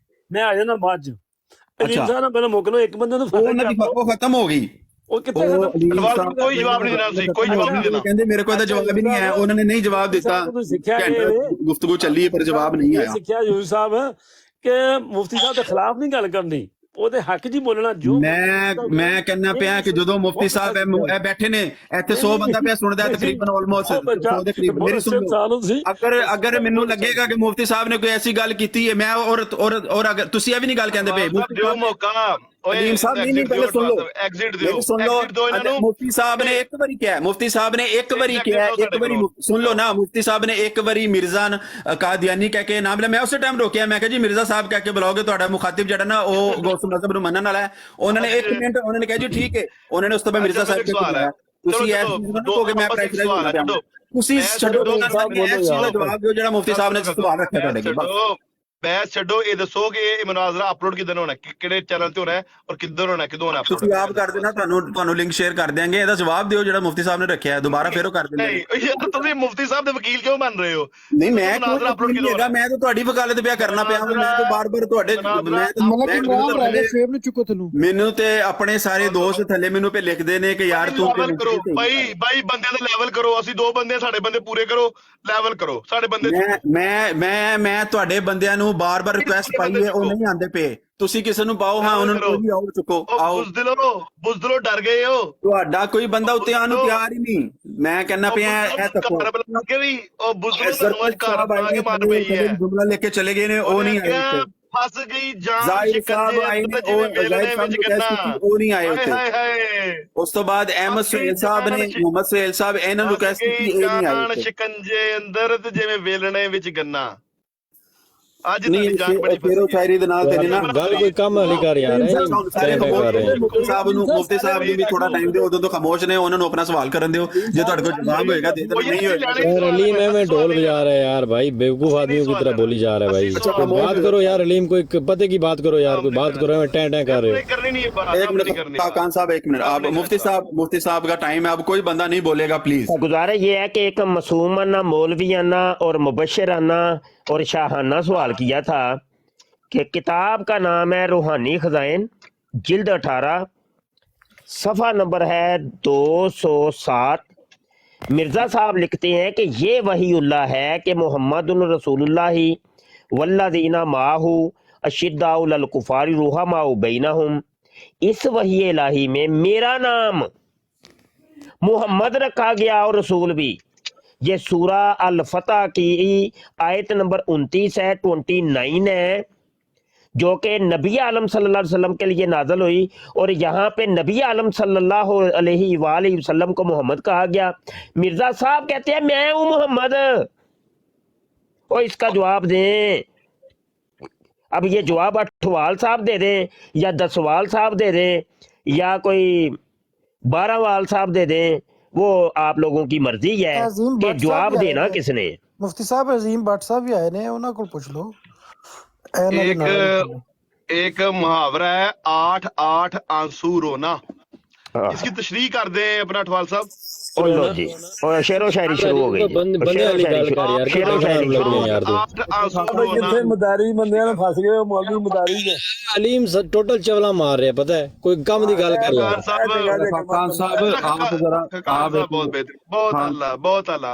ਮੈਂ ਆ ਜਾਣਾ ਬਾਅਦ ਚ ਅਲੀਮ ਸਾਹਿਬ ਨਾਲ ਪਹਿਲਾਂ ਮੁੱਕ ਲਓ ਇੱਕ ਬੰਦੇ ਨੂੰ ਉਹਨਾਂ ਦੀ ਉਹ ਖਤਮ ਹੋ ਗਈ ਉਹ ਕਿੱਥੇ ਅਠਵਾਲ ਸਾਹਿਬ ਕੋਈ ਜਵਾਬ ਨਹੀਂ ਦੇਣਾ ਤੁਸੀਂ ਕੋਈ ਜਵਾਬ ਨਹੀਂ ਦੇਣਾ ਕਹਿੰਦੇ ਮੇਰੇ ਕੋਲ ਤਾਂ ਜਵਾਬ ਹੀ ਨਹੀਂ ਆਇਆ ਉਹਨਾਂ ਨੇ ਨਹੀਂ ਜਵਾਬ ਦਿੱਤਾ ਗੁਫ਼ਤਗੂ ਚੱਲੀ ਪਰ ਜਵਾਬ ਨਹੀਂ ਆਇਆ ਸਿੱਖਿਆ ਯੂਸਫ ਸਾਹਿਬ ਕਿ ਮੁਫਤੀ ਸਾਹਿਬ ਦੇ ਖਿਲਾਫ ਨਹੀਂ ਗੱਲ ਕਰਨੀ ਉਹਦੇ ਹੱਕ 'ਚ ਬੋਲਣਾ ਜੋ ਮੈਂ ਕਹਿੰਦਾ ਪਿਆ ਕਿ ਜਦੋਂ ਮੁਫਤੀ ਸਾਹਿਬ ਇਹ ਬੈਠੇ ਨੇ ਇੱਥੇ 100 ਬੰਦਾ ਪਿਆ ਸੁਣਦਾ ਤਕਰੀਬਨ ਆਲਮੋਸਟ 100 ਦੇ ਕਰੀਬ ਮੇਰੀ ਸੁਣੋ ਅਗਰ ਮੈਨੂੰ ਲੱਗੇਗਾ ਕਿ ਮੁਫਤੀ ਸਾਹਿਬ ਨੇ ਕੋਈ ਐਸੀ ਗੱਲ ਕੀਤੀ ਹੈ ਮੈਂ ਔਰ ਅਗਰ ਤੁਸੀਂ ਇਹ ਵੀ ਨਹੀਂ ਗੱਲ ਕਹਿੰਦੇ ਪਏ ਦਿਓ ਮੌਕਾ ਅਲੀਮ ਸਾਹਿਬ ਨਹੀਂ ਪਹਿਲੇ ਸੁਣ ਲਓ ਐਗਜ਼ਿਟ ਦਿਓ ਸੁਣ ਲਓ ਮੁਫਤੀ ਸਾਹਿਬ ਨੇ ਇੱਕ ਵਾਰੀ ਕਿਹਾ ਮੁਫਤੀ ਸਾਹਿਬ ਨੇ ਇੱਕ ਵਾਰੀ ਕਿਹਾ ਇੱਕ ਵਾਰੀ ਸੁਣ ਲਓ ਨਾ ਮੁਫਤੀ ਸਾਹਿਬ ਨੇ ਇੱਕ ਵਾਰੀ ਮਿਰਜ਼ਾ ਕਾਦੀਆਨੀ ਕਹਿ ਕੇ ਨਾਮ ਲਿਆ ਮੈਂ ਉਸੇ ਟਾਈਮ ਰੋਕਿਆ ਮੈਂ ਕਿਹਾ ਜੀ ਮਿਰਜ਼ਾ ਸਾਹਿਬ ਕਹਿ ਕੇ ਬੁਲਾਓਗੇ ਤੁਹਾਡਾ ਮੁਖਾਤਿਬ ਜਿਹੜਾ ਨਾ ਉਹ ਗੌਸ ਮਜ਼ਹਬ ਨੂੰ ਮੰਨਣ ਵਾਲਾ ਹੈ ਉਹਨਾਂ ਨੇ 1 ਮਿੰਟ ਉਹਨਾਂ ਨੇ ਕਿਹਾ ਜੀ ਠੀਕ ਹੈ ਉਹਨਾਂ ਨੇ ਉਸ ਤੋਂ ਬਾਅਦ ਮਿਰਜ਼ਾ ਸਾਹਿਬ ਕੇ ਬੁਲਾਇਆ ਤੁਸੀਂ ਇਹ ਕਹੋਗੇ ਮੈਂ ਪ੍ਰੈਸ਼ਰਾਈਜ਼ ਹੋਣਾ ਪਿਆ ਤੁਸੀਂ ਛੱਡੋ ਜਵਾਬ ਦਿਓ ਜਿਹੜਾ ਮੁਫਤੀ ਸਾਹਿਬ ਨੇ ਸਵਾਲ ਰੱਖਿਆ ਤੁਹਾਡੇ ਕੋਲ ਬੈਸ ਛੱਡੋ ਇਹ ਦੱਸੋ ਕਿ ਇਹ ਮਨਾਜ਼ਰਾ ਅਪਲੋਡ ਕਿੱਦਣ ਹੋਣਾ ਕਿਹੜੇ ਚੈਨਲ ਤੇ ਹੋਣਾ ਔਰ ਕਿੱਦਣ ਹੋਣਾ ਕਿਦੋਂ ਹੋਣਾ ਤੁਸੀਂ ਆਪ ਕਰ ਦੇਣਾ ਤੁਹਾਨੂੰ ਲਿੰਕ ਸ਼ੇਅਰ ਕਰ ਦਿਆਂਗੇ ਇਹਦਾ ਜਵਾਬ ਦਿਓ ਜਿਹੜਾ ਮੁਫਤੀ ਸਾਹਿਬ ਨੇ ਰੱਖਿਆ ਦੁਬਾਰਾ ਫੇਰ ਉਹ ਕਰ ਦੇਣਾ ਨਹੀਂ ਤੁਸੀਂ ਮੁਫਤੀ ਸਾਹਿਬ ਦੇ ਵਕੀਲ ਕਿਉਂ ਬਣ ਰਹੇ ਹੋ ਨਹੀਂ ਮੈਂ ਮਨਾਜ਼ਰਾ ਅਪਲੋਡ ਕਿਉਂ ਹੈਗਾ ਮੈਂ ਤਾਂ ਤੁਹਾਡੀ ਵਕਾਲਤ ਪਿਆ ਕਰਨਾ ਪਿਆ ਮੈਂ ਤਾਂ ਬਾਰ-ਬਾਰ ਤੁਹਾਡੇ ਮੈਨੂੰ ਤੇ ਆਪਣੇ ਸਾਰੇ ਦੋਸਤ ਥੱਲੇ ਮੈਨੂੰ ਪੇ ਲਿਖਦੇ ਨੇ ਕਿ ਯਾਰ ਤੂੰ ਕਰੋ ਬਾਈ ਬੰਦਿਆਂ ਦਾ ਲੈਵਲ ਕਰੋ ਅਸੀਂ 2 ਬੰਦੇ ਸਾਡੇ ਬੰਦੇ ਪੂਰੇ ਕਰੋ ਲੈਵਲ ਕਰੋ ਸਾਡੇ ਬੰਦੇ ਮੈਂ ਤੁਹਾਡੇ ਬੰਦਿਆਂ ਨੂੰ ਬਾਰ-ਬਾਰ ਰਿਕੁਐਸਟ ਪਾਈ ਹੈ ਉਹ ਨਹੀਂ ਆਉਂਦੇ ਪਏ ਤੁਸੀਂ ਕਿਸੇ ਨੂੰ ਪਾਓ ਹਾਂ ਉਹਨਾਂ ਨੂੰ ਆਓ ਚੁੱਕੋ ਆਓ ਬੁਜ਼ਦਿਲੋਂ ਡਰ ਗਏ ਹੋ ਤੁਹਾਡਾ ਕੋਈ ਬੰਦਾ ਉੱਤੇ ਆਉਣ ਨੂੰ ਤਿਆਰ ਹੀ ਨਹੀਂ ਮੈਂ ਕਹਿੰਦਾ ਪਿਆ ਇਹ ਤੱਕੋ ਵੀ ਉਹ ਬੁਜ਼ਦਿਲੋਂ ਘਰ ਬਣਾ ਕੇ ਮਾਰ ਪਈ ਹੈ ਜੁਮਲਾ ਲੈ ਕੇ ਚਲੇ ਗਏ ਨੇ ਉਹ ਨਹੀਂ ਆਏ ਫਸ ਗਈ ਜਾਨ ਜ਼ਾਹਿਰ ਸਾਹਿਬ ਆਏ ਨੇ ਉਹ ਜ਼ਾਹਿਰ ਸਾਹਿਬ ਉਹ ਨਹੀਂ ਆਏ ਉੱਤੇ ਉਸ ਤੋਂ ਬਾਅਦ ਅਹਿਮਦ ਸੁਹੇਲ ਸਾਹਿਬ ਨੇ ਮੁਹੰਮਦ ਸੁਹੇਲ ਸਾਹਿਬ ਇਹਨਾਂ ਨੂੰ ਕਹਿ ਸੀ ਇਹ ਨਹੀਂ ਆਏ ਸ਼ਿਕੰਜੇ ਅੰਦਰ ਤੇ ਜਿਵੇਂ ਵੇਲਣੇ ਵਿੱਚ ਗੰਨਾ ਅੱਜ ਨਹੀਂ ਫੇਰੋ ਸ਼ਾਇਰੀ ਦੇ ਨਾਲ ਤੇ ਨਾ ਗੱਲ ਕੋਈ ਕੰਮ ਵਾਲੀ ਕਰ ਯਾਰ ਮੁਫਤੀ ਸਾਹਿਬ ਨੂੰ ਵੀ ਥੋੜਾ ਟਾਈਮ ਦਿਓ ਉਦੋਂ ਤੋਂ ਖਾਮੋਸ਼ ਨੇ ਉਹਨਾਂ ਨੂੰ ਆਪਣਾ ਸਵਾਲ ਕਰਨ ਦਿਓ ਜੇ ਤੁਹਾਡੇ ਕੋਲ ਜਵਾਬ ਹੋਏਗਾ ਦੇ ਦੇਣਾ नहीं होएगा अलीम में ढोल बजा रहा है यार भाई बेवकूफ आदमियों की तरह बोली जा रहा है भाई बात करो यार अलीम कोई पते की बात करो यार कोई बात करो टैं टैं कर रहे हो एक मिनट खान साहब एक मिनट आप मुफ्ती साहब का टाइम है अब कोई बंदा नहीं बोलेगा प्लीज गुजारिश ये है कि एक मासूमाना मौलवियाना और मुबशराना और शाहाना सवाल किया था कि किताब का नाम है रूहानी खजाइन जिल्द 18 सफ़ा नंबर है 207 मिर्ज़ा साहब लिखते हैं कि ये वहीउल्लाह है कि मुहम्मदुन रसूलुल्लाह वल्लज़ीना माहू अशिद्दाउ लल कुफारी रुहमाउ बैनहुम इस वही इलाही में मेरा नाम मुहम्मद रखा गया और रसूल भी ये सूरा अल फतह की आयत नंबर 29 है 29 है जो कि नबी आलम सल्लल्लाहु अलैहि वसल्लम के लिए नाजल हुई और यहाँ पे नबी आलम सल्लल्लाहु अलैहि वसल्लम को मोहम्मद कहा गया। मिर्जा साहब कहते हैं मैं हूँ मोहम्मद और इसका जवाब दें। अब ये जवाब अठवाल साहब दे दें या दसवाल साहब दे दें या कोई 12वाल साहब दे दें वो आप लोगों की मर्जी है कि जवाब देना किसने। मुफ्ती साहब अजीम भट्ट साहब भी आए ने उन्हें को पूछ लो। एक मुहावरा है 8 आंसू रोना इसकी तशरीह कर दें अपना अठवाल साहब। लो जी और शेरो शायरी शुरू हो गई बंदे वाली गल कर यार शेरो शायरी शुरू हो यार जिथे मदारी बंदे ने फस गए मौलवी मदारी है अलीम टोटल चवला मार रहे पता है कोई कम दी गल कर यार खान साहब आप जरा आप बहुत बेहतर बहुत आला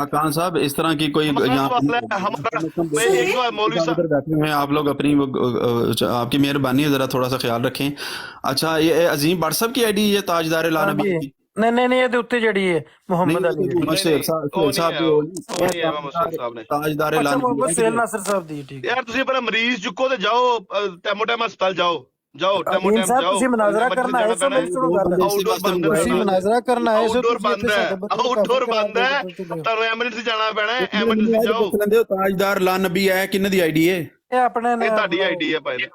खान साहब इस तरह की कोई बैठे हैं आप लोग अपनी आपकी मेहरबानी है जरा थोड़ा सा ख्याल रखें। अच्छा ये अजीम भट्ट साहब की आईडी ये ताजदार लानबी नहीं ਇਹਦੇ ਉੱਤੇ ਜਿਹੜੀ ਹੈ ਮੁਹੰਮਦ ਅਲੀ ਤਾਜਦਾਰ ਲਾਨਬੀ ਸੇਲ ਨਾਸਰ ਸਾਹਿਬ ਦੀ ਠੀਕ ਯਾਰ ਤੁਸੀਂ ਆਪਣਾ ਮਰੀਜ਼ ਚੁੱਕੋ ਤੇ ਜਾਓ ਟੈਮੋ ਟੈਮ ਹਸਪਤਾਲ ਜਾਓ ਜਾਓ ਟੈਮੋ ਅਲੀਮ ਟੈਮ ਸਾਹਿਬ ਜਾਓ ਤੁਸੀਂ ਮਨਾਜ਼ਰਾ ਕਰਨ ਆਏ ਸੋ ਮੇਰੀ ਸੁਣੋ ਗੱਲ ਆਊਟਡੋਰ ਬੰਦ ਤੁਸੀਂ ਮਨਾਜ਼ਰਾ ਕਰਨ ਆਏ ਸੋ ਆਊਟਡੋਰ ਬੰਦ ਹੈ ਆਊਟਡੋਰ ਬੰਦ ਹੈ ਤੁਹਾਨੂੰ ਐਮਰਜੈਂਸੀ ਜਾਣਾ ਪੈਣਾ ਹੈ ਐਮਰਜੈਂਸੀ ਜਾਓ ਲੈਂਦੇ ਹੋ ਤਾਜਦਾਰ ਲਾ ਨਬੀ ਹੈ ਕਿੰਨੇ ਦੀ ਆਈਡੀ ਹੈ ਇਹ ਆਪਣੇ ਇਹ ਤੁਹਾਡੀ ਆਈਡੀ ਹੈ ਭਾਈ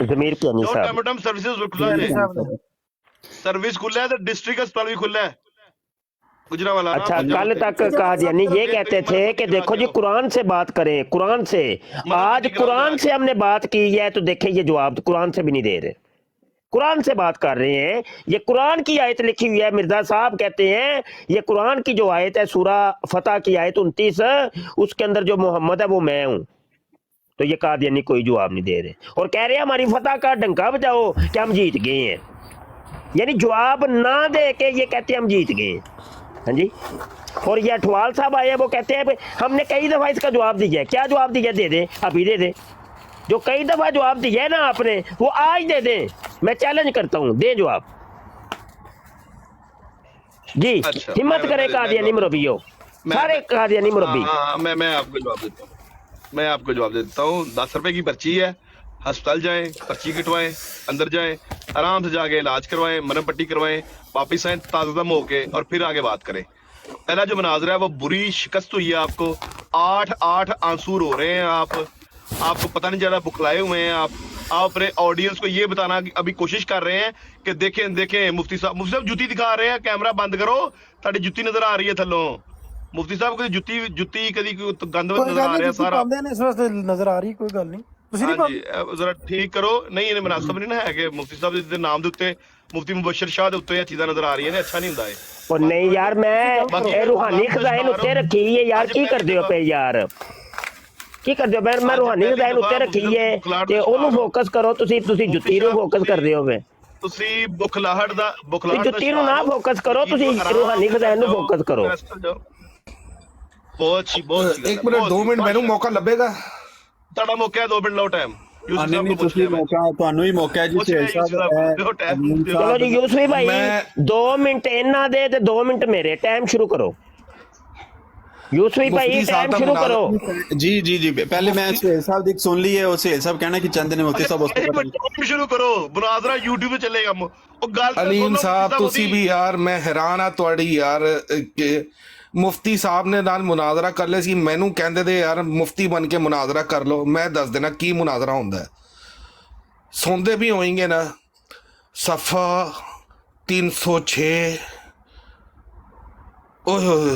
ਜ਼ਮੀਰ ਪਿਆਨੀ ਜਾਓ ਸਾਹਿਬ ਟੈਮੋ ਟੈਮ ਸਰਵਿਸਿਜ਼ ਖੁੱਲਾ ਹੈ सर्विस खुला है तो डिस्ट्रिक्ट अस्पताल भी खुला है गुजरावाला ना अच्छा कल तक कादियानी ये कहते थे कि देखो जी कुरान से बात करें कुरान से आज कुरान से हमने बात की है तो देखें ये जवाब कुरान से भी नहीं दे रहे कुरान से बात कर रहे हैं ये कुरान की आयत लिखी हुई है मिर्जा साहब कहते हैं ये कुरान की जो आयत है सूरा फतह की आयत 29 उसके अंदर जो मोहम्मद है वो मैं हूँ तो ये कादियानी कोई जवाब नहीं दे रहे और कह रहे हैं हमारी फतह का डंका बजाओ कि हम जीत गए हैं यानी जवाब ना दे के ये कहते हैं हम जीत गए हाँ जी और ये अठवाल साहब आए हैं वो कहते हैं हमने कई दफा इसका जवाब दिया है क्या जवाब दिया दे दे अभी दे दे जो कई दफा जवाब दिया है ना आपने वो आज दे दें मैं चैलेंज करता हूँ दे जवाब जी अच्छा, हिम्मत करे कादियानी मुरब्बियों सारे कादियानी मुरब्बी मैं आपको जवाब देता हूँ मैं आपको जवाब देता हूँ 10 रुपए की पर्ची है अस्पताल जाएं पर्ची कटवाएं अंदर जाएं आराम से जाके इलाज करवाएं मरहम पट्टी करवाएं वापिस आए ताज़ादम होके और फिर आगे बात करें पहला जो मुनाजरा है वो बुरी शिकस्त हुई है आपको 8 आंसू रो रहे हैं आपको पता नहीं चला बुखलाए हुए हैं आप अपने ऑडियंस को ये बताना कि अभी कोशिश कर रहे हैं कि देखें मुफ्ती साहब जुत्ती दिखा रहे हैं कैमरा बंद करो ताड़ी जुत्ती नजर आ रही है थल्लों मुफ्ती साहब कभी जुत्ती कभी गंद नजर आ रहा है सारा इस वास्ते नजर आ रही कोई गल नहीं ਹਾਂਜੀ ਜ਼ਰਾ ਠੀਕ ਕਰੋ ਨਹੀਂ ਇਹਨੇ ਮਨਾਸਬ ਨਹੀਂ ਨਾ ਹੈ ਕਿ ਮੁਫਤੀ ਸਾਹਿਬ ਦੇ ਨਾਮ ਦੇ ਉੱਤੇ ਮੁਫਤੀ ਮੁਬਸ਼ਰ ਸ਼ਾਹ ਦੇ ਉੱਤੇ ਇਹ ਚੀਜ਼ਾਂ ਨਜ਼ਰ ਆ ਰਹੀਆਂ ਨੇ ਅੱਛਾ ਨਹੀਂ ਹੁੰਦਾ ਇਹ ਉਹ ਨਹੀਂ ਯਾਰ ਮੈਂ ਇਹ ਰੂਹਾਨੀ ਖਜ਼ਾਇਨ ਉੱਤੇ ਰੱਖੀ ਹੈ ਯਾਰ ਕੀ ਕਰਦੇ ਹੋ ਪਏ ਯਾਰ ਕੀ ਕਰਦੇ ਹੋ ਮੈਂ ਰੂਹਾਨੀ ਖਜ਼ਾਇਨ ਉੱਤੇ ਰੱਖੀ ਹੈ ਤੇ ਉਹਨੂੰ ਫੋਕਸ ਕਰੋ ਤੁਸੀਂ ਜੁੱਤੀ ਨੂੰ ਫੋਕਸ ਕਰਦੇ ਹੋ ਵੇ ਤੁਸੀਂ ਬੁਖਲਾਹਟ ਦਾ ਜੁੱਤੀ ਨੂੰ ਨਾ ਫੋਕਸ ਕਰੋ ਤੁਸੀਂ ਰੂਹਾਨੀ ਖਜ਼ਾਇਨ ਨੂੰ ਫੋਕਸ ਕਰੋ ਬਹੁਤ ਇੱਕ ਮਿੰਟ 2 ਮਿੰਟ ਮੈਨੂੰ ਮੌਕਾ ਲੱਭੇਗਾ ਤੁਹਾਡਾ ਮੌਕਾ ਹੈ 2 ਮਿੰਟ ਲਓ ਟਾਈਮ ਤੁਹਾਨੂੰ ਹੀ ਮੌਕਾ ਹੈ ਜੀ ਚਲੋ ਜੀ ਯੂਸਫੀ ਭਾਈ 2 ਮਿੰਟ ਇਹਨਾਂ ਦੇ ਤੇ 2 ਮਿੰਟ ਮੇਰੇ ਟਾਈਮ ਸ਼ੁਰੂ ਕਰੋ ਯੂਸਫੀ ਭਾਈ ਟਾਈਮ ਸ਼ੁਰੂ ਕਰੋ ਜੀ पहले मैं सुहेल साहब दी सुन ली है और सुहेल साहब कहना कि चंद ने मुफ्ती साहब टाइम शुरू करो मुनाजरा YouTube ਤੇ ਚੱਲੇਗਾ ਉਹ ਗੱਲ ਅਲੀਮ ਸਾਹਿਬ ਤੁਸੀਂ ਵੀ ਯਾਰ ਮੈਂ ਹੈਰਾਨ ਆ ਤੁਹਾਡੀ ਯਾਰ ਕਿ ਮੁਫਤੀ ਸਾਹਿਬ ਨੇ ਨਾਲ ਮੁਨਾਜ਼ਰਾ ਕਰ ਲਿਆ ਸੀ ਮੈਨੂੰ ਕਹਿੰਦੇ ਤੇ ਯਾਰ ਮੁਫਤੀ ਬਣ ਕੇ ਮੁਨਾਜ਼ਰਾ ਕਰ ਲਓ ਮੈਂ ਦੱਸ ਦੇਣਾ ਕੀ ਮੁਨਾਜ਼ਰਾ ਹੁੰਦਾ ਸੁਣਦੇ ਵੀ ਹੋਏਗੇ ਨਾ ਸਫਾ 306 ਓਏ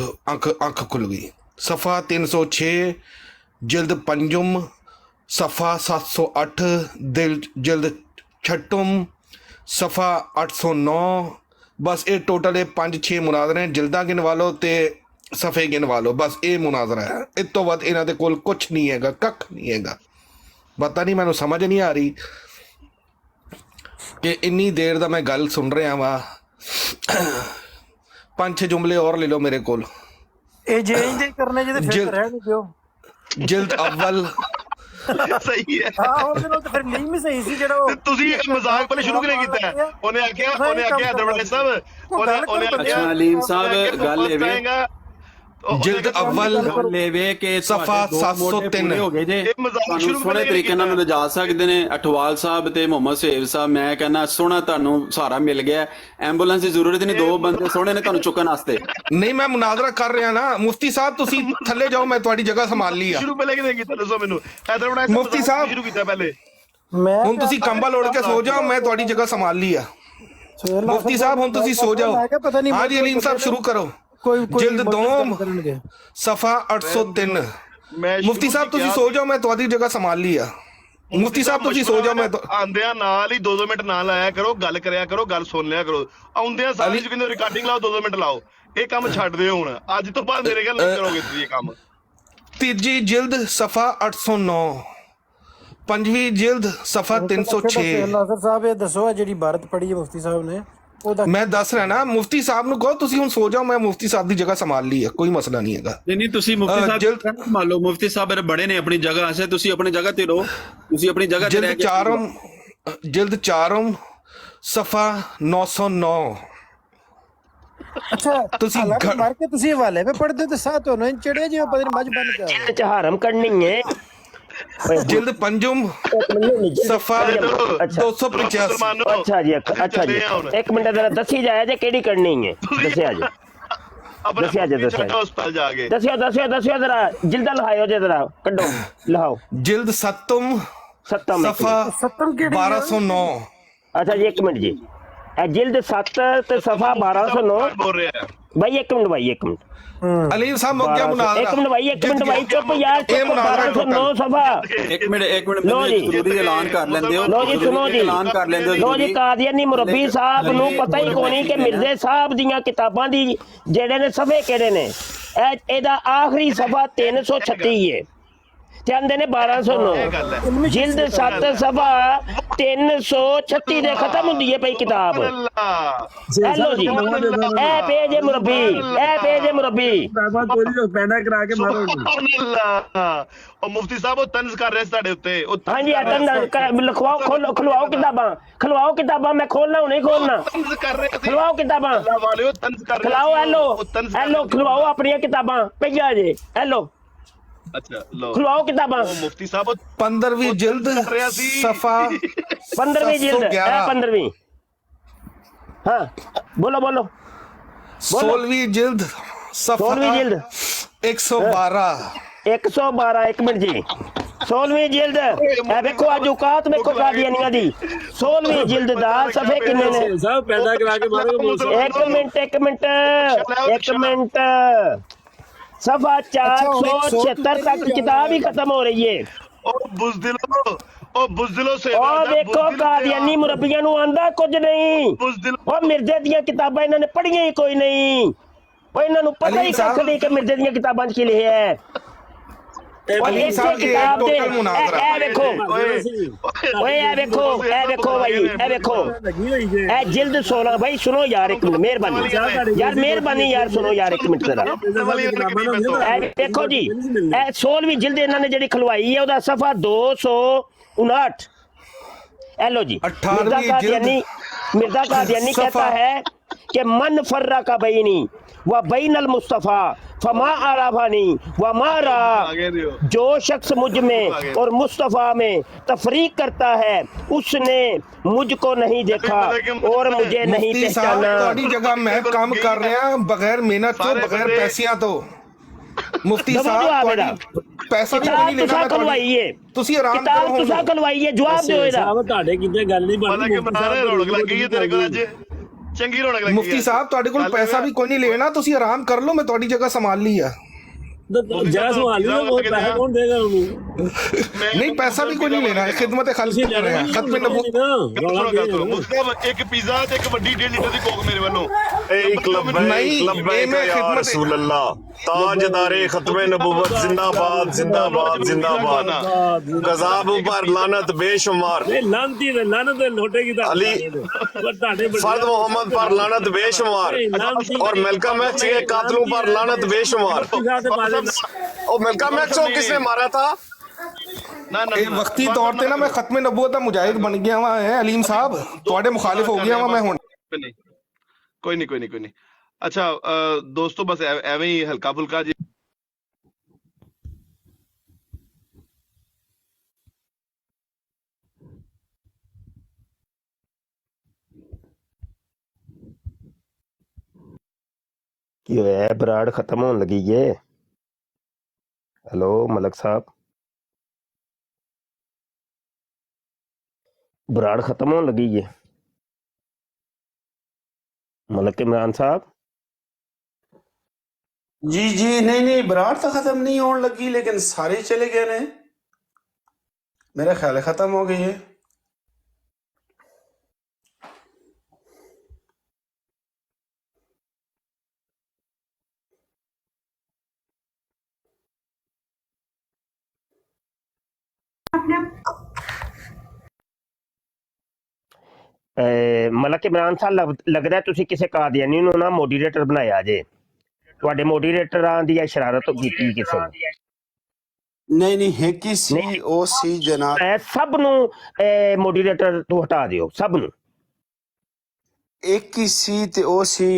ਅੱਖ ਖੁੱਲ ਗਈ ਸਫਾ 306 ਜਿਲਦ ਪੰਜਮ ਸਫਾ 708 ਜਿਲਦ ਛਟਮ ਸਫਾ 809 ਬਸ ਇਹ ਟੋਟਲ ਇਹ 5-6 ਮੁਨਾਜ਼ਰੇ ਜਿਲਦਾਂ ਗਿਣਵਾ ਲਓ ਤੇ ਸਫੇ ਗਿਣਵਾ ਲਓ ਬਸ ਇਹ ਮੁਨਾਜ਼ਰਾ ਹੈ ਇਸ ਤੋਂ ਬਾਅਦ ਇਹਨਾਂ ਦੇ ਕੋਲ ਕੁਝ ਨਹੀਂ ਹੈਗਾ ਕੱਖ ਨਹੀਂ ਹੈਗਾ ਪਤਾ ਨਹੀਂ ਮੈਨੂੰ ਸਮਝ ਨਹੀਂ ਆ ਰਹੀ ਕਿ ਇੰਨੀ ਦੇਰ ਦਾ ਮੈਂ ਗੱਲ ਸੁਣ ਰਿਹਾ ਵਾਂ 5-6 ਜੁਮਲੇ और ले लो मेरे ਕੋਲ ਇਹ ਜੇ ਇੰਜ ਕਰਨੇ ਜਿਹਦੇ ਫਿਰ ਰਹਿਣ ਦਿਓ ਜਿਲਦ ਅਵਲ ਸਹੀ ਹੈ ਹਾਂ ਉਹਦੇ ਨਾਲ ਤਾਂ ਫਿਰ ਨਹੀਂ ਵੀ ਸਹੀ ਸੀ ਜਿਹੜਾ ਤੁਸੀਂ ਮਜ਼ਾਕ ਪਹਿਲੇ ਸ਼ੁਰੂ ਕਿਉਂ ਕੀਤਾ ਉਹਨੇ ਆਖਿਆ ਦਰਵਾਜ਼ੇ ਸਾਹਿਬ ਉਹਨੇ ਆਖਿਆ ਅਲੀਮ ਸਾਹਿਬ ਗੱਲ ਇਹ ਵੇ ਜਿਲਦ ਅਵਲ ਲੈਵੇ ਕਿ ਸਫਾ 703 ਹੋ ਗਏ ਜੇ ਇਹ ਮਜ਼ਾਕ ਤੁਹਾਨੂੰ ਸ਼ੁਰੂ ਸੋਹਣੇ ਤਰੀਕੇ ਨਾਲ ਲਿਜਾ ਸਕਦੇ ਨੇ ਅਠਵਾਲ ਸਾਹਿਬ ਤੇ ਮੁਹੰਮਦ ਸੁਹੇਲ ਸਾਹਿਬ ਮੈਂ ਕਹਿੰਦਾ ਸੋਹਣਾ ਤੁਹਾਨੂੰ ਸਹਾਰਾ ਮਿਲ ਗਿਆ ਐਂਬੂਲੈਂਸ ਦੀ ਜ਼ਰੂਰਤ ਨਹੀਂ 2 ਬੰਦੇ ਸੋਹਣੇ ਨੇ ਤੁਹਾਨੂੰ ਚੁੱਕਣ ਵਾਸਤੇ ਨਹੀਂ ਮੈਂ ਮੁਨਾਜ਼ਰਾ ਕਰ ਰਿਹਾ ਨਾ ਮੁਫਤੀ ਸਾਹਿਬ ਤੁਸੀਂ ਥੱਲੇ ਜਾਓ ਮੈਂ ਤੁਹਾਡੀ ਜਗ੍ਹਾ ਸੰਭਾਲ ਲਈ ਆ ਸ਼ੁਰੂ ਪਹਿਲੇ ਕਿਵੇਂ ਕੀਤਾ ਦੱਸੋ ਮੈਨੂੰ ਇਧਰ ਬਣਾ ਮੁਫਤੀ ਸਾਹਿਬ ਸ਼ੁਰੂ ਕੀਤਾ ਪਹਿਲੇ ਹੁਣ ਤੁਸੀਂ ਕੰਬਲ ओढ़ ਕੇ ਸੋ ਜਾਓ ਮੈਂ ਤੁਹਾਡੀ ਜਗ੍ਹਾ ਸੰਭਾਲ ਲਈ ਆ ਮੁਫਤੀ ਸਾਹਿਬ ਹੁਣ ਤੁਸੀਂ ਸੋ ਜਾਓ ਹਾਂ ਜੀ ਅਲੀਮ ਸਾਹਿਬ ਸ਼ੁਰੂ ਕਰੋ ਜਿਲਦ 2 ਸਫਾ 803 ਮੁਫਤੀ ਸਾਹਿਬ ਤੁਸੀਂ ਸੋ ਜਾਓ ਮੈਂ ਤੁਹਾਡੀ ਜਗ੍ਹਾ ਸੰਭਾਲ ਲਈ ਆ ਮੁਫਤੀ ਸਾਹਿਬ ਤੁਸੀਂ ਸੋ ਜਾਓ ਮੈਂ ਆਂਦਿਆਂ ਨਾਲ ਹੀ 2-2 ਮਿੰਟ ਨਾਲ ਆਇਆ ਕਰੋ ਗੱਲ ਕਰਿਆ ਕਰੋ ਗੱਲ ਸੁਣ ਲਿਆ ਕਰੋ ਆਉਂਦਿਆਂ ਸਾਰੀ ਕਹਿੰਦੇ ਰਿਕਾਰਡਿੰਗ ਲਾਓ 2-2 ਮਿੰਟ ਲਾਓ ਇਹ ਕੰਮ ਛੱਡ ਦਿਓ ਹੁਣ ਅੱਜ ਤੋਂ ਬਾਅਦ ਮੇਰੇ ਗੱਲ ਨਹੀਂ ਕਰੋਗੇ ਤੁਸੀਂ ਇਹ ਕੰਮ ਤੀਜੀ ਜਿਲਦ ਸਫਾ 809 ਪੰਜਵੀਂ ਜਿਲਦ ਸਫਾ 306 ਨਾਸਰ ਸਾਹਿਬ ਇਹ ਦੱਸੋ ਜਿਹੜੀ ਭਾਰਤ ਪੜ੍ਹੀ ਹੈ ਮੁਫਤੀ ਸਾਹਿਬ ਨੇ ਮੈਂ ਦੱਸ ਰਿਹਾ ਨਾ ਮੁਫਤੀ ਸਾਹਿਬ ਨੂੰ ਕਹੋ ਤੁਸੀਂ ਹੁਣ ਸੋ ਜਾਓ ਮੈਂ ਮੁਫਤੀ ਸਾਹਿਬ ਦੀ ਜਗ੍ਹਾ ਸੰਭਾਲ ਲਈ ਹੈ ਕੋਈ ਮਸਲਾ ਨਹੀਂ ਹੈਗਾ ਨਹੀਂ ਤੁਸੀਂ ਮੁਫਤੀ ਸਾਹਿਬ ਮੰਨ ਲਓ ਮੁਫਤੀ ਸਾਹਿਬ ਬੜੇ ਨੇ ਆਪਣੀ ਜਗ੍ਹਾ ਐਸੇ ਤੁਸੀਂ ਆਪਣੀ ਜਗ੍ਹਾ ਤੇ ਰਹੋ ਤੁਸੀਂ ਆਪਣੀ ਜਗ੍ਹਾ ਤੇ ਰਹਿ ਕੇ ਜਿਲਦ 4 ਸਫਾ 909 ਅੱਛਾ ਤੁਸੀਂ ਮਾਰ ਕੇ ਤੁਸੀਂ ਹਵਾਲੇ 'ਤੇ ਪੜ੍ਹਦੇ ਤੇ ਸਾਹ ਤੁਹਾਨੂੰ ਚੜਿਆ ਜਿਵੇਂ ਪਤਾ ਨਹੀਂ ਮੱਝ ਬਣ ਗਿਆ ਜਿਲਦ ਚ ਹਰਮ ਕਰਨੀ ਹੈ जिल्द पंजुम सफा अच्छा 285 अच्छा जी अच्छा जी एक मिनट जरा दसी जाए जे केड़ी करनी है दसिया जी दसिया जी दसिया हस्पताल जाके दसिया दसिया दसिया जरा जिल्दा लहायो जे जरा कड्डो लहाओ जिल्द सत्तम सत्तम सफा 1209 अच्छा जी एक मिनट जी जिल्द 7 ते सफा 1209 बोल रहे हैं भाई एक मिनट अलीम साहब मुझ गया मुनाजरा एक मिनट भाई चुप यार ये मुनाजरा 1209 सफा एक मिनट लो मैं जी। जरूरी ऐलान कर लेंदे हो लो जी सुनो जी ऐलान कर लेंदे हो लो जी कादियानी मुरब्बी साहब ਨੂੰ ਪਤਾ ਹੀ ਕੋਈ ਨਹੀਂ ਕਿ ਮਿਰਜ਼ੇ ਸਾਹਿਬ ਦੀਆਂ ਕਿਤਾਬਾਂ ਦੀ ਜਿਹੜੇ ਨੇ ਸਫੇ ਕਿਹੜੇ ਨੇ ਇਹਦਾ ਆਖਰੀ ਸਫਾ 336 ਹੈ ਤੇ ਆਂਦੇ ਨੇ 1209 ਜਿਲਦ 7 ਸਫਾ 336 ਦੇ ਖਤਮ ਹੁੰਦੀ ਹੈ ਪਈ ਕਿਤਾਬ ਇਹ ਲੋ ਜੀ ਇਹ ਪੇਜ ਹੈ ਮੁਰੱਬੀ ਪੈਂਡਾ ਕਰਾ ਕੇ ਮਾਰੋ ਉਹ ਮੁਫਤੀ ਸਾਹਿਬ ਉਹ ਤੰਜ਼ ਕਰ ਰਹੇ ਤੁਹਾਡੇ ਉੱਤੇ ਹਾਂਜੀ ਲਿਖਵਾਓ ਖਲਵਾਓ ਕਿਤਾਬਾਂ ਮੈਂ ਖੋਲਣਾ ਹੁਣੇ ਖੋਲਣਾ ਤੰਜ਼ ਕਰ ਰਹੇ ਸੀ ਖਲਵਾਓ ਕਿਤਾਬਾਂ ਅੱਲਾਹ ਵਾਲਿਓ ਤੰਜ਼ ਕਰ ਰਹੇ ਖਲਾਓ ਸੀ। ਹੈਲੋ ਖਲਵਾਓ ਆਪਣੀਆਂ ਕਿਤਾਬਾਂ ਪਈਆਂ ਜੇ ਹੈਲੋ ਅੱਛਾ ਲੋ ਖਲਵਾਓ ਕਿਤਾਬਾਂ ਉਹ ਮੁਫਤੀ ਸਾਹਿਬ ਉਹ 15वीं जिल्द सफा 15ਵੀਂ ਜਿਲਦ 15ਵੀਂ हाँ बोलो 16वीं जिल्द सफा 16ਵੀਂ ਜਿਲਦ 112 112 ਇੱਕ ਮਿੰਟ ਜੀ 16ਵੀਂ ਜਿਲਦ ਇਹ ਵੇਖੋ ਅੱਜ ਔਕਾਤ ਵੇਖੋ ਕਾਦੀਆਨੀਆਂ ਦੀ 16ਵੀਂ ਜਿਲਦ ਦਾ ਸਫੇ ਕਿੰਨੇ ਨੇ ਸਾਹਿਬ ਪੈਂਡਾ ਕਰਾ ਕੇ ਮਾਰੋ ਇੱਕ ਮਿੰਟ सफा 476 तक किताब ही खत्म हो रही है ਉਹ ਬੁਜ਼ਦਿਲੋ ਸੇ ਉਹ ਵੇਖੋ ਕਾਦੀਆਨੀ ਮੁਰੱਬੀਆਂ ਨੂੰ ਆਂਦਾ ਕੁਝ ਨਹੀਂ ਉਹ ਮਿਰਜ਼ੇ ਦੀਆਂ ਕਿਤਾਬਾਂ ਇਹਨਾਂ ਨੇ ਪੜ੍ਹੀਆਂ ਹੀ ਕੋਈ ਨਹੀਂ ਉਹ ਇਹਨਾਂ ਨੂੰ ਪਤਾ ਹੀ ਕੱਖ ਨਹੀਂ ਕਿ ਮਿਰਜ਼ੇ ਦੀਆਂ ਕਿਤਾਬਾਂ 'ਚ ਕੀ ਲਿਖਿਆ ਹੈ ਉਹ ਇਸੇ ਕਿਤਾਬ ਦੇ ਇਹ ਵੇਖੋ ਓਏ ਇਹ ਵੇਖੋ ਭਾਈ ਇਹ ਵੇਖੋ ਇਹ ਜਿਲਦ 16 ਭਾਈ ਸੁਣੋ ਯਾਰ ਇੱਕ ਮਿੰਟ ਮਿਹਰਬਾਨੀ ਯਾਰ ਸੁਣੋ ਯਾਰ ਇੱਕ ਮਿੰਟ ਜ਼ਰਾ ਇਹ ਦੇਖੋ ਜੀ ਇਹ 16ਵੀਂ ਜਿਲਦ ਇਹਨਾਂ ਨੇ ਜਿਹੜੀ ਖਲਵਾਈ ਹੈ ਉਹਦਾ ਸਫਾ 259 ਇਹ ਲੋ ਜੀ मिर्जा कादियानी कहता है कि मन फर्रा का बैनी व बैनल मुस्तफ़ा फमा आराफानी व मारा जो शख्स मुझ में और मुस्तफ़ा में तफरीक करता है उसने मुझको नहीं देखा और मुझे नहीं पहचाना जगह मैं काम कर रहा बगैर मेहनत तो बगैर पैसियां तो मुफ्ती साहब पैसा भी नहीं लेना ਖਲਵਾਈਏ ਤੁਸੀਂ ਆਰਾਮ ਕਿਤਾਬ ਤੁਸੀਂ ਖਲਵਾਈਏ ਜਵਾਬ ਦਿਓ ਇਹਦਾ ਤੁਹਾਡੇ ਕਿਤੇ ਗੱਲ ਨਹੀਂ ਪਤਾ ਕਿ ਬਣਾ ਰਹੇ ਰੌਣਕ ਲੱਗ ਗਈ ਹੈ ਤੇਰੇ ਕੋਲ ਅੱਜ ਚੰਗੀ ਰੌਣਕ ਲੱਗੀ ਮੁਫਤੀ ਸਾਹਿਬ ਤੁਹਾਡੇ ਕੋਲ ਪੈਸਾ ਵੀ ਕੋਈ ਨਹੀਂ ਲੈਣਾ ਤੁਸੀਂ ਆਰਾਮ ਕਰ ਲਓ ਮੈਂ ਤੁਹਾਡੀ ਜਗ੍ਹਾ ਸੰਭਾਲ ਲਈ ਆ ਜੈ ਸਵਾਲ ਉਹ ਪੈਸੇ ਕੌਣ ਦੇਗਾ ਉਹਨੂੰ नहीं पैसा भी कोई नहीं लेना है खिदमत खालिसी कर रहे हैं खत्म नबूवत ਇੱਕ ਪੀਜ਼ਾ ਤੇ ਇੱਕ ਵੱਡੀ 1.5 ਲੀਟਰ ਦੀ ਕੋਕ ਮੇਰੇ ਵੱਲੋਂ एक लब्बैक या रसूल अल्लाह ताजदारे खत्मे नबूवत जिंदाबाद जिंदाबाद जिंदाबाद गजाब पर लानत बेशुमार लानत लोटे की अली फर्द मोहम्मद पर लानत बेशुमार और मेलकम एक्स के कातलों पर लानत बेशुमार और मेलकम एक्स को किसने मारा था वक्ती तौर पे ना मैं खत्म नबूवत का मुजाहिद बन गया हुआ है अलीम साहब ਤੁਹਾਡੇ मुखालिफ हो गया हुआ मैं हुण ਕੋਈ ਨਹੀਂ ਅੱਛਾ ਦੋਸਤੋ ਬਸ ਐਵੇਂ ਹੀ ਹਲਕਾ ਫੁਲਕਾ ਜੀ ਕੀ ਹੋਇਆ ਬਰਾੜ ਖਤਮ ਹੋਣ ਲੱਗੀ ਏ ਹੈਲੋ ਮਲਕ ਸਾਹਿਬ ਬਰਾੜ ਖਤਮ ਹੋਣ ਲੱਗੀ ਏ मलक इमरान साहब जी नहीं बराड़ तो खत्म नहीं होने लगी लेकिन सारे चले गए ने मेरा ख्याल है खत्म हो गई है ਮਲਕ ਇਮਰਾਨ ਸਾਹਿਬ ਲੱਗਦਾ ਤੁਸੀਂ ਕਿਸੇ ਕਾਦੀਆਨੀ ਨੂੰ ਨਾ ਮੋਡਰੇਟਰ ਬਣਾਇਆ ਜੇ ਤੁਹਾਡੇ ਮੋਡਰੇਟਰਾਂ ਦੀ ਸ਼ਰਾਰਤ ਕੀਤੀ ਕਿਸੇ ਨੇ नहीं है कि सी ओ सी जनाब ਸਭ ਨੂੰ ਮੋਡਰੇਟਰ ਤੋਂ ਹਟਾ ਦਿਓ ਸਭ ਨੂੰ एक की सी ते ओ सी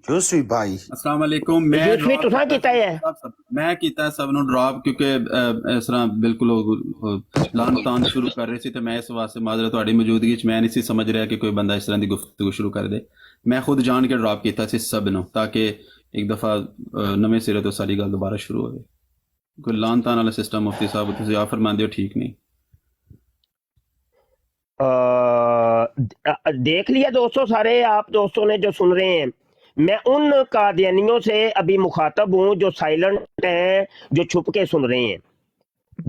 ਯੂਸਫੀ ਭਾਈ अस्सलाम वालेकुम मैं ਯੂਸਫੀ drop ਤੁਸਾਂ ਕੀਤਾ ਹੈ ਮੈਂ ਕੀਤਾ ਸਭ ਨੂੰ ਡ੍ਰੌਪ ਕਿਉਂਕਿ ਇਸ ਤਰ੍ਹਾਂ ਬਿਲਕੁਲ ਲਾਨ ਤਾਨ ਸ਼ੁਰੂ ਕਰ ਰਹੇ ਸੀ ਤੇ ਮੈਂ ਇਸ ਵਾਸਤੇ ਮਾਜ਼ਰਤ ਤੁਹਾਡੀ ਮੌਜੂਦਗੀ 'ਚ ਮੈਂ ਨਹੀਂ ਸੀ ਸਮਝ ਰਿਹਾ ਕਿ ਕੋਈ ਬੰਦਾ ਇਸ ਤਰ੍ਹਾਂ ਦੀ ਗੁਫ਼ਤਗੂ ਸ਼ੁਰੂ ਕਰ ਦੇ ਮੈਂ ਖੁਦ ਜਾਣ ਕੇ ਡ੍ਰੌਪ ਕੀਤਾ ਸੀ ਸਭ ਨੂੰ ਤਾਂ ਕਿ ਇੱਕ ਦਫਾ ਨਵੇਂ ਸਿਰੇ ਤੋਂ ਸਾਰੀ ਗੱਲ ਦੁਬਾਰਾ ਸ਼ੁਰੂ ਹੋਵੇ ਕੋਈ ਲਾਨ ਤਾਨ ਵਾਲਾ ਸਿਸਟਮ ਮੁਫਤੀ ਸਾਹਿਬ ਤੁਸੀਂ ਆ ਫਰਮਾਉਂਦੇ ਹੋ ਠੀਕ नहीं देख लिया दोस्तों सारे आप दोस्तों ने जो सुन रहे हैं मैं उन कादियानियों से अभी मुखातब हूं जो साइलेंट हैं जो छुप के सुन रहे हैं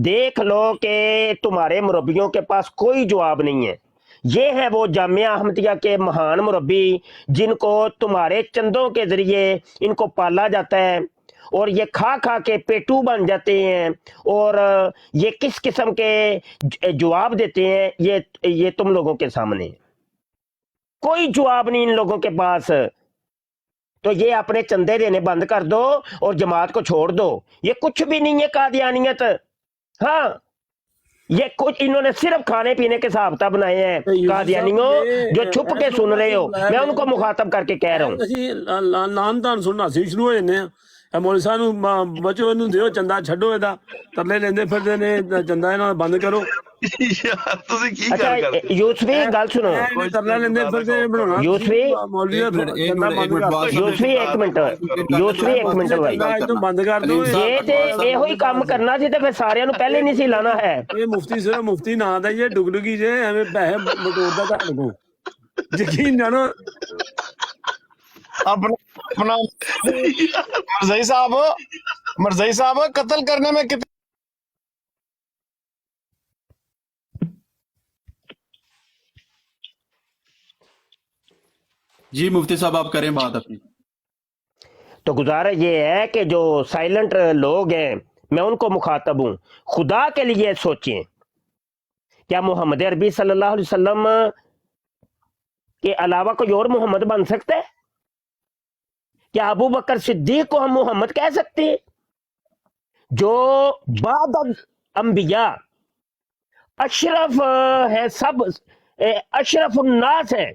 देख लो कि तुम्हारे मुरब्बियों के पास कोई जवाब नहीं है ये है वो जामिया अहमदिया के महान मुरब्बी जिनको तुम्हारे चंदों के जरिए इनको पाला जाता है और ये खा खा के पेटू बन जाते हैं और ये किस किस्म के जवाब देते हैं ये तुम लोगों के सामने कोई जवाब नहीं इन लोगों के पास तो ये अपने चंदे देने बंद कर दो और जमात को छोड़ दो ये कुछ भी नहीं है कादियानियत हाँ ये कुछ इन्होंने सिर्फ खाने पीने के हिसाब बनाए हैं कादियानियों जो छुप के सुन रहे हो मैं उनको मुखातब करके कह रहा हूँ ਅਸੀਂ ਲਾਨ ਤਾਨ ਸੁਣਨਾ ਸੀ ਸ਼ੁਰੂ ਹੋ ਜਾਂਦੇ ਆ ਇਹ ਮੌਲਵੀ ਸਾਹਿਬ ਨੂੰ ਬਚੋ ਇਹਨੂੰ ਦਿਓ ਚੰਦਾ ਛੱਡੋ ਇਹਦਾ ਤਰਲੇ ਲੈਂਦੇ ਫਿਰਦੇ ਨੇ ਚੰਦਾ ਇਹਨਾਂ ਦਾ ਬੰਦ ਕਰੋ ਯਾਰ ਤੁਸੀਂ ਕੀ अच्छा ਗੱਲ ਕਰਦੇ यूसफी गल सुनो ਇਹ ਤਰਲੇ ਲੈਂਦੇ ਫਿਰਦੇ ਬਣਾਉਣਾ यूसफी ਮੌਲਵੀ ਦਾ ਚੰਦਾ ਬੰਦ ਕਰ ਦਿਓ यूसफी एक मिनट भाई ਇਹ ਤੋਂ ਬੰਦ ਕਰ ਦਿਓ ਜੇ ਤੇ ਇਹੋ ਹੀ ਕੰਮ ਕਰਨਾ ਸੀ ਤੇ ਫਿਰ ਸਾਰਿਆਂ ਨੂੰ ਪਹਿਲੇ ਨਹੀਂ ਸੀ ਲਾਣਾ ਹੈ ਇਹ ਮੁਫਤੀ ਸਿਰਫ ਮੁਫਤੀ ਨਾਂ ਦਾ ਇਹ ਡੁਗਡੁਗੀ ਜੇ ਐਵੇਂ ਪੈਸੇ ਬਟੋਰਦਾ ਤੁਹਾਡੇ ਕੋਲ ਯਕੀਨ ਜਾਣੋ अपना मरज़ई साहब कत्ल करने में कितने जी मुफ्ती साहब आप करें बात अपनी तो गुजारा ये है कि जो साइलेंट लोग हैं मैं उनको मुखातब हूं खुदा के लिए सोचें क्या मोहम्मद अरबी सल्लल्लाहु अलैहि वसल्लम के अलावा कोई और मोहम्मद बन सकता है क्या अबू बकर सिद्दीक को हम मोहम्मद कह सकते हैं जो बाद अंबिया अशरफ है सब अशरफ उन्नास है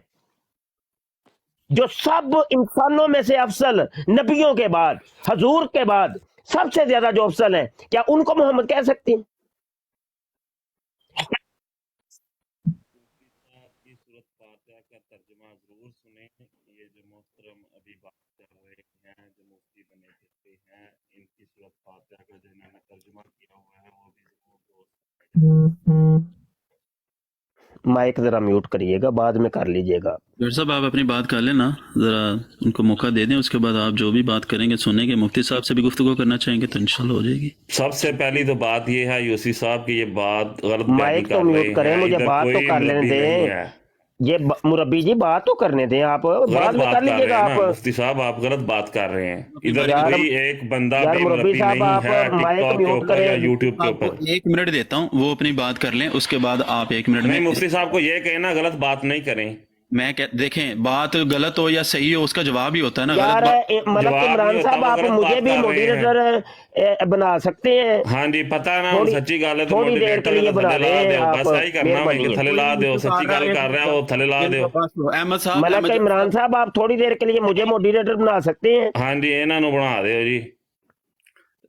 जो सब इंसानों में से अफसल नबियों के बाद हजूर के बाद सबसे ज्यादा जो अफसल है क्या उनको मोहम्मद कह सकते हैं माइक जरा म्यूट करिएगा बाद में कर लीजिएगा डॉक्टर साहब आप अपनी बात कर लेना ज़रा उनको मौका दे दें उसके बाद आप जो भी बात करेंगे सुनेंगे मुफ्ती साहब से भी गुफ्तगू करना चाहेंगे तो इंशाल्लाह हो जाएगी सबसे पहली तो बात ये है यूसी साहब की ये बात गलत माइक तो म्यूट करें मुझे बात तो कर लेने दें ये मुरब्बी जी बात तो करने दें आप बाद में कर लीजिएगा आप मुफ्ती साहब आप गलत बात कर रहे हैं इधर कोई एक बंदा यार मुरब्बी साहब आप माइक म्यूट करें यूट्यूब के ऊपर 1 मिनट देता हूँ वो अपनी बात कर लें उसके बाद आप 1 मिनट नहीं मुफ्ती साहब को ये कहना गलत बात नहीं करें मैं देखें बात गलत हो या सही हो उसका जवाब ही होता है ना यार मतलब इमरान साहब आप मुझे भी मॉडरेटर बना सकते हैं हाँ जी पता है ना सच्ची गल है तो थोड़ी देर के लिए बना दें आप बस यही करना है थले ला दो सच्ची गल कर रहा है वो थले ला दो अहमद साहब मतलब इमरान साहब आप थोड़ी देर के लिए मुझे मॉडरेटर बना सकते हैं हाँ जी इन्हां नु बना दो जी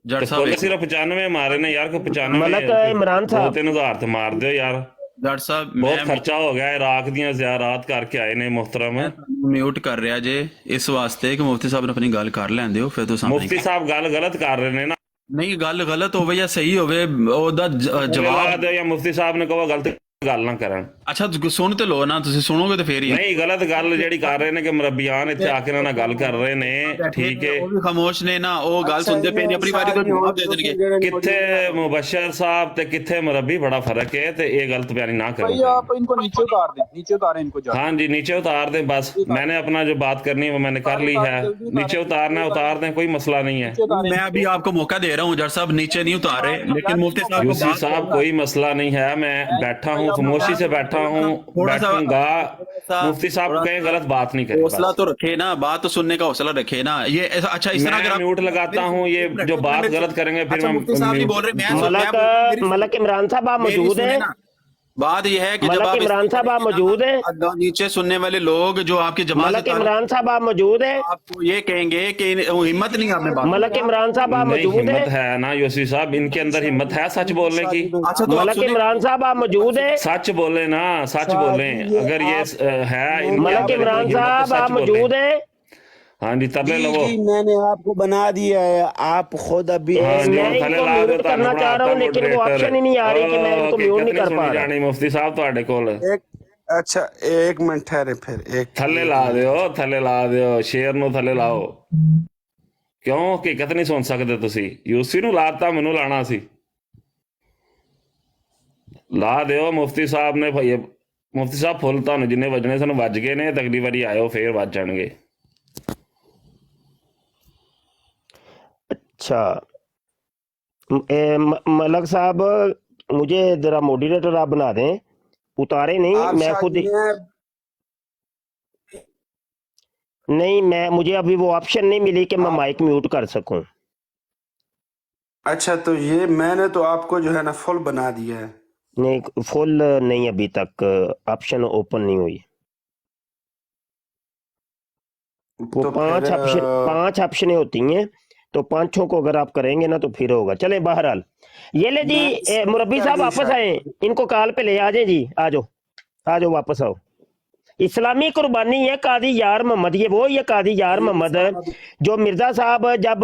जट साहब सिर्फ 95 मारे ने यार को 95 मतलब इमरान साहब 3000 तो मार दो यार डॉक्टर साहब बहुत खर्चा हो गया इराक ਦੀਆਂ ਜ਼ਿਆਰਾਤ ਕਰਕੇ ਆਏ ਨੇ ਮੁਹਤਰਮ ਮਿਊਟ ਕਰ ਰਿਹਾ ਜੇ ਇਸ ਵਾਸਤੇ ਕਿ ਮੁਫਤੀ ਸਾਹਿਬ ਨੇ ਆਪਣੀ ਗੱਲ ਕਰ ਲੈਂਦੇ ਹੋ ਫਿਰ ਤੋਂ ਸਾਹਮਣੇ ਮੁਫਤੀ ਸਾਹਿਬ ਗੱਲ ਗਲਤ ਕਰ ਰਹੇ ਨੇ ਨਾ ਨਹੀਂ ਗੱਲ ਗਲਤ ਹੋਵੇ ਜਾਂ ਸਹੀ ਹੋਵੇ ਉਹਦਾ ਜਵਾਬ ਦੇ ਜਾਂ ਮੁਫਤੀ ਸਾਹਿਬ ਨੇ ਕਹੋ ਗਲਤ ਗੱਲ ਨਾ ਕਰਨ ਅੱਛਾ ਸੁਣ ਤੇ ਲੋ ਨਾ ਤੁਸੀਂ ਸੁਣੋਗੇ ਤੇ ਫੇਰ ਹੀ ਨਹੀਂ ਗਲਤ ਗੱਲ ਜਿਹੜੀ ਕਰ ਰਹੇ ਨੇ ਕਿ ਮੁਰੱਬੀਆਨ ਇੱਥੇ ਆ ਕੇ ਇਹਨਾਂ ਨਾਲ ਗੱਲ ਕਰ ਰਹੇ ਨੇ ਠੀਕ ਹੈ ਉਹ ਵੀ ਖਾਮੋਸ਼ ਨੇ ਨਾ ਉਹ ਗੱਲ ਸੁਣਦੇ ਪਏ ਨੇ ਆਪਣੀ ਵਾਰੀ ਤੋਂ ਜਵਾਬ ਦੇ ਦੇਣਗੇ ਕਿੱਥੇ ਮੁਬਸ਼ਰ ਸਾਹਿਬ ਤੇ ਕਿੱਥੇ ਮੁਰੱਬੀ ਬੜਾ ਫਰਕ ਹੈ ਤੇ ਇਹ गलत बयानी ना करें भाई आप इनको नीचे उतार दें नीचे उतारें इनको हाँ जी नीचे उतार दें बस मैंने अपना जो बात करनी है वो मैंने कर ली है नीचे उतारना है उतार दें कोई मसला नहीं है मैं अभी आपको मौका दे रहा हूँ जट साहब नीचे नहीं उतारे लेकिन मुफ्ती यूसी साहब कोई मसला नहीं है मैं बैठा हूँ खामोशी से बैठा हूँ बैठूंगा मुफ्ती साहब कहीं गलत बात नहीं करें हौसला तो रखे ना बात तो सुनने का हौसला रखे ना ये अच्छा इस तरह म्यूट लगाता हूँ ये जो बात गलत करेंगे फिर मुफ्ती साहब नहीं बोल रहे मलक इमरान साहब आप मौजूद हैं बात यह है कि जब मलक आप इमरान साहब आप मौजूद हैं? नीचे सुनने वाले लोग जो आपकी जमात मलक से इमरान साहब आप मौजूद हैं? आपको ये कहेंगे कि हिम्मत नहीं आपने बात मलक इमरान साहब आप नहीं, मौजूद हैं? हिम्मत है ना यूसी साहब, इनके अंदर हिम्मत है सच बोलने की। अच्छा तो आप मलक सुने इमरान साहब आप मौजूद हैं? सच बोले ना, सच बोले। अगर ये है इनके मलक अंदर इमरान हिम्मत तो साहब सच आप बोलें। मौजूद हैं? हाँ जी, तरले जी लवो। जी मैंने आपको बना दिया है, आप खुद अभी हाँ जी, मैं वो थले इनको ला दो, म्यूट करना चाह रहा हूँ लेकिन वो ऑप्शन ही नहीं आ रही कि मैं इनको म्यूट नहीं कर पा रहा। जानी मुफ्ती साहब ਤੁਹਾਡੇ ਕੋਲ एक अच्छा एक मिनट ठहरे फिर एक ਥੱਲੇ ਲਾ ਦਿਓ, ਥੱਲੇ ਲਾ ਦਿਓ, ਸ਼ੇਰ ਨੂੰ ਥੱਲੇ ਲਾਓ। ਕਿਉਂ ਹਕੀਕਤ ਨਹੀਂ ਸੁਣ ਸਕਦੇ ਤੁਸੀਂ? ਯੂਸੀ ਨੂੰ ਲਾਤਾ, ਮੈਨੂੰ ਲਾਣਾ ਸੀ। ਲਾ ਦਿਓ ਮੁਫਤੀ ਸਾਹਿਬ ਨੇ ਭਾਈ, ਮੁਫਤੀ ਸਾਹਿਬ ਫੁੱਲ ਤੁਹਾਨੂੰ ਜਿੰਨੇ ਵੱਜਣੇ ਸਾਨੂੰ ਵੱਜ ਗਏ ਨੇ, ਤੇ ਅਗਲੀ ਵਾਰੀ ਆਇਓ ਫੇਰ ਵੱਜ ਜਾਣਗੇ। अच्छा मलक साहब मुझे जरा मॉडरेटर आप बना दें, उतारे नहीं आप मैं खुद ही नहीं, मैं मुझे अभी वो ऑप्शन नहीं मिली कि मैं माइक म्यूट कर सकूं। अच्छा तो ये मैंने तो आपको जो है ना फुल बना दिया है। नहीं फुल नहीं, अभी तक ऑप्शन ओपन नहीं हुई। वो तो पांच ऑप्शनें होती हैं, तो पांचों को अगर आप करेंगे ना तो फिर होगा। चले बहरहाल ये ले जी, मुरब्बी साहब वापस आए, इनको कॉल पे ले आ जाए जी, आ जाओ वापस आओ। इस्लामी कुर्बानी है कादी यार मोहम्मद, ये वो ये कादी यार मोहम्मद जो मिर्जा साहब जब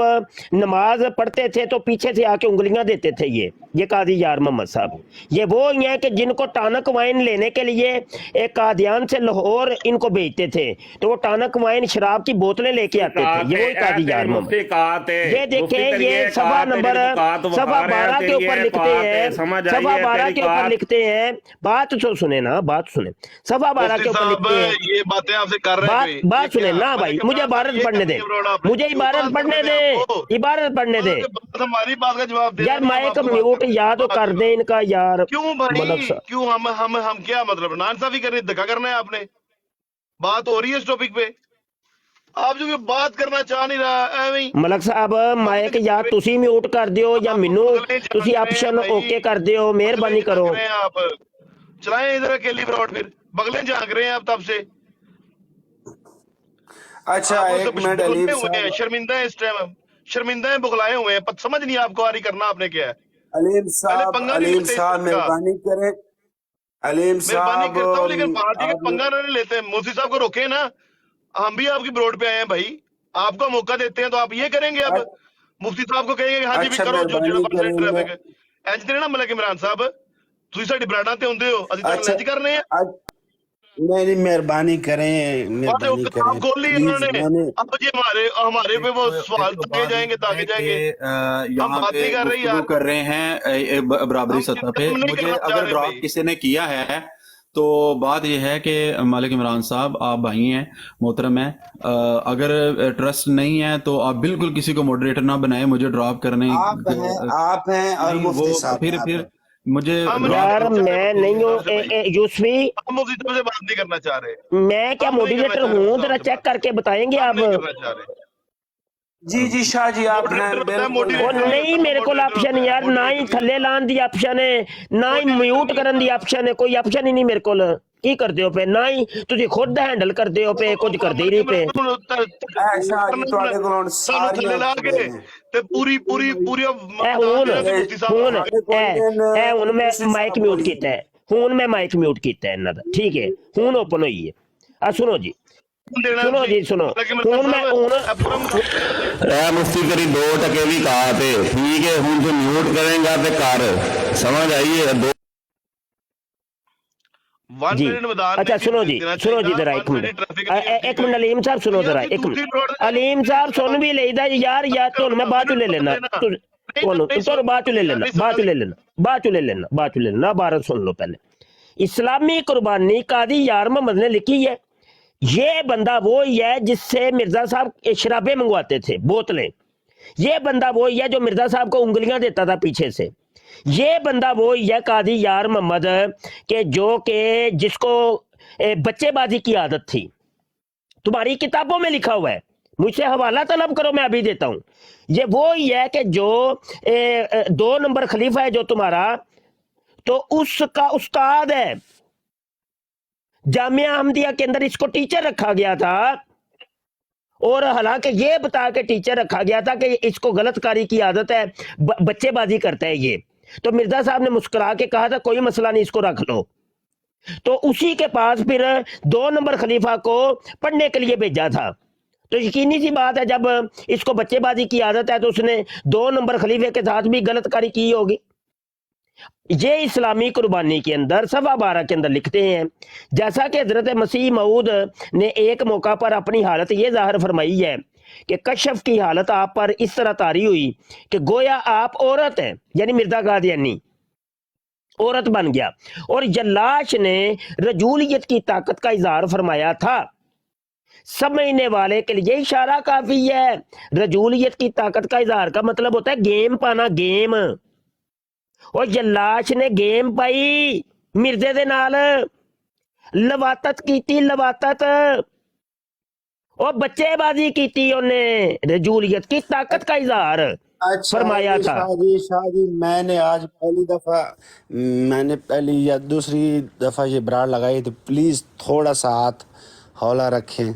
नमाज पढ़ते थे तो पीछे से आके उंगलियां देते थे, ये कादी यार मोहम्मद साहब ये वो ही हैं कि जिनको टानक वाइन लेने के लिए एक कादियान से लाहौर इनको भेजते थे, तो वो टानक वाइन शराब की बोतलें लेके आते थे, ये वही कादी यार मोहम्मद। ये देखें, ये सभा नंबर सभा 12 के ऊपर लिखते हैं, सभा 12 के ऊपर लिखते हैं। बात तो सुने ना, बात सुने, सभा 12 के ऊपर लिखते हैं। ये बातें आपसे कर रहे हैं, बात सुने ना भाई, मुझे इबारत पढ़ने दे, मुझे इबारत पढ़ने दे, इबारत पढ़ने दे हमारी बात का जवाब दे यार। माइक म्यूट या तो कर दे इनका यार। क्यों भाई, क्यों हम क्या मतलब नाइंसाफी करनी, धक्का करना है आपने? बात हो रही है इस टॉपिक पे, आप जो बात करना चाह नहीं रहा एवं ही। मलक साहब माइक या तुसी म्यूट कर दियो या मैनू तुसी ऑप्शन ओके कर दियो, मेहरबानी करो। आप चलाएं इधर अकेली ब्रॉड, फिर बगले झांक रहे हैं आप तब से। अच्छा एक मिनट अलीम साहब, शर्मिंदा है इस टाइम, शर्मिंदा है, बुगलाए हुए हैं, समझ नहीं आपको आ रही करना आपने क्या है। अलीम साहब मेहरबानी करें, अलीम मेहरबानी करता हूँ, साहब लेकिन पार्टी का पंगा नहीं लेते हैं। मुफ्ती साहब को रोके ना, हम भी आपकी ब्रोड पे आए हैं भाई, आपको मौका देते हैं तो आप ये करेंगे। अब मुफ्ती साहब को कहेंगे हाँ जी भी करो जो ट्रैफिक है इंज देना। मलक इमरान साहब ਤੁਸੀਂ ਸਾਡੀ ਬਰਾਡਾਂ ਤੇ ਹੁੰਦੇ ਹੋ, ਅਸੀਂ ਤਾਂ ਲੰਚ ਕਰ ਰਹੇ ਹਾਂ। नहीं मेहरबानी करें, मेहरबानी किताब खोल ली इन्होंने, अब जी हमारे पे वो सवाल ताके जाएंगे। यहाँ पे गुफ्तगू कर रहे हैं बराबरी सतह पे। मुझे अगर ड्रॉप किसी ने किया है तो बात यह है कि मालिक इमरान साहब आप भाई हैं, मोहतरम हैं, अगर ट्रस्ट नहीं है तो आप बिल्कुल किसी को मॉडरेटर ना बनाए मुझे ड्रॉप करने। आप हैं और मुफ्ती साहब फिर मुझे यार मैं नहीं हूँ यूसफी, मुफ्ती साहब से बात नहीं करना चाह रहे। मैं क्या मॉडरेटर हूँ? जरा चेक करके बताएंगे आप। जी जी शाह जी आप हैं, नहीं मेरे को ऑप्शन यार ना ही थले लान दी ऑप्शन है, ना ही म्यूट करन दी ऑप्शन है, कोई ऑप्शन ही नहीं मेरे को। की करते हो पे ना ही तुझे खुद हैंडल करते हो पे, कुछ करते ही नहीं पे। पूरी पूरी पूरी हुन मैं माइक म्यूट कीता है, हुन मैं माइक म्यूट कीता है इन्हां दा, ठीक है हुन ओपन होई है। आ सुनो जी, सुनो जी सुनो, हुन मैं मुफ्ती करी 2 टके भी कहा पे, ठीक है हुन तो म्यूट करेंगे पे कर, समझ आई है जी। अच्छा सुनो जी जरा एक मिनट अलीम साहब सुनो जरा एक मिनट। अलीम साहब सुन भी लेदा यार, या तो मैं बाद ले लेना, तो बाद ले लेना, बारह सुन लो पहले। इस्लामी कुर्बानी कादी यार मोहम्मद ने लिखी है। ये बंदा वो ही है जिससे मिर्जा साहब शराबे मंगवाते थे, बोतलें। ये बंदा वो ही है जो मिर्जा साहब को उंगलियां देता था पीछे से। ये बंदा वो ही है कादी यार मोहम्मद के जो के जिसको बच्चेबाजी की आदत थी। तुम्हारी किताबों में लिखा हुआ है, मुझसे हवाला तलब करो मैं अभी देता हूं। ये वो ही है कि जो 2 नंबर खलीफा है जो तुम्हारा, तो उसका उस्ताद है। जामिया अहमदिया के अंदर इसको टीचर रखा गया था, और हालांकि ये बता के टीचर रखा गया था कि इसको गलतकारी की आदत है, बच्चेबाजी करता है ये। तो मिर्जा साहब ने मुस्कुरा के कहा था कोई मसला नहीं, इसको रख लो। तो उसी के पास फिर 2 नंबर खलीफा को पढ़ने के लिए भेजा था। तो यकीनी सी बात है, जब इसको बच्चेबाजी की आदत है तो उसने 2 नंबर खलीफे के साथ भी गलतकारी की होगी। ये इस्लामी कुर्बानी के अंदर 12.15 के अंदर लिखते हैं, जैसा कि हजरत मसीह मऊद ने एक मौका पर अपनी हालत ये जाहिर फरमाई है कि कशफ की हालत आप पर इस तरह तारी हुई कि गोया आप औरत हैं, यानी मिर्जा कादियानी औरत बन गया, और जल्लाश ने रजूलियत की ताकत का इजहार फरमाया था। समझने वाले के लिए इशारा काफी है। रजूलियत की ताकत का इजहार का मतलब होता है गेम पाना, गेम। और जल्लाश ने गेम पाई मिर्जे दे नाल, लवातत कीती, लवातत, और बच्चेबाजी कीती उन्ने, रजूलियत की ताकत का इजहार फरमाया था। शादी मैंने आज पहली या दूसरी दफा ये ब्रांड लगाई, तो प्लीज थोड़ा सा हाथ हौला रखें,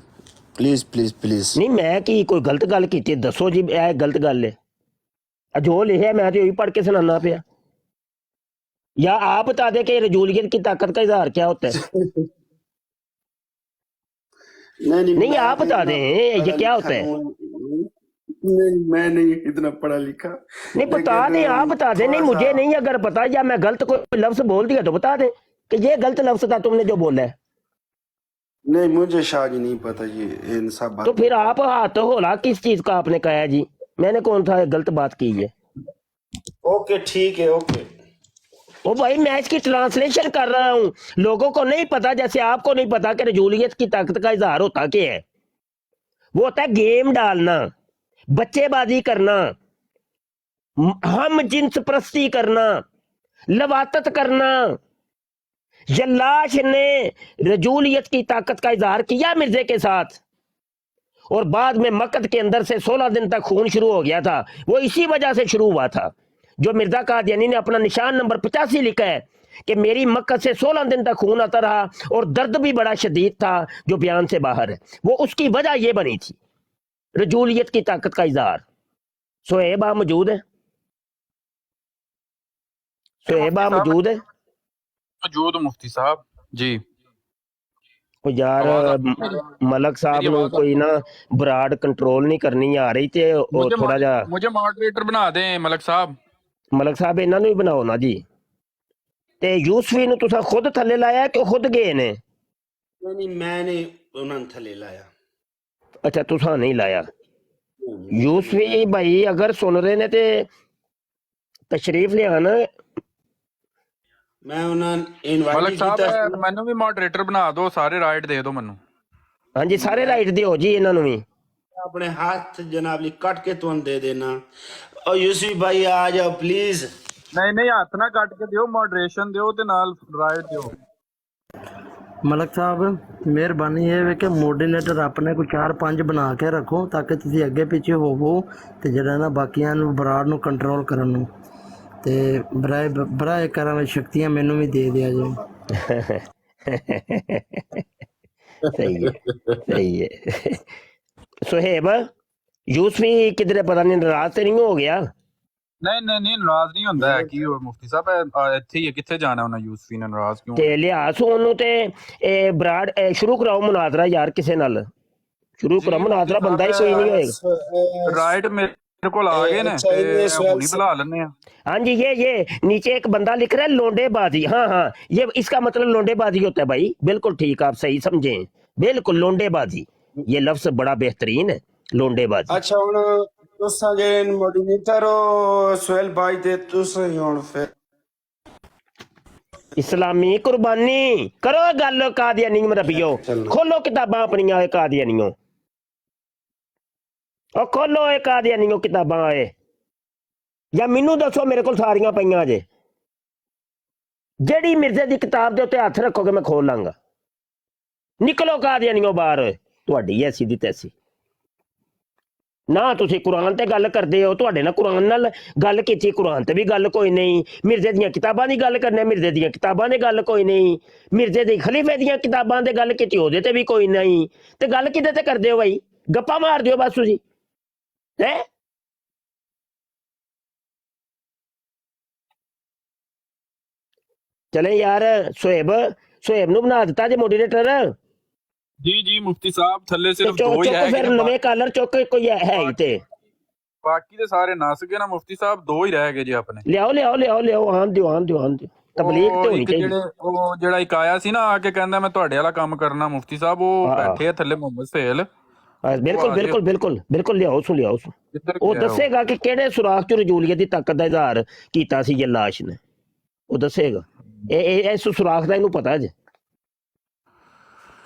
प्लीज प्लीज प्लीज। नहीं मैं की कोई गलत गल की, दसो जी यह गलत गल है, जो लिखा मैं तो यही पढ़ के सुनाना पिया, या आप बता दे कि रजूलियत की ताकत का इजहार क्या होता है। नहीं आप बता दें ये क्या होता है। नहीं मैं नहीं इतना पढ़ा लिखा। नहीं बता दें, आप बता दें। नहीं मुझे नहीं अगर पता, या मैं गलत कोई लफ्ज बोल दिया तो बता दें कि ये गलत लफ्ज था तुमने जो बोला है। नहीं मुझे शादी नहीं पता ये इन सब बात। तो फिर आप हाथ होला किस चीज का आपने कहा है जी, मैंने कौन सा गलत बात की है। ओके ठीक है ओके। ओ भाई मैं इसकी ट्रांसलेशन कर रहा हूँ, लोगों को नहीं पता, जैसे आपको नहीं पता कि रजूलियत की ताकत का इजहार होता क्या है। वो होता है गेम डालना, बच्चेबाजी करना, हम जिन्स परस्ती करना, लवातत करना। जल्लाश ने रजूलियत की ताकत का इजहार किया मिर्जे के साथ, और बाद में मक्कत के अंदर से 16 दिन तक खून शुरू हो गया था। वो इसी वजह से शुरू हुआ था, जो मिर्जा कादियानी ने अपना निशान नंबर 85 लिखा है कि मेरी मक्कत से 16 दिन तक खून आता रहा और दर्द भी बड़ा शदीद था जो बयान से बाहर है। वो उसकी वजह ये बनी थी, रजूलियत की ताकत का इजहार। सोहेब आप मौजूद है? सोहेब आप मौजूद है? मौजूद मुफ्ती साहब जी। ओ यार मलक साहब ने कोई ना बराड कंट्रोल नहीं करनी आ रही थे, और थोड़ा जा मुझे मॉडरेटर बना दें मलक साहब। मलक साहब इन्हां नूं ही बनाओ ना जी। ते यूसफी नूं तुसां खुद थल्ले लाया कि खुद गए ने? नहीं मैंने उन्हें थले लाया। अच्छा तुसां नहीं लाया। यूसफी भाई अगर सुन रहे ने ते तशरीफ ले आना। मैं उन्हें इनवाइट मलक साहब मैनू भी मॉडरेटर बना दो, सारे राइट दे दो मैनू। हाँ जी सारे राइट दियो जी इन्हां नूं भी। अपने हाथ जनाब कट के तुम दे देना। और यूसुफ भाई आ जाओ प्लीज। नहीं नहीं हाथ ना कट के दियो, मॉडरेशन दियो ते नाल राइट दियो। मलक साहब ਮਿਹਰਬਾਨੀ ਇਹ ਵੇ ਕਿ ਮੋਡਰੇਟਰ ਆਪਣੇ ਕੋਈ 4-5 ਬਣਾ ਕੇ ਰੱਖੋ ਤਾਂ ਕਿ ਤੁਸੀਂ ਅੱਗੇ ਪਿੱਛੇ ਹੋਵੋ ਤੇ ਜਿਹੜਾ ਨਾ ਬਾਕੀਆਂ ਨੂੰ ਬਰਾੜ ਨੂੰ ਕੰਟਰੋਲ ਕਰਨ ਨੂੰ ਤੇ ਬਰਾਏ ਕਰਾਂ ਵਿੱਚ ਸ਼ਕਤੀਆਂ ਮੈਨੂੰ ਵੀ ਦੇ ਦਿਆ ਜੇ। सही है सुहेब यूसफी किधरे पता नहीं नाराज तो नहीं हो गया? नहीं नहीं नहीं नाराज नहीं ਹੁੰਦਾ ਹੈ ਕੀ ਮੁਫਤੀ ਸਾਹਿਬ ਇੱਥੇ ਹੀ ਕਿੱਥੇ ਜਾਣਾ ਉਹਨਾਂ ਯੂਸਫੀ ਨੇ ਨਾਰਾਜ਼ ਕਿਉਂ? ਤੇ ਲਿਆਸ ਉਹਨੂੰ ਤੇ ਇਹ ਬਰਾੜ ਸ਼ੁਰੂ ਕਰਾਓ ਮੁਨਾਜ਼ਰਾ ਯਾਰ ਕਿਸੇ ਨਾਲ ਸ਼ੁਰੂ ਕਰੋ ਮੁਨਾਜ਼ਰਾ, ਬੰਦਾ ਹੀ ਕੋਈ ਨਹੀਂ ਹੋਏਗਾ। ਰਾਈਟ मेरे को आ गए ना हुनी बुला लेने हैं। हाँ जी ये नीचे एक बंदा लिख रहा है लोंडेबाजी। हाँ हाँ ये इसका मतलब लोंडेबाजी होता है भाई, बिल्कुल ठीक आप सही समझे, बिल्कुल लोंडेबाजी ये लफ्ज बड़ा बेहतरीन है, लोंडेबाजी। अच्छा हुन तुसां जे मॉडरेटर हो सुहेल भाई ते तुसां ही हुन फिर इस्लामी कुर्बानी करो गल कादियानी रबियो, खोलो किताबां अपनियां कादियानियों, और खोलो एक कादियानियों किताबां आए, या मैनू दसो मेरे को सारियां पईयां जे, जेड़ी मिर्जे दी किताब दे उत्ते हथ रखोगे मैं खोल लांगा। निकलो कादियानियों बाहर, तुहाडी ऐसी दी तैसी ਨਾ ਤੁਸੀਂ ਕੁਰਾਨ ਤੇ ਗੱਲ ਕਰਦੇ ਹੋ, ਤੁਹਾਡੇ ਨਾਲ ਕੁਰਾਨ ਨਾਲ ਗੱਲ ਕੀਤੀ, ਕੁਰਾਨ ਤੇ ਵੀ ਗੱਲ ਕੋਈ ਨਹੀਂ। ਮਿਰਜ਼ੇ ਦੀਆਂ ਕਿਤਾਬਾਂ ਦੀ ਗੱਲ ਕਰਨੇ, ਮਿਰਜ਼ੇ ਦੀਆਂ ਕਿਤਾਬਾਂ ਦੀ ਗੱਲ ਕੋਈ ਨਹੀਂ। ਮਿਰਜ਼ੇ ਦੀ ਖਲੀਫੇ ਦੀਆਂ ਕਿਤਾਬਾਂ ਤੇ ਗੱਲ ਕੀਤੀ, ਉਹਦੇ ਤੇ ਵੀ ਕੋਈ ਨਹੀਂ। ਤੇ ਗੱਲ ਕਿਹਦੇ ਤੇ ਕਰਦੇ ਹੋ ਬਾਈ? ਗੱਪਾਂ ਮਾਰਦੇ ਹੋ ਬਸ ਤੁਸੀਂ ਹੈ। ਚਲੇ ਯਾਰ, ਸੁਹੇਬ ਨੂੰ ਬਣਾ ਦਿੱਤਾ ਜੇ ਮੋਡਰੇਟਰ। ਜੀ ਜੀ ਮੁਫਤੀ ਸਾਹਿਬ, ਥੱਲੇ ਸਿਰਫ ਚੁੱਕ ਦੋ ਹੀ ਹੈ ਫਿਰ ਨਵੇਂ ਕਾਲਰ ਚੁੱਕ, ਕੋਈ ਹੈ ਹੀ ਤੇ ਬਾਕੀ ਦੇ ਸਾਰੇ ਨਸ ਗਏ ਨਾ ਮੁਫਤੀ ਸਾਹਿਬ, ਦੋ ਹੀ ਰਹਿ ਗਏ ਜੀ ਆਪਣੇ। ਲਿਆਓ ਆਉਣ ਦਿਓ ਤਬਲੀਗ ਤੇ ਹੋਣੀ ਚਾਹੀਦੀ। ਉਹ ਜਿਹੜਾ ਇੱਕ ਆਇਆ ਸੀ ਨਾ ਆ ਕੇ ਕਹਿੰਦਾ ਮੈਂ ਤੁਹਾਡੇ ਵਾਲਾ ਕੰਮ ਕਰਨਾ ਮੁਫਤੀ ਸਾਹਿਬ, ਉਹ ਬੈਠੇ ਆ ਥੱਲੇ ਮੁਹੰਮਦ ਸਹੇਲ। ਬਿਲਕੁਲ ਲਿਆਓ ਸੁ। ਉਹ ਦੱਸੇਗਾ ਕਿ ਕਿਹੜੇ ਸੁਰਾਖ ਚ ਰਜੂਲੀਅਤ ਦੀ ਤਾਕਤ ਦਾ ਇਜ਼ਹਾਰ ਕੀਤਾ ਸੀ ਜਲਾਸ਼ ਨੇ, ਉਹ ਦੱਸੇਗਾ। ਇਹ ਇਸ ਸੁਰਾਖ ਦਾ ਇਹਨੂੰ ਪਤਾ ਜੇ।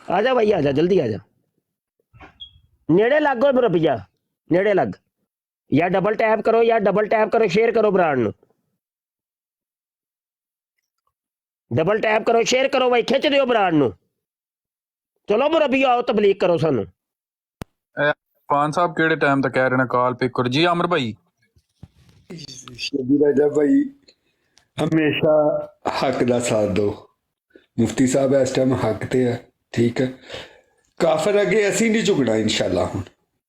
ਆ ਜਾ ਭਾਈ, ਆ ਜਾ ਜਲਦੀ ਆ ਜਾ, ਨੇੜੇ ਲੱਗ ਓਏ ਮੁਰੱਬੀਆ, ਨੇੜੇ ਲੱਗ। ਜਾਂ ਡਬਲ ਟੈਪ ਕਰੋ, ਸ਼ੇਅਰ ਕਰੋ ਬਰਾੜ ਨੂੰ, ਡਬਲ ਟੈਪ ਕਰੋ, ਸ਼ੇਅਰ ਕਰੋ ਭਾਈ, ਖਿੱਚ ਦਿਓ ਬਰਾੜ ਨੂੰ। ਚਲੋ ਮੁਰੱਬੀਆ ਆਓ, ਤਬਲੀਗ ਕਰੋ ਸਾਨੂੰ। ਖਾਨ ਸਾਹਿਬ ਕਿਹੜੇ ਟਾਈਮ ਤੱਕ ਕਹਿ ਰਹੇ ਨੇ ਕਾਲ ਪਿਕ ਕਰੋ ਜੀ। ਅਮਰ ਭਾਈ ਸ਼ਬੀ ਰਾਜਾ ਭਾਈ ਹਮੇਸ਼ਾ ਹੱਕ ਦਾ ਸਾਥ ਦਿਓ। ਮੁਫਤੀ ਸਾਹਿਬ ਇਸ ਟਾਈਮ ਹੱਕ ਤੇ ਹੈ, ਠੀਕ ਹੈ। ਕਾਫਰ ਅੱਗੇ ਅਸੀਂ ਨਹੀਂ ਝੁਕਣਾ ਇਨਸ਼ਾਅੱਲਾ। ਹੁਣ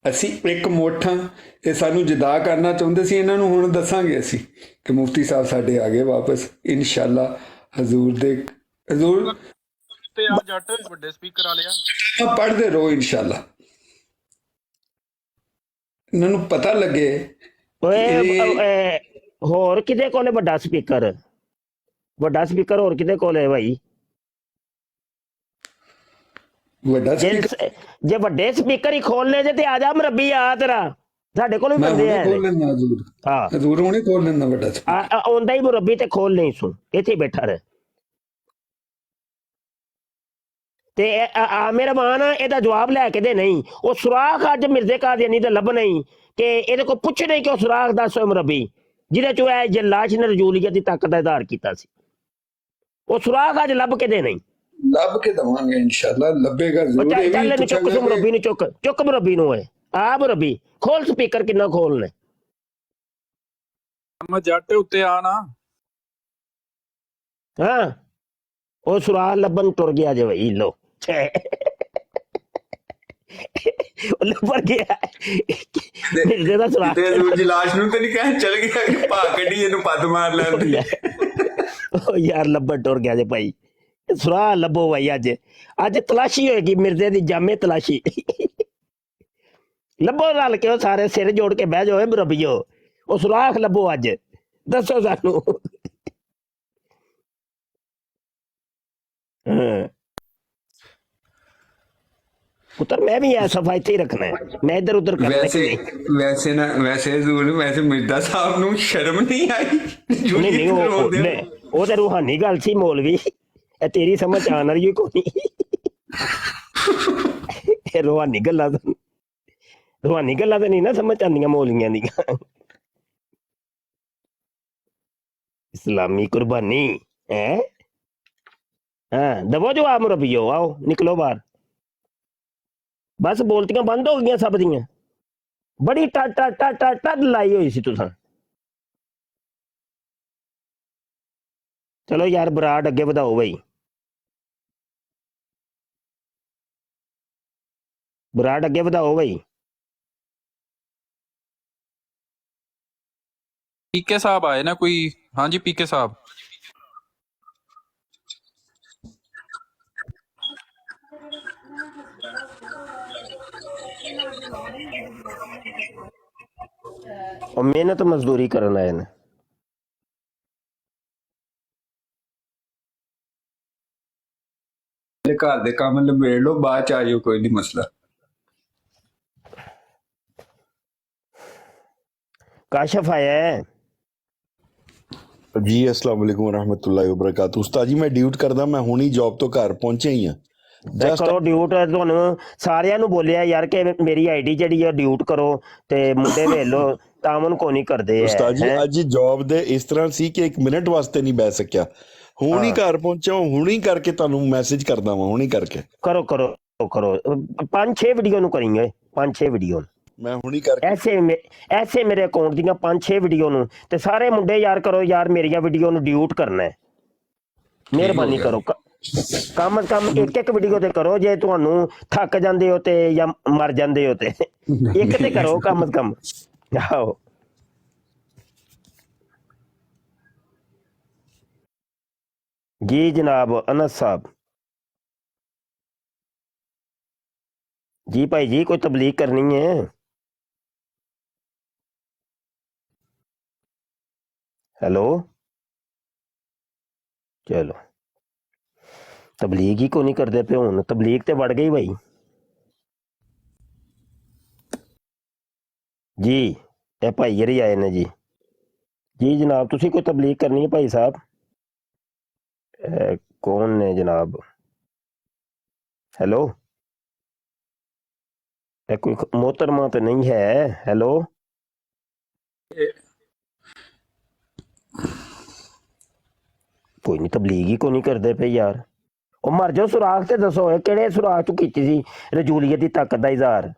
ਅਸੀਂ ਇੱਕ ਮੁੱਠ ਹਾਂ, ਇਹ ਸਾਨੂੰ ਜੁਦਾ ਕਰਨਾ ਚਾਹੁੰਦੇ ਸੀ, ਇਹਨਾਂ ਨੂੰ ਹੁਣ ਦੱਸਾਂਗੇ ਅਸੀਂ ਕਿ ਮੁਫਤੀ ਸਾਹਿਬ ਸਾਡੇ ਆ ਗਏ ਵਾਪਸ ਇਨਸ਼ਾਅੱਲਾ। ਹਜ਼ੂਰ ਤੇ ਆ ਜੱਟ ਵੱਡੇ ਸਪੀਕਰ ਵਾਲਿਆ ਪੜ੍ਹਦੇ ਰਹੋ ਇਨਸ਼ਾਅੱਲਾ, ਇਹਨਾਂ ਨੂੰ ਪਤਾ ਲੱਗੇ। ਓਏ ਹੋਰ ਕਿਹਦੇ ਕੋਲ ਵੱਡਾ ਸਪੀਕਰ ਹੋਰ ਕਿਹਦੇ ਕੋਲ ਹੈ ਭਾਈ? ਜੇ ਵੱਡੇ ਸਪੀਕਰ ਹੀ ਖੋਲਨੇ ਜੇ ਤੇ ਆ ਜਾ ਮਰਬੀ, ਆ ਤੇਰਾ ਸਾਡੇ ਕੋਲ ਵੀ ਬੰਦੇ ਆ। ਹਜ਼ੂਰ ਹੁਣੇ ਖੋਲ ਲੈਂਦਾ ਵੱਡਾ ਆਉਂਦਾ ਹੀ ਮੁਰੱਬੀ ਤੇ ਖੋਲ ਨਹੀਂ ਸੁਣ, ਇੱਥੇ ਬੈਠਾ ਰਹਿ। ਤੇ ਮੇਰਾ ਮਾਨ ਇਹਦਾ ਜਵਾਬ ਲੈ ਕੇ ਦੇ ਨਹੀਂ। ਉਹ ਸੁਰਾਖ ਅੱਜ ਮਿਰਜ਼ੇ ਕਾਦੀਆਨੀ ਦਾ ਲੱਭ ਨਹੀਂ ਕਿ ਇਹਦੇ ਕੋਲ ਪੁੱਛ ਨਹੀਂ ਕਿ ਉਹ ਸੁਰਾਖ ਦੱਸ ਮੁਰੱਬੀ ਜਿਹਦੇ ਚੋਂ ਇਹ ਜਲਾਸ਼ ਨੇ ਰਜੂਲੀਅਤ ਦੀ ਤਾਕਤ ਦਾ ਇਜ਼ਹਾਰ ਕੀਤਾ ਸੀ। ਉਹ ਸੁਰਾਖ ਅੱਜ ਲੱਭ ਕੇ ਦੇ ਨਹੀਂ। ਲੱਭ ਕੇ ਦਵਾਂਗੇ ਇਨਸ਼ਾਅੱਲਾ, ਲੱਭੇਗਾ ਜ਼ਰੂਰ। ਚੱਲ ਇਹਨੂੰ ਚੁੱਕ ਮੁਰੱਬੀ ਨੂੰ, ਚੁੱਕ ਮੁਰੱਬੀ ਨੂੰ। ਆ ਮੁਰੱਬੀ ਖੋਲ ਸਪੀਕਰ, ਕਿੰਨਾ ਖੋਲਣਾ? ਮੈਂ ਜੱਟ ਉੱਤੇ ਆ ਨਾ। ਹਾਂ ਉਹ ਸੁਰਾਖ ਲੱਭਣ ਤੁਰ ਗਿਆ ਜੇ ਭਾਈ। ਲੋ ਲੱਭਰ ਗਿਆ ਮਿਰਜ਼ੇ ਦਾ ਸੁਰਾਖ। ਤੇ ਲਾਸ਼ ਨੂੰ ਤੇ ਨਹੀਂ ਕਹਿ ਚਲ ਗਿਆ ਕਿ ਭਾ ਕੱਢੀ ਇਹਨੂੰ ਪੱਦ ਮਾਰ ਲੈਂਦੀ। ਉਹ ਯਾਰ ਲੱਭਣ ਤੁਰ ਗਿਆ ਜੇ ਭਾਈ। ਸੁਰਾਖ ਲੱਭੋ ਭਾਈ, ਅੱਜ ਤਲਾਸ਼ੀ ਹੋਏਗੀ ਮਿਰਜ਼ੇ ਦੀ, ਜਾਮੇ ਤਲਾਸ਼ੀ। ਲੱਭੋ ਰਲ ਕੇ, ਉਹ ਸਾਰੇ ਸਿਰ ਜੋੜ ਕੇ ਬਹਿ ਜਾਓ ਮੁਰੱਬੀਓ, ਉਹ ਸੁਰਾਖ ਲੱਭੋ ਅੱਜ, ਦੱਸੋ ਸਾਨੂੰ। ਪੁੱਤਰ ਮੈਂ ਵੀ ਐ ਸਫਾਈ ਇੱਥੇ ਹੀ ਰੱਖਣਾ ਹੈ, ਮੈਂ ਇੱਧਰ ਉੱਧਰ ਕਰਨਾ। ਵੈਸੇ ਮਿਰਜ਼ਾ ਸਾਹਿਬ ਨੂੰ ਸ਼ਰਮ ਨਹੀਂ ਆਈ? ਨਹੀਂ ਉਹ ਤੇ ਰੂਹਾਨੀ ਗੱਲ ਸੀ ਮੌਲਵੀ, ਇਹ ਤੇਰੀ ਸਮਝ ਆਣ ਵਾਲੀ ਕੋਈ ਇਹ ਰੂਹਾਨੀ ਗੱਲਾਂ ਤਾਂ ਨਹੀਂ ਨਾ ਸਮਝ ਆਉਂਦੀਆਂ ਮੌਲਵੀਆਂ ਦੀਆਂ। ਇਸਲਾਮੀ ਕੁਰਬਾਨੀ ਹੈ। ਹਾਂ ਦਬੋ ਜਵਾਬ ਮੁਰੱਬੀਓ, ਆਓ ਨਿਕਲੋ ਬਾਹਰ। ਬਸ ਬੋਲਤੀਆਂ ਬੰਦ ਹੋ ਗਈਆਂ ਸਭ ਦੀਆਂ। ਬੜੀ ਟੱਡ ਲਾਈ ਹੋਈ ਸੀ ਤੁਸੀਂ। ਚਲੋ ਯਾਰ ਬਰਾੜ ਅੱਗੇ ਵਧਾਓ ਬਈ, ਬਰਾੜ ਅੱਗੇ ਵਧਾਓ ਬਈ। ਪੀਕੇ ਸਾਹਿਬ ਆਏ ਨਾ ਕੋਈ? ਹਾਂਜੀ ਪੀਕੇ ਸਾਹਿਬ। ਉਹ ਮਿਹਨਤ ਮਜ਼ਦੂਰੀ ਕਰਨ ਆਏ ਨੇ। ਘਰ ਦੇ ਕੰਮ ਨਿਬੇੜ ਲਓ, ਬਾਅਦ ਚ ਆ ਜਾਓ, ਕੋਈ ਨਹੀਂ ਮਸਲਾ। ਕਾਸ਼ਫ ਆਇਆ ਹੈ ਜੀ। अस्सलाम वालेकुम रहमतुल्लाहि व बरकातहू। उस्ताद जी मैं ड्यूट करदा, मैं हुणी जॉब तो घर पहुंचे ही हां। ਕਰੋ ਡਿਊਟ। ਤੁਹਾਨੂੰ ਸਾਰਿਆਂ ਨੂੰ ਬੋਲਿਆ ਯਾਰ ਕਿ ਮੇਰੀ ਆਈਡੀ ਜਿਹੜੀ ਆ ਡਿਊਟ ਕਰੋ ਤੇ ਮੁੰਡੇ ਵੇਖ ਲੋ, ਤਾਮਨ ਕੋ ਨਹੀਂ ਕਰਦੇ। ਉਸਤਾਦ ਜੀ ਅੱਜ ਜੌਬ ਦੇ ਇਸ ਤਰ੍ਹਾਂ ਸੀ ਕਿ 1 ਮਿੰਟ ਵਾਸਤੇ ਨਹੀਂ ਬਹਿ ਸਕਿਆ। ਹੁਣ ਹੀ ਘਰ ਪਹੁੰਚਾ, ਹੁਣ ਹੀ ਕਰਕੇ ਤੁਹਾਨੂੰ ਮੈਸੇਜ ਕਰਦਾ ਵਾਂ, ਹੁਣ ਹੀ ਕਰਕੇ। ਕਰੋ 5-6 ਵੀਡੀਓ ਨੂੰ ਕਰੀਏ, 5-6 ਵੀਡੀਓ। ਮੈਂ ਹੁਣੀ ਕਰਕੇ ਐਸੇ ਮੇਰੇ ਅਕਾਊਂਟ ਦੀਆਂ 5-6 ਵੀਡੀਓ ਨੂੰ ਤੇ ਸਾਰੇ ਮੁੰਡੇ ਯਾਰ ਕਰੋ ਯਾਰ ਮੇਰੀਆਂ ਵੀਡੀਓ ਨੂੰ ਡਿਊਟ ਕਰਨਾ ਹੈ। ਮਿਹਰਬਾਨੀ ਕਰੋ ਕਮ ਸੇ ਕਮ ਇੱਕ ਵੀਡੀਓ ਤੇ ਕਰੋ ਜੇ ਤੁਹਾਨੂੰ ਥੱਕ ਜਾਂਦੇ ਹੋ ਤੇ ਜਾਂ ਮਰ ਜਾਂਦੇ ਹੋ ਤੇ ਇੱਕ ਤੇ ਕਰੋ ਕਮ ਸੇ ਕਮ। ਆਹੋ ਜੀ ਜਨਾਬ ਅਨਸ ਸਾਹਿਬ जी भाई जी कोई तबलीग करनी है? हेलो चलो तबलीग ही को नहीं करते पे हुन तबलीग ते बढ़ गई भाई जी। ए भाई यरी आए ने जी जनाब तुसी कोई तबलीग करनी है भाई साहब? कौन ने जनाब? हेलो कोई मोहतरमा तो नहीं है? हेलो कोई नहीं तबलीग ही को नहीं करते पे यार। ਉਹ ਮਰ ਜਾਓ ਸੁਰਾਖ ਤੇ ਦੱਸੋ ਕਿਹੜੇ ਸੁਰਾਖ ਤੋਂ ਕੀਤੀ ਸੀ ਰਜੂਲੀਅਤ ਦੀ ਤਾਕਤ ਦਾ ਇਜ਼ਹਾਰ?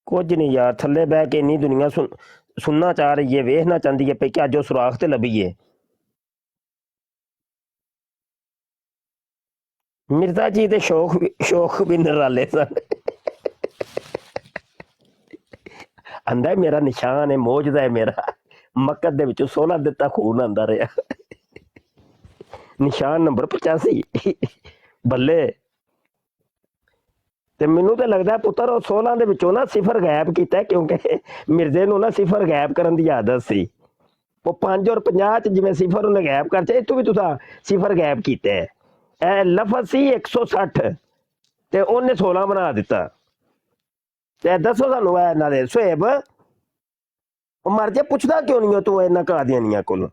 ਕੁਝ ਨਹੀਂ ਯਾਰ ਥੱਲੇ ਬਹਿ ਕੇ ਇੰਨੀ ਦੁਨੀਆ ਸੁਣਨਾ ਚਾਹ ਰਹੀ ਹੈ ਵੇਖਣਾ ਚਾਹੁੰਦੀ ਹੈ ਪਈ ਕਿ ਅੱਜ ਉਹ ਸੁਰਾਖ ਤੇ ਲੱਭੀਏ। ਮਿਰਜ਼ਾ ਜੀ ਦੇ ਸ਼ੌਕ ਵੀ ਨਿਰਾਲੇ ਸਨ। ਆਂਦਾ ਮੇਰਾ ਨਿਸ਼ਾਨ ਹੈ ਮੌਜਦਾ ਹੈ ਮੇਰਾ ਮੱਕਤ ਦੇ ਵਿੱਚੋਂ 16 ਦਿੱਤਾ ਖੂਨ ਆਂਦਾ ਰਿਹਾ ਨਿਸ਼ਾਨ ਨੰਬਰ 85 ਬੱਲੇ। ਤੇ ਮੈਨੂੰ ਤਾਂ ਲੱਗਦਾ ਪੁੱਤਰ ਉਹ 16 ਦੇ ਵਿੱਚੋਂ ਨਾ ਸਿਫਰ ਗਾਇਬ ਕੀਤਾ ਕਿਉਂਕਿ ਮਿਰਜ਼ੇ ਨੂੰ ਨਾ ਸਿਫਰ ਗਾਇਬ ਕਰਨ ਦੀ ਆਦਤ ਸੀ। ਉਹ 5 ਔਰ 50 ਚ ਜਿਵੇਂ ਸਿਫਰ ਉਹਨੇ ਗਾਇਬ ਕਰਤੇ ਇੱਥੋਂ ਵੀ ਤੁਸੀਂ ਸਿਫਰ ਗਾਇਬ ਕੀਤਾ ਹੈ। ਇਹ ਲਫ਼ਜ਼ ਸੀ 160 ਤੇ ਉਹਨੇ 16 ਬਣਾ ਦਿੱਤਾ। ਤੇ ਦੱਸੋ ਸਾਨੂੰ ਇਹ ਇਹਨਾਂ ਦੇ ਸੁਹੇਬ ਉਹ ਮਰ ਜਾ ਪੁੱਛਦਾ ਕਿਉਂ ਨਹੀਂ ਤੂੰ ਇਹਨਾਂ ਕਾਦੀਆਨੀਆਂ ਕੋਲੋਂ?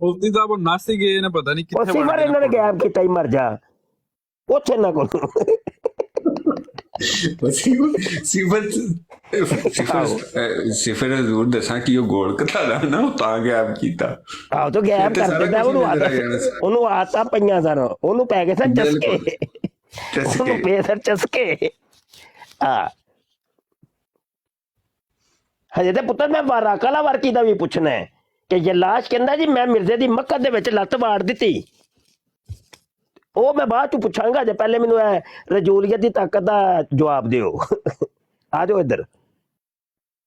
ਮੁਫਤੀ ਸਾਹਿਬ ਉਹ ਨਸ ਹੀ ਗਏ ਨੇ ਪਤਾ ਨਹੀਂ ਕਿੱਥੇ ਸਿਫਰ ਇਹਨਾਂ ਨੇ ਗਾਇਬ ਕੀਤਾ ਹੀ ਮਰ ਜਾ ਪੁੱਛ ਇਹਨਾਂ ਕੋਲੋਂ। ਸਿਫਰ ਜ਼ਰੂਰ ਦੱਸਾਂ ਕਿ ਉਹ ਗੋਲ ਕਥਾ ਦਾ ਨਾ ਉਹ ਤਾਂ ਗਾਇਬ ਕੀਤਾ। ਆਹ ਤਾਂ ਗਾਇਬ ਕਰ ਦਿੰਦਾ ਉਹਨੂੰ ਆਦਤਾਂ ਪਈਆਂ ਸਨ ਉਹਨੂੰ ਪੈ ਗਏ ਸਨ ਚਸਕੇ ਉਹਨੂੰ ਪਏ ਸਨ ਚਸਕੇ। ਹਜੇ ਤੇ ਪੁੱਤਰ ਮੈਂ ਵਾਰਾਕਲਾ ਵਰਕੀ ਦਾ ਵੀ ਪੁੱਛਣਾ ਹੈ ਕਿ ਜੇ ਲਾਸ਼ ਕਹਿੰਦਾ ਜੀ ਮੈਂ ਮਿਰਜ਼ੇ ਦੀ ਮੱਕਤ ਦੇ ਵਿੱਚ ਲੱਤ ਵਾੜ ਦਿੱਤੀ ਉਹ ਮੈਂ ਬਾਅਦ ਚ ਪੁੱਛਾਂਗਾ ਜੇ ਪਹਿਲੇ ਮੈਨੂੰ ਇਹ ਰਜੂਲੀਅਤ ਦੀ ਤਾਕਤ ਦਾ ਜਵਾਬ ਦਿਓ। ਆ ਜਾਓ ਇੱਧਰ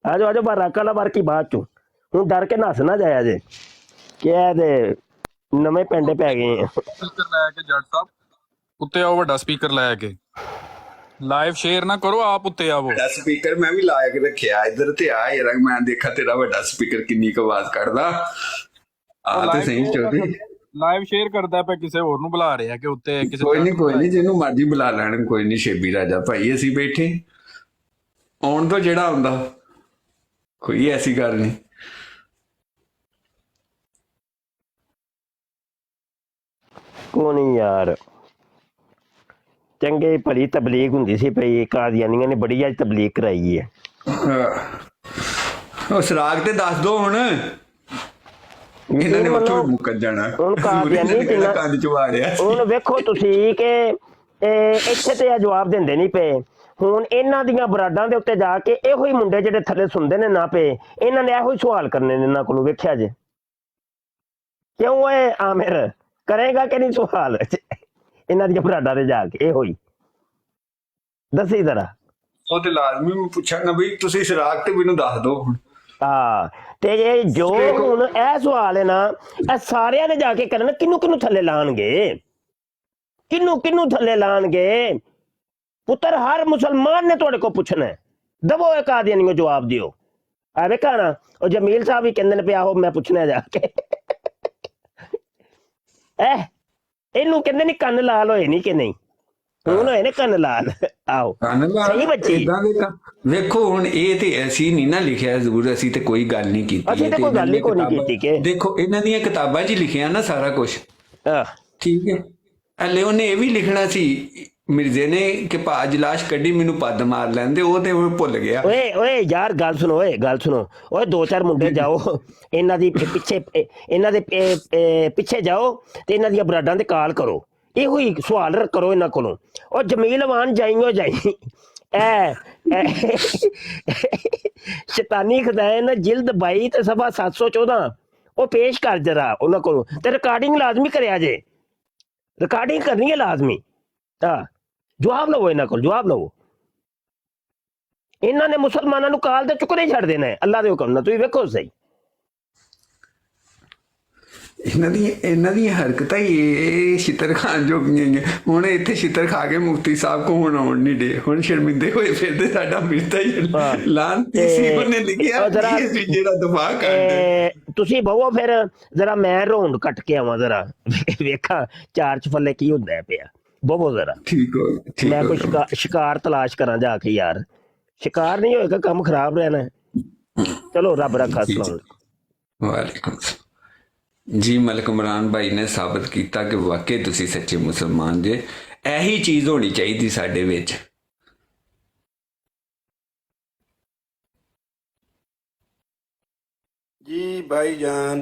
ਆ ਜਾਓ ਵਾਰਾਕਲਾ ਵਰਕੀ ਬਾਅਦ ਚ ਹੁਣ ਡਰ ਕੇ ਨੱਸ ਨਾ ਜਾਇਆ ਜੇ ਕਿ ਇਹਦੇ ਨਵੇਂ ਪਿੰਡੇ ਪੈ ਗਏ ਆ। ਸਪੀਕਰ ਲੈ ਕੇ ਜੱਟ ਸਾਹਿਬ ਉੱਤੇ ਆਓ ਵੱਡਾ ਸਪੀਕਰ ਲੈ ਕੇ ਲਾਈਵ ਸ਼ੇਅਰ ਨਾ ਕਰੋ ਆਪ ਉੱਤੇ ਆਵੋ। ਵੱਡਾ ਸਪੀਕਰ ਮੈਂ ਵੀ ਲਾ ਕੇ ਰੱਖਿਆ ਇੱਧਰ ਤੇ ਆ ਯਾਰ ਮੈਂ ਦੇਖਾ ਤੇਰਾ ਵੱਡਾ ਸਪੀਕਰ ਕਿੰਨੀ ਕੁ ਆਵਾਜ਼ ਕੱਢਦਾ ਆ ਤੇ ਸਹੀ ਚੋਦੀ ਲਾਈਵ ਸ਼ੇਅਰ ਕਰਦਾ ਪਿਆ ਕਿਸੇ ਹੋਰ ਨੂੰ ਬੁਲਾ ਰਿਹਾ ਕਿ ਉੱਤੇ ਕਿਸੇ ਕੋਈ ਨਹੀਂ ਜਿਹਨੂੰ ਮਰਜ਼ੀ ਬੁਲਾ ਲੈਣ ਕੋਈ ਨਹੀਂ ਸ਼ੇਬੀ ਰਾਜਾ ਭਾਈ ਅਸੀਂ ਬੈਠੇ ਆਉਣ ਤੋਂ ਜਿਹੜਾ ਆਉਂਦਾ ਕੋਈ ਐਸੀ ਗੱਲ ਨਹੀਂ। ਕੋਈ ਨਹੀਂ ਯਾਰ ਚੰਗੇ ਭਲੀ ਤਬਲੀਗ ਹੁੰਦੀ ਸੀ ਪਈ ਕਾਦੀਆਨੀਆਂ ਨੇ ਬੜੀ ਅੱਜ ਤਬਲੀਗ ਕਰਾਈ ਹੈ। ਉਹ ਸਰਾਗ ਤੇ ਦੱਸ ਦੋ ਹੁਣ ਇਹਨਾਂ ਨੇ ਉੱਥੋਂ ਮੁੱਕਰ ਜਾਣਾ ਹੁਣ ਕਾਦੀਆਨੀ ਕੰਨ ਚ ਵਾੜਿਆ। ਹੁਣ ਵੇਖੋ ਤੁਸੀਂ ਕਿ ਇੱਥੇ ਤੇ ਇਹ ਜਵਾਬ ਦਿੰਦੇ ਨਹੀਂ ਪਏ। ਹੁਣ ਇਹਨਾਂ ਦੀਆਂ ਬਰਾਡਾਂ ਦੇ ਉੱਤੇ ਜਾ ਕੇ ਇਹੋ ਹੀ ਮੁੰਡੇ ਜਿਹੜੇ ਥੱਲੇ ਸੁਣਦੇ ਨੇ ਨਾ ਪਏ ਇਹਨਾਂ ਨੇ ਇਹੋ ਹੀ ਸਵਾਲ ਕਰਨੇ ਨੇ ਇਹਨਾਂ ਕੋਲੋਂ ਵੇਖਿਆ ਜੇ ਕਿਉਂ ਇਹ ਆਮਿਰ ਕਰੇਗਾ ਕਿ ਨਹੀਂ ਸਵਾਲ ਇਹਨਾਂ ਦੀਆਂ ਬਰਾਡਾਂ ਤੇ ਜਾ ਕੇ ਇਹੋ ਹੀ ਦੱਸੀ ਜ਼ਰਾ। ਉਹ ਤੇ ਲਾਜ਼ਮੀ ਮੈਂ ਪੁੱਛਾਂਗਾ ਬਈ ਤੁਸੀਂ ਸਰਾਗ ਤੇ ਮੈਨੂੰ ਦੱਸ ਦੋ ਹੁਣ। ਹਾਂ ਤੇ ਇਹ ਜੋ ਹੁਣ ਇਹ ਸਵਾਲ ਹੈ ਨਾ ਇਹ ਸਾਰਿਆਂ ਨੇ ਜਾ ਕੇ ਕਰਨਾ ਕਿਹਨੂੰ ਥੱਲੇ ਲਾਣਗੇ ਕਿਹਨੂੰ ਥੱਲੇ ਲਾਣਗੇ ਪੁੱਤਰ ਹਰ ਮੁਸਲਮਾਨ ਨੇ ਤੁਹਾਡੇ ਕੋਲ ਪੁੱਛਣਾ ਹੈ। ਦਵੋ ਇੱਕ ਕਾਦੀਆਨੀਓ ਜਵਾਬ ਦਿਓ। ਆ ਵੇਖਾ ਨਾ ਉਹ ਜਮੀਲ ਸਾਹਿਬ ਵੀ ਕਹਿੰਦੇ ਨੇ ਪਿਆ ਉਹ ਮੈਂ ਪੁੱਛਣਾ ਜਾ ਕੇ ਇਹਨੂੰ ਕਹਿੰਦੇ ਨਹੀਂ ਕੰਨ ਲਾਲ ਹੋਏ ਨਹੀਂ ਕਿ ਨਹੀਂ ਹੁਣ ਹੋਏ ਨੇ ਕੰਨ ਲਾਲ। ਆਓ ਕੰਨ ਲਾਲ ਸਹੀ ਬੱਚੀ ਵੇਖੋ ਹੁਣ ਇਹ ਤੇ ਐਸੀ ਨਹੀਂ ਨਾ ਲਿਖਿਆ ਜ਼ਰੂਰ ਅਸੀਂ ਤੇ ਕੋਈ ਗੱਲ ਨਹੀਂ ਕੀਤੀ ਅਸੀਂ ਤੇ ਕੋਈ ਗੱਲ ਹੀ ਕੋਈ ਨਹੀਂ ਕੀਤੀ ਕਿ ਦੇਖੋ ਇਹਨਾਂ ਦੀਆਂ ਕਿਤਾਬਾਂ 'ਚ ਲਿਖਿਆ ਨਾ ਸਾਰਾ ਕੁਝ ਠੀਕ ਹੈ। ਹਲੇ ਉਹਨੇ ਇਹ ਵੀ ਲਿਖਣਾ ਸੀ ਮਿਰਜ਼ੇ ਨੇ ਕਿ ਭਾਜ ਲਾਸ਼ ਕੱਢੀ ਮੈਨੂੰ ਪੱਦ ਮਾਰ ਲੈਂਦੇ ਉਹ ਤੇ ਭੁੱਲ ਗਿਆ। ਓਏ ਯਾਰ ਗੱਲ ਸੁਣੋ ਓਏ 2-4 ਮੁੰਡੇ ਜਾਓ ਇਹਨਾਂ ਦੀ ਪਿੱਛੇ ਇਹਨਾਂ ਦੇ ਪਿੱਛੇ ਜਾਓ ਤੇ ਇਹਨਾਂ ਦੀਆਂ ਬਰਾਡਾਂ ਤੇ ਕਾਲ ਕਰੋ ਇਹੋ ਹੀ ਸਵਾਲ ਕਰੋ ਇਹਨਾਂ ਕੋਲੋਂ। ਉਹ ਜਮੀਲ ਅਮਾਨ ਜਾਈਓ ਜਾਈ ਸ਼ੈਤਾਨੀ ਖਜ਼ਾਨ ਜਿਲਦ 22 ਤੇ ਸਫਾ 714 ਉਹ ਪੇਸ਼ ਕਰ ਜਰਾ ਉਹਨਾਂ ਕੋਲੋਂ, ਤੇ ਰਿਕਾਰਡਿੰਗ ਲਾਜ਼ਮੀ ਕਰਿਆ ਜੇ, ਰਿਕਾਰਡਿੰਗ ਕਰਨੀ ਹੈ ਲਾਜ਼ਮੀ। ਹਾਂ ਜਵਾਬ ਲਵੋ ਇਹਨਾਂ ਕੋਲ, ਜਵਾਬ ਲਵੋ। ਇਹਨਾਂ ਨੇ ਮੁਸਲਮਾਨਾਂ ਨੂੰ ਕਾਲ ਤੇ ਚੁੱਕਣੇ ਛੱਡ ਦੇਣਾ ਹੈ ਅੱਲਾ ਦੇ ਹੁਕਮ ਨਾਲ, ਤੁਸੀਂ ਵੇਖੋ ਸਹੀ। ਇਹਨਾਂ ਦੀਆਂ ਹਰਕਤਾਂ ਹੀ ਇਹ ਛਿੱਤਰ ਖਾਣ ਜੋਗੀਆਂ ਨੇ। ਹੁਣ ਇੱਥੇ ਛਿੱਤਰ ਖਾ ਕੇ ਮੁਫਤੀ ਸਾਹਿਬ ਕੋ ਹੁਣ ਆਉਣ ਨਹੀਂ ਡੇ, ਹੁਣ ਸ਼ਰਮਿੰਦੇ ਹੋਏ ਫਿਰਦੇ। ਸਾਡਾ ਮਿਰਤਾ ਹੀ ਲਾਂਤੀ ਸੀ ਉਹਨੇ ਲਿਖਿਆ ਜਿਹੜਾ ਦਫਾ ਕਰਦੇ। ਤੁਸੀਂ ਬਹੋ ਫਿਰ ਜ਼ਰਾ ਮੈਂ ਰੌਂਡ ਕੱਟ ਕੇ ਆਵਾਂ, ਜ਼ਰਾ ਵੇਖਾਂ ਚਾਰ ਚਫੱਲੇ ਕੀ ਹੁੰਦਾ ਪਿਆ। ਬਹੋ ਜ਼ਰਾ ਠੀਕ ਹੋ ਮੈਂ ਕੋਈ ਸ਼ਿਕਾਰ ਤਲਾਸ਼ ਕਰਾਂ ਜਾ ਕੇ ਯਾਰ, ਸ਼ਿਕਾਰ ਨਹੀਂ ਹੋਏਗਾ ਕੰਮ ਖਰਾਬ ਰਹਿਣਾ। ਚਲੋ ਰੱਬ ਰੱਖਾ। ਅਸਲਾਮ ਵਾਲੇਕੁਮ ਜੀ। ਮਲਕ ਇਮਰਾਨ ਭਾਈ ਨੇ ਸਾਬਤ ਕੀਤਾ ਕਿ ਵਾਕਈ ਤੁਸੀਂ ਸੱਚੇ ਮੁਸਲਮਾਨ ਜੇ। ਇਹੀ ਚੀਜ਼ ਹੋਣੀ ਚਾਹੀਦੀ ਸਾਡੇ ਵਿੱਚ। जी भाईजान